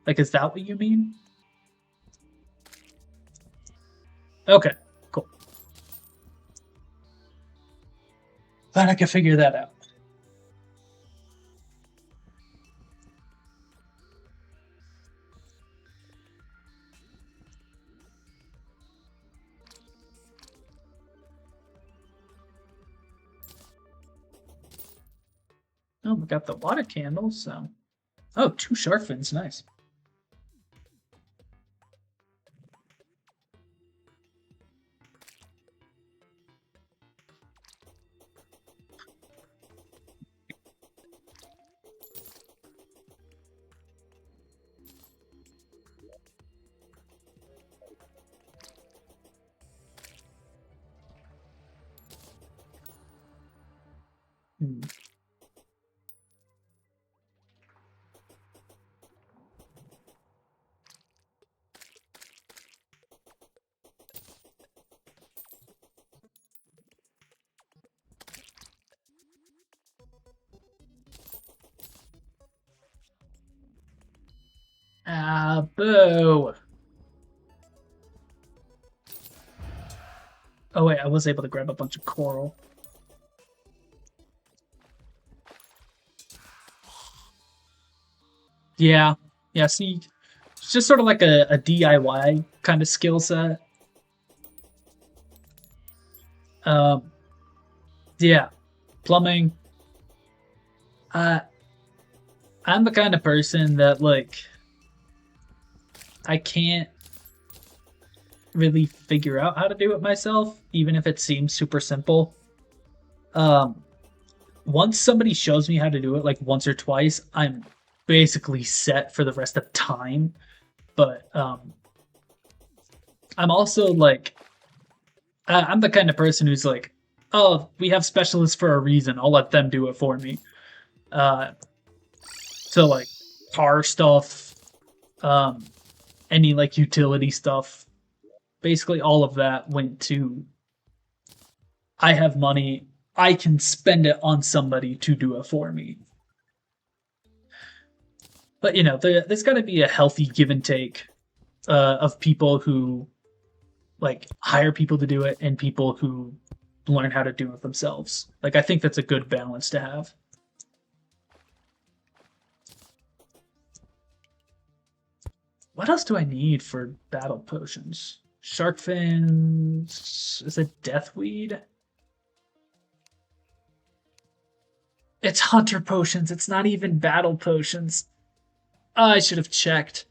Like, is that what you mean? Okay, cool. Glad I can figure that out. Oh, we got the water candles. So, oh, two shark fins, nice. Hmm. Ah, boo. Oh wait, I was able to grab a bunch of coral. Yeah, yeah. See, it's just sort of like a DIY kind of skill set. Um, yeah, plumbing. Uh, I'm the kind of person that like I can't really figure out how to do it myself, even if it seems super simple. Um, Once somebody shows me how to do it, like once or twice, I'm basically set for the rest of time. But I'm also like, I'm the kind of person who's like, oh, we have specialists for a reason. I'll let them do it for me. Uh, so like car stuff, um, any like utility stuff, basically all of that went to I have money, I can spend it on somebody to do it for me. But you know, there's got to be a healthy give and take of people who like hire people to do it and people who learn how to do it themselves. Like I think that's a good balance to have. What else do I need for battle potions? Shark fins. Is it deathweed? It's hunter potions. It's not even battle potions. Oh, I should have checked.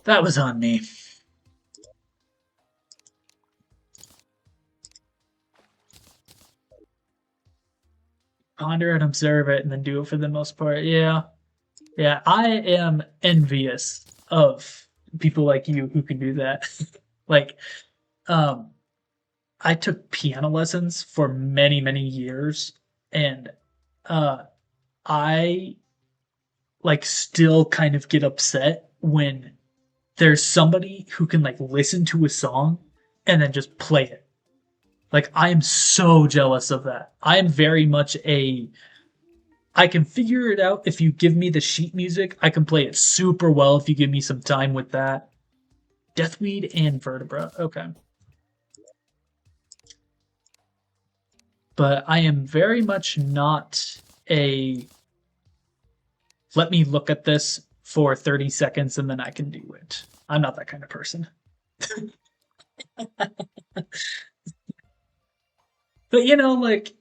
That was on me. ponder and observe it and then do it for the most part. Yeah. Yeah, I am envious of people like you who can do that. Like, um, I took piano lessons for many, many years, and uh, I like still kind of get upset when there's somebody who can like listen to a song and then just play it. Like, I am so jealous of that. I am very much a I can figure it out if you give me the sheet music. I can play it super well if you give me some time with that. Deathweed and Vertebra. Okay. But I am very much not a let me look at this for 30 seconds and then I can do it. I'm not that kind of person. But like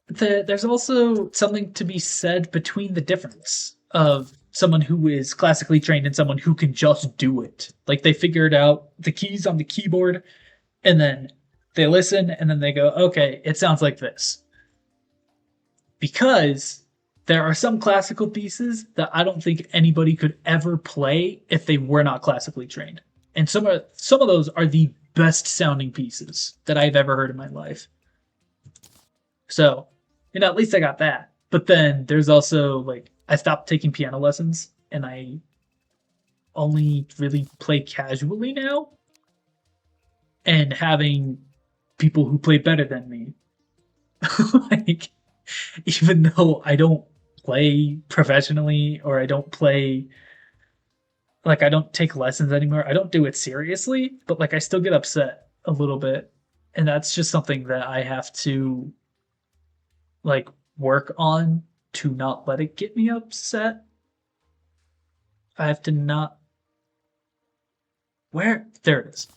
there's also something to be said between the difference of someone who is classically trained and someone who can just do it. Like they figured out the keys on the keyboard and then they listen and then they go, okay, it sounds like this. Because there are some classical pieces that I don't think anybody could ever play if they were not classically trained. And some of those are the best sounding pieces that I've ever heard in my life. So, at least I got that. But then there's also like I stopped taking piano lessons and I only really play casually now. And having people who play better than me, like even though I don't play professionally or I don't play like I don't take lessons anymore. I don't do it seriously, but like I still get upset a little bit. And that's just something that I have to like work on to not let it get me upset. I have to not where there it is.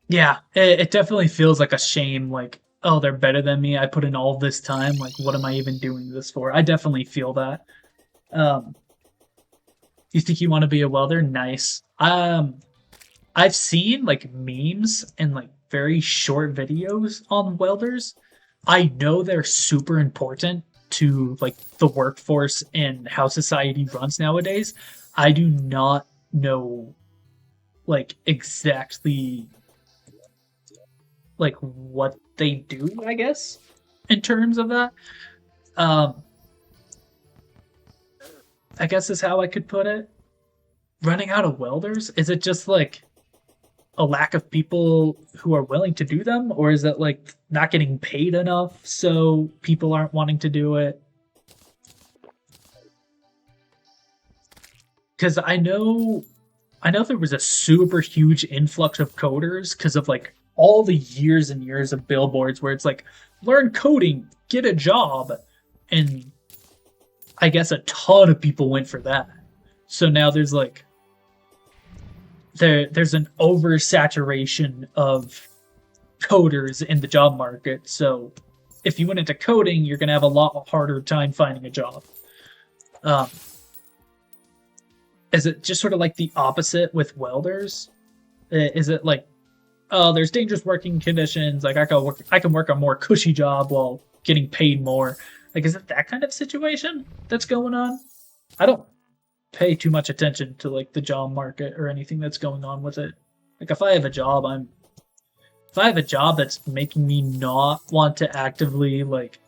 Yeah, it definitely feels like a shame. Like, oh, they're better than me. I put in all this time. Like, what am I even doing this for? I definitely feel that. Um, you think you want to be a welder? Nice. I've seen like memes and like very short videos on welders. I know they're super important to like the workforce and how society runs nowadays. I do not know like exactly like what they do, I guess, in terms of that. Um, I guess is how I could put it. Running out of welders? Is it just like a lack of people who are willing to do them, or is it like not getting paid enough so people aren't wanting to do it? Because I know there was a super huge influx of coders because of like all the years and years of billboards where it's like learn coding, get a job, and I guess a ton of people went for that. So now there's an oversaturation of coders in the job market. So if you went into coding, you're gonna have a lot harder time finding a job. Um, is it just sort of like the opposite with welders? Is it like, oh, there's dangerous working conditions, like I can work a more cushy job while getting paid more? Like, is it that kind of situation that's going on? I don't pay too much attention to like the job market or anything that's going on with it. Like if I have a job that's making me not want to actively like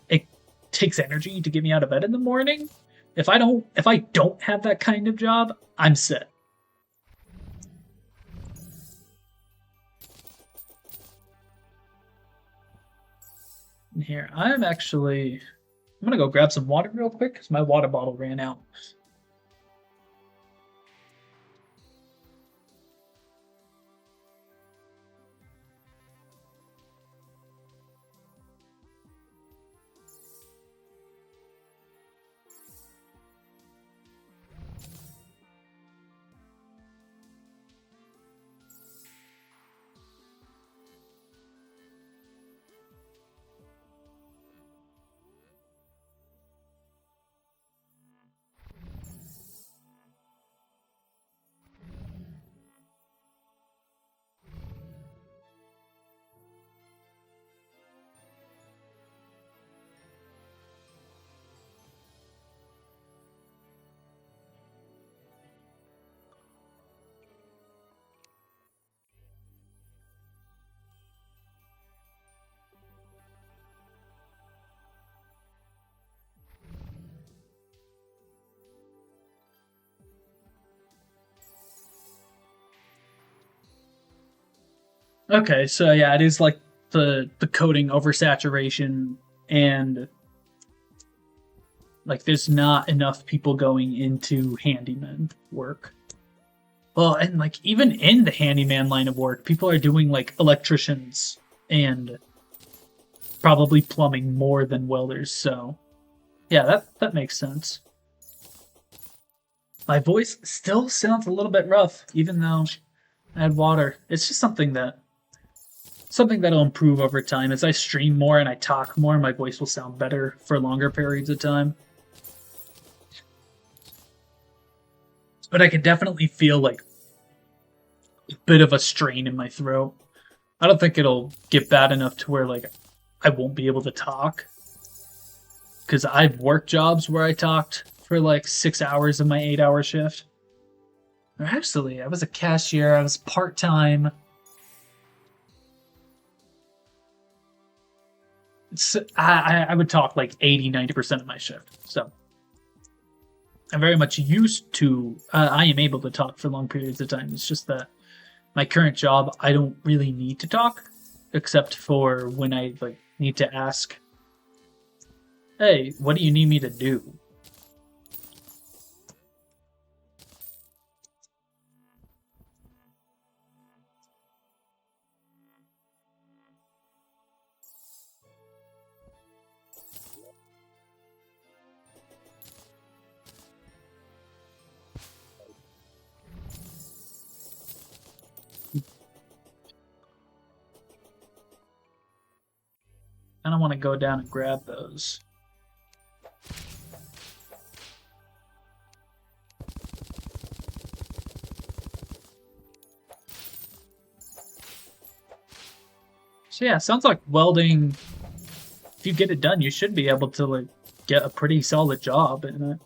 it takes energy to get me out of bed in the morning. If I don't have that kind of job, I'm set. Here, I'm gonna go grab some water real quick because my water bottle ran out. Okay, so yeah, it is like the coding oversaturation and like there's not enough people going into handyman work. Well, and like even in the handyman line of work, people are doing like electricians and probably plumbing more than welders. So yeah, that makes sense. My voice still sounds a little bit rough, even though I had water. It's just something that'll improve over time. As I stream more and I talk more, my voice will sound better for longer periods of time. But I can definitely feel like a bit of a strain in my throat. I don't think it'll get bad enough to where like I won't be able to talk. Because I've worked jobs where I talked for like 6 hours of my 8 hour shift. Or actually, I was a cashier, I was part time. I would talk like 80-90% of my shift. So I'm very much used to, I am able to talk for long periods of time. It's just that my current job, I don't really need to talk, except for when I like need to ask, hey, what do you need me to do? I don't want to go down and grab those. So yeah, sounds like welding. If you get it done, you should be able to like get a pretty solid job in it.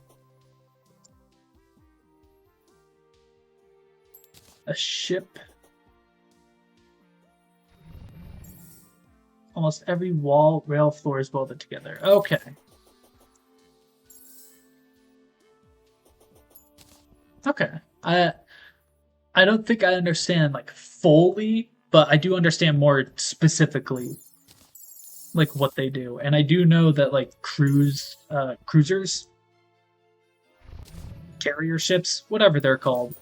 A ship. Almost every wall, rail, floor is welded together. Okay. Okay. I don't think I understand like fully, but I do understand more specifically like what they do. And I do know that like cruisers, carrier ships, whatever they're called,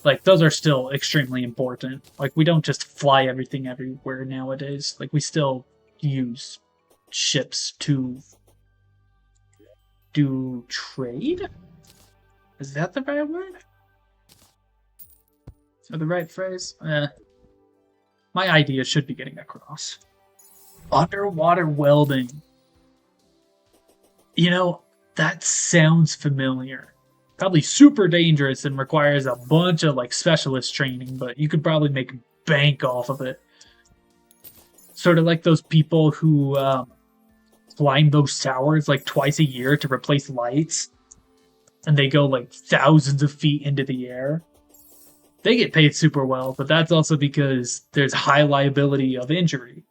like those are still extremely important. Like we don't just fly everything everywhere nowadays. Like we still use ships to do trade. Is that the right word? Or the right phrase? My idea should be getting across. Underwater welding. You know, that sounds familiar. Probably super dangerous and requires a bunch of like specialist training, but you could probably make bank off of it. Sort of like those people who climb those towers like twice a year to replace lights, and they go like thousands of feet into the air. They get paid super well, but that's also because there's high liability of injury.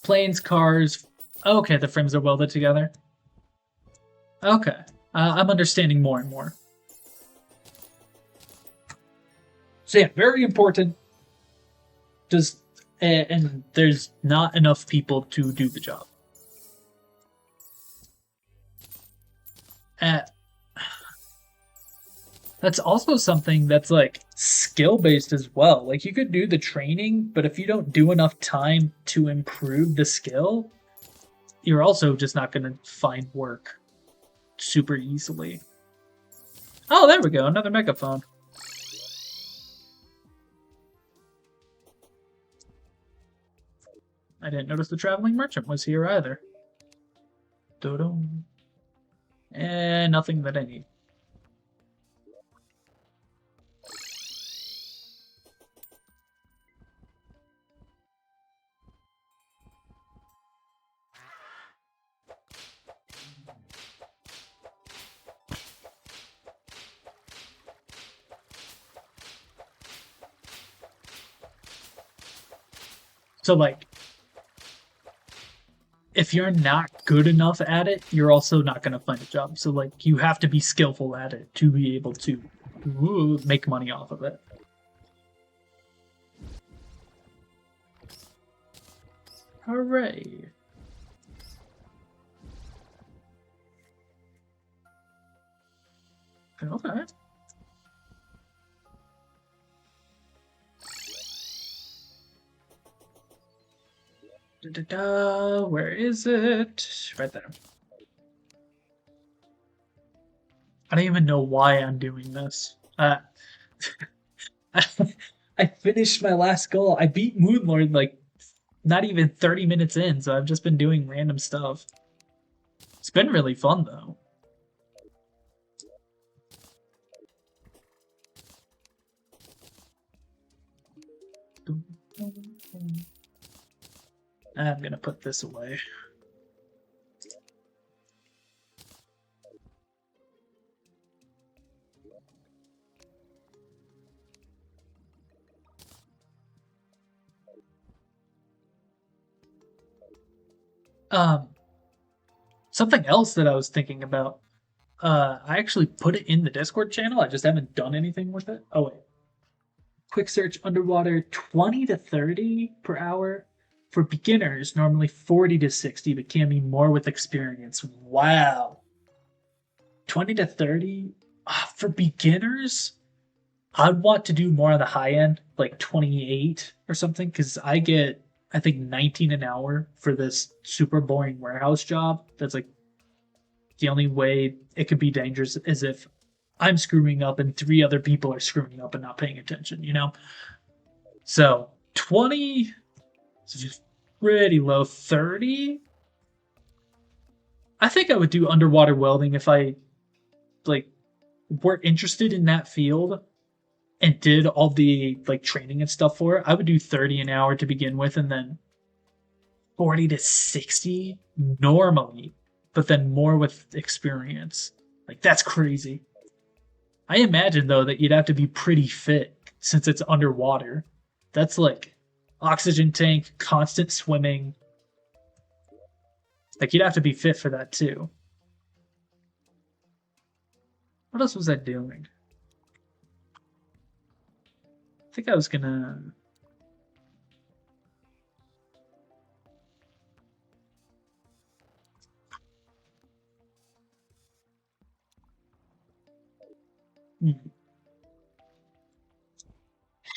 Planes, cars. Okay, the frames are welded together. Okay, I'm understanding more and more. So yeah, very important. Just and there's not enough people to do the job. Uh, that's also something that's like skill based as well. Like you could do the training, but if you don't do enough time to improve the skill, you're also just not going to find work super easily. Oh, there we go. Another megaphone. I didn't notice the traveling merchant was here either. Do-dum. And nothing that I need. So like if you're not good enough at it, you're also not going to find a job. So like you have to be skillful at it to be able to make money off of it. Hooray. Okay. Where is it? Right there. I don't even know why I'm doing this. I finished my last goal. I beat Moonlord like not even 30 minutes in, so I've just been doing random stuff. It's been really fun though. I'm gonna put this away. Um, Something else that I was thinking about. I actually put it in the Discord channel. I just haven't done anything with it. Oh wait. Quick search underwater 20 to 30 per hour. For beginners, normally 40 to 60, but can be more with experience. Wow. 20 to 30? For beginners, I'd want to do more on the high end, like 28 or something, because I get, I think, 19 an hour for this super boring warehouse job. That's like the only way it could be dangerous is if I'm screwing up and three other people are screwing up and not paying attention, you know? So 20 is just pretty low. 30? I think I would do underwater welding if I like were interested in that field and did all the like training and stuff for it. I would do 30 an hour to begin with and then 40 to 60 normally, but then more with experience. Like that's crazy. I imagine though that you'd have to be pretty fit since it's underwater. That's like oxygen tank, constant swimming. Like you'd have to be fit for that too. What else was I doing? I think I was gonna.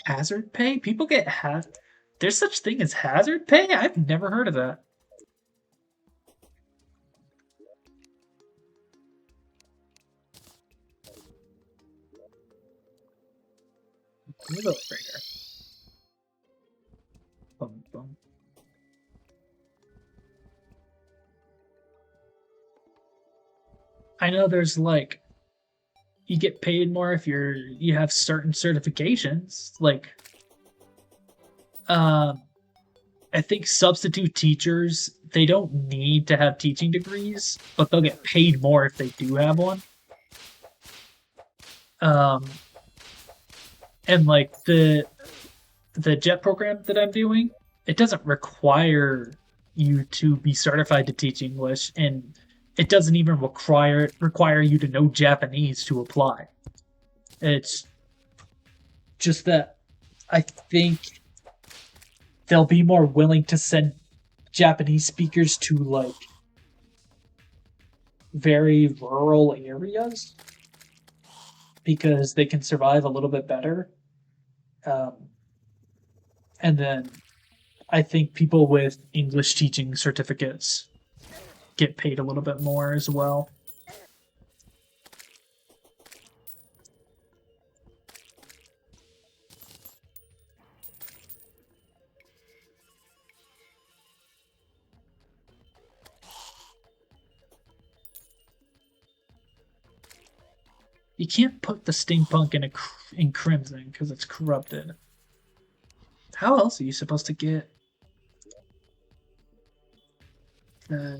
Hazard pay? People get There's such thing as hazard pay? I've never heard of that. Let me go right here. Bum, bum. I know there's like you get paid more if you have certain certifications. Like um I think substitute teachers, they don't need to have teaching degrees, but they'll get paid more if they do have one. Um, and like the JET program that I'm doing, it doesn't require you to be certified to teach English, and it doesn't even require you to know Japanese to apply. It's just that I think they'll be more willing to send Japanese speakers to like very rural areas because they can survive a little bit better. Um, and then I think people with English teaching certificates get paid a little bit more as well. You can't put the steampunk in crimson because it's corrupted. How else are you supposed to get? Uh,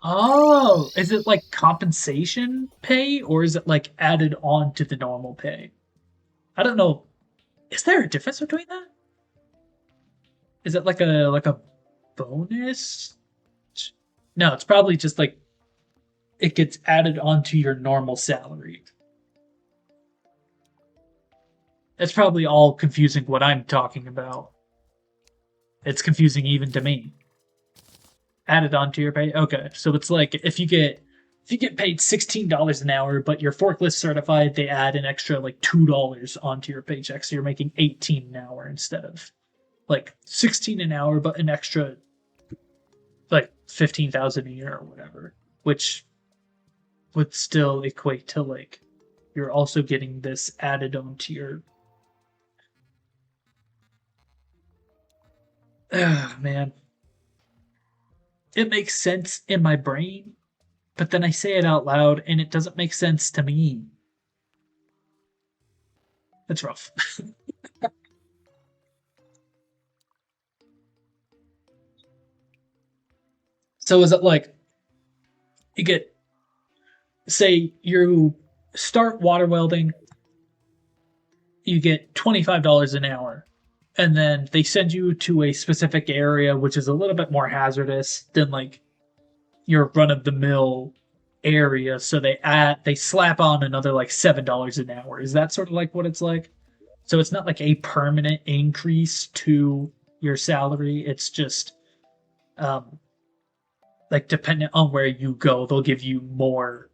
oh, is it like compensation pay or is it like added on to the normal pay? I don't know. Is there a difference between that? Is it like a bonus? No, it's probably just like it gets added onto your normal salary. It's probably all confusing what I'm talking about. It's confusing even to me. Added onto your pay. Okay, so it's like if you get paid $16 an hour, but you're forklift certified, they add an extra like $2 onto your paycheck, so you're making 18 an hour instead of like 16 an hour, but an extra like 15,000 a year or whatever, which would still equate to like you're also getting this added onto your. Man, it makes sense in my brain, but then I say it out loud and it doesn't make sense to me. It's rough. So is it like you get, say you start water welding, you get $25 an hour, and then they send you to a specific area which is a little bit more hazardous than like your run of the mill area, so they slap on another like $7 an hour. Is that sort of like what it's like? So it's not like a permanent increase to your salary. It's just um like dependent on where you go, they'll give you more.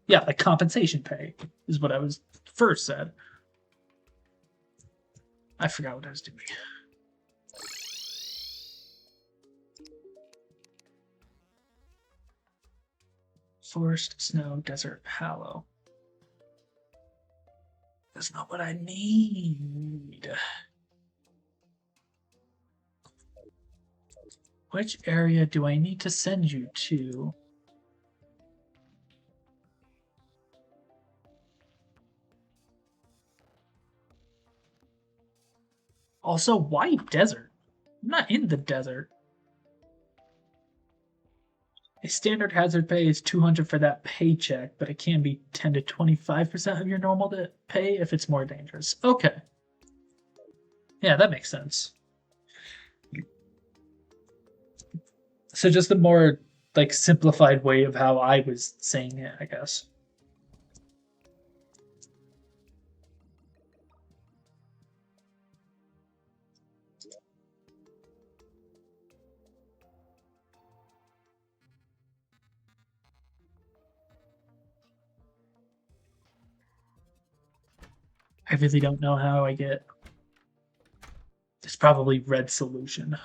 Yeah, like compensation pay is what I was first said. I forgot what I was doing. Forest, snow, desert, hollow. That's not what I need. Which area do I need to send you to? Also, why desert? I'm not in the desert. A standard hazard pay is 200 for that paycheck, but it can be 10 to 25% of your normal pay if it's more dangerous. Okay. Yeah, that makes sense. So just a more like simplified way of how I was saying it, I guess. I really don't know how I get. There's probably red solution.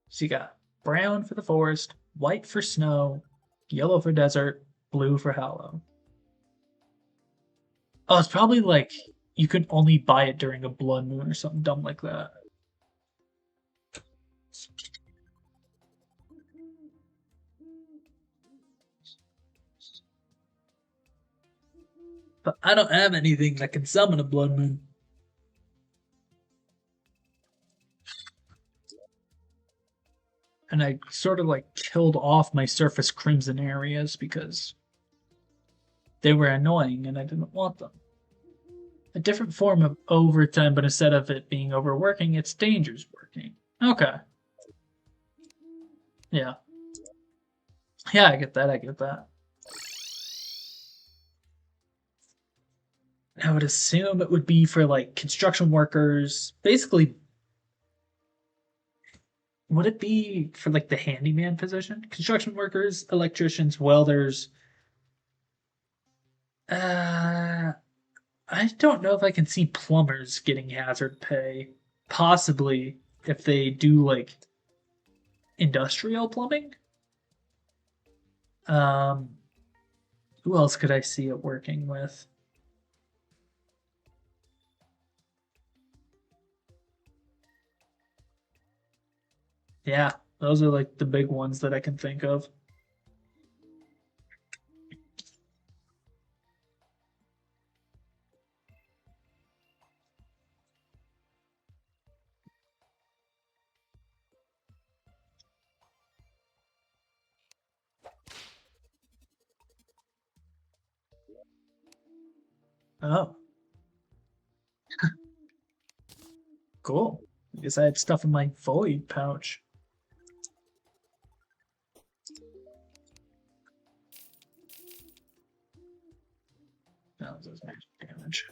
So you got brown for the forest, white for snow, yellow for desert, blue for hollow. Oh, it's probably like you can only buy it during a blood moon or something dumb like that. But I don't have anything that can summon a blood moon. And I sort of like killed off my surface crimson areas because they were annoying and I didn't want them. A different form of overtime, but instead of it being overworking, it's dangerous working. Okay. Yeah. Yeah, I get that. I get that. I would assume it would be for like construction workers. Basically, would it be for like the handyman position? Construction workers, electricians, welders. Uh, I don't know if I can see plumbers getting hazard pay. Possibly if they do like industrial plumbing. Um, who else could I see it working with? Yeah, those are like the big ones that I can think of. Oh, cool. I guess I had stuff in my void pouch. That was magic damage.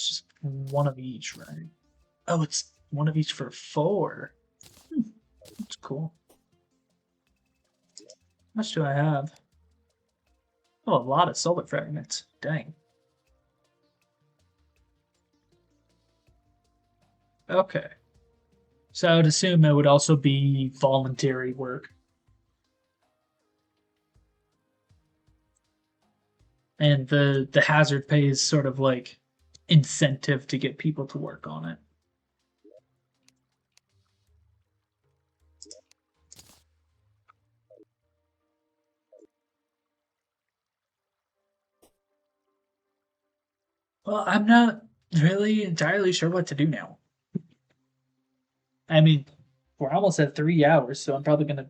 it's just one of each, right? Oh, it's one of each for 4. That's cool. How much do I have? Oh, a lot of solar fragments. Dang. Okay. So I would assume it would also be voluntary work. And the hazard pay is sort of like incentive to get people to work on it. Well, I'm not really entirely sure what to do now. I mean, we're almost at 3 hours, so I'm probably gonna.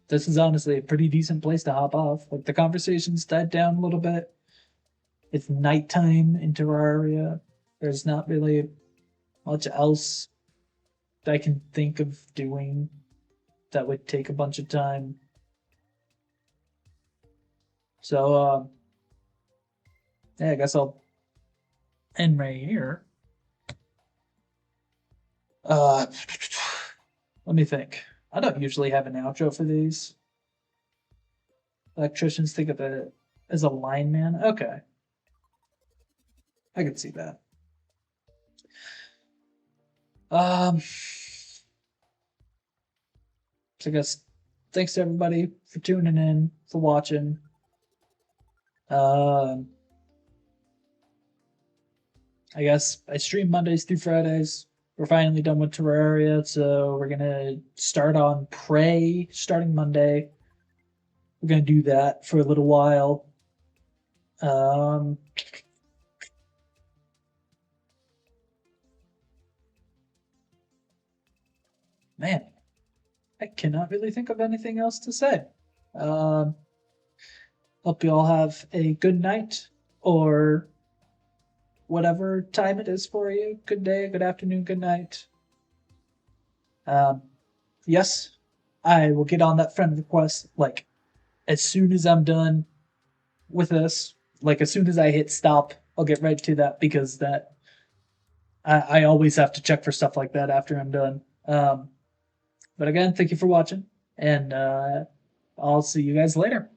This is honestly a pretty decent place to hop off. Like the conversation's died down a little bit. It's nighttime in Terraria. There's not really much else I can think of doing that would take a bunch of time. So, yeah, I guess I'll end right here. Uh, let me think. I don't usually have an outro for these. Electricians think of it as a lineman. Okay, I can see that. Um, so I guess thanks to everybody for tuning in, for watching. Um, I guess I stream Mondays through Fridays. We're finally done with Terraria, so we're gonna start on Prey starting Monday. We're gonna do that for a little while. Um, man, I cannot really think of anything else to say. Um, hope you all have a good night or whatever time it is for you. Good day, good afternoon, good night. Um, yes, I will get on that friend request like as soon as I'm done with this. Like as soon as I hit stop, I'll get right to that because that I always have to check for stuff like that after I'm done. But again, thank you for watching, and I'll see you guys later.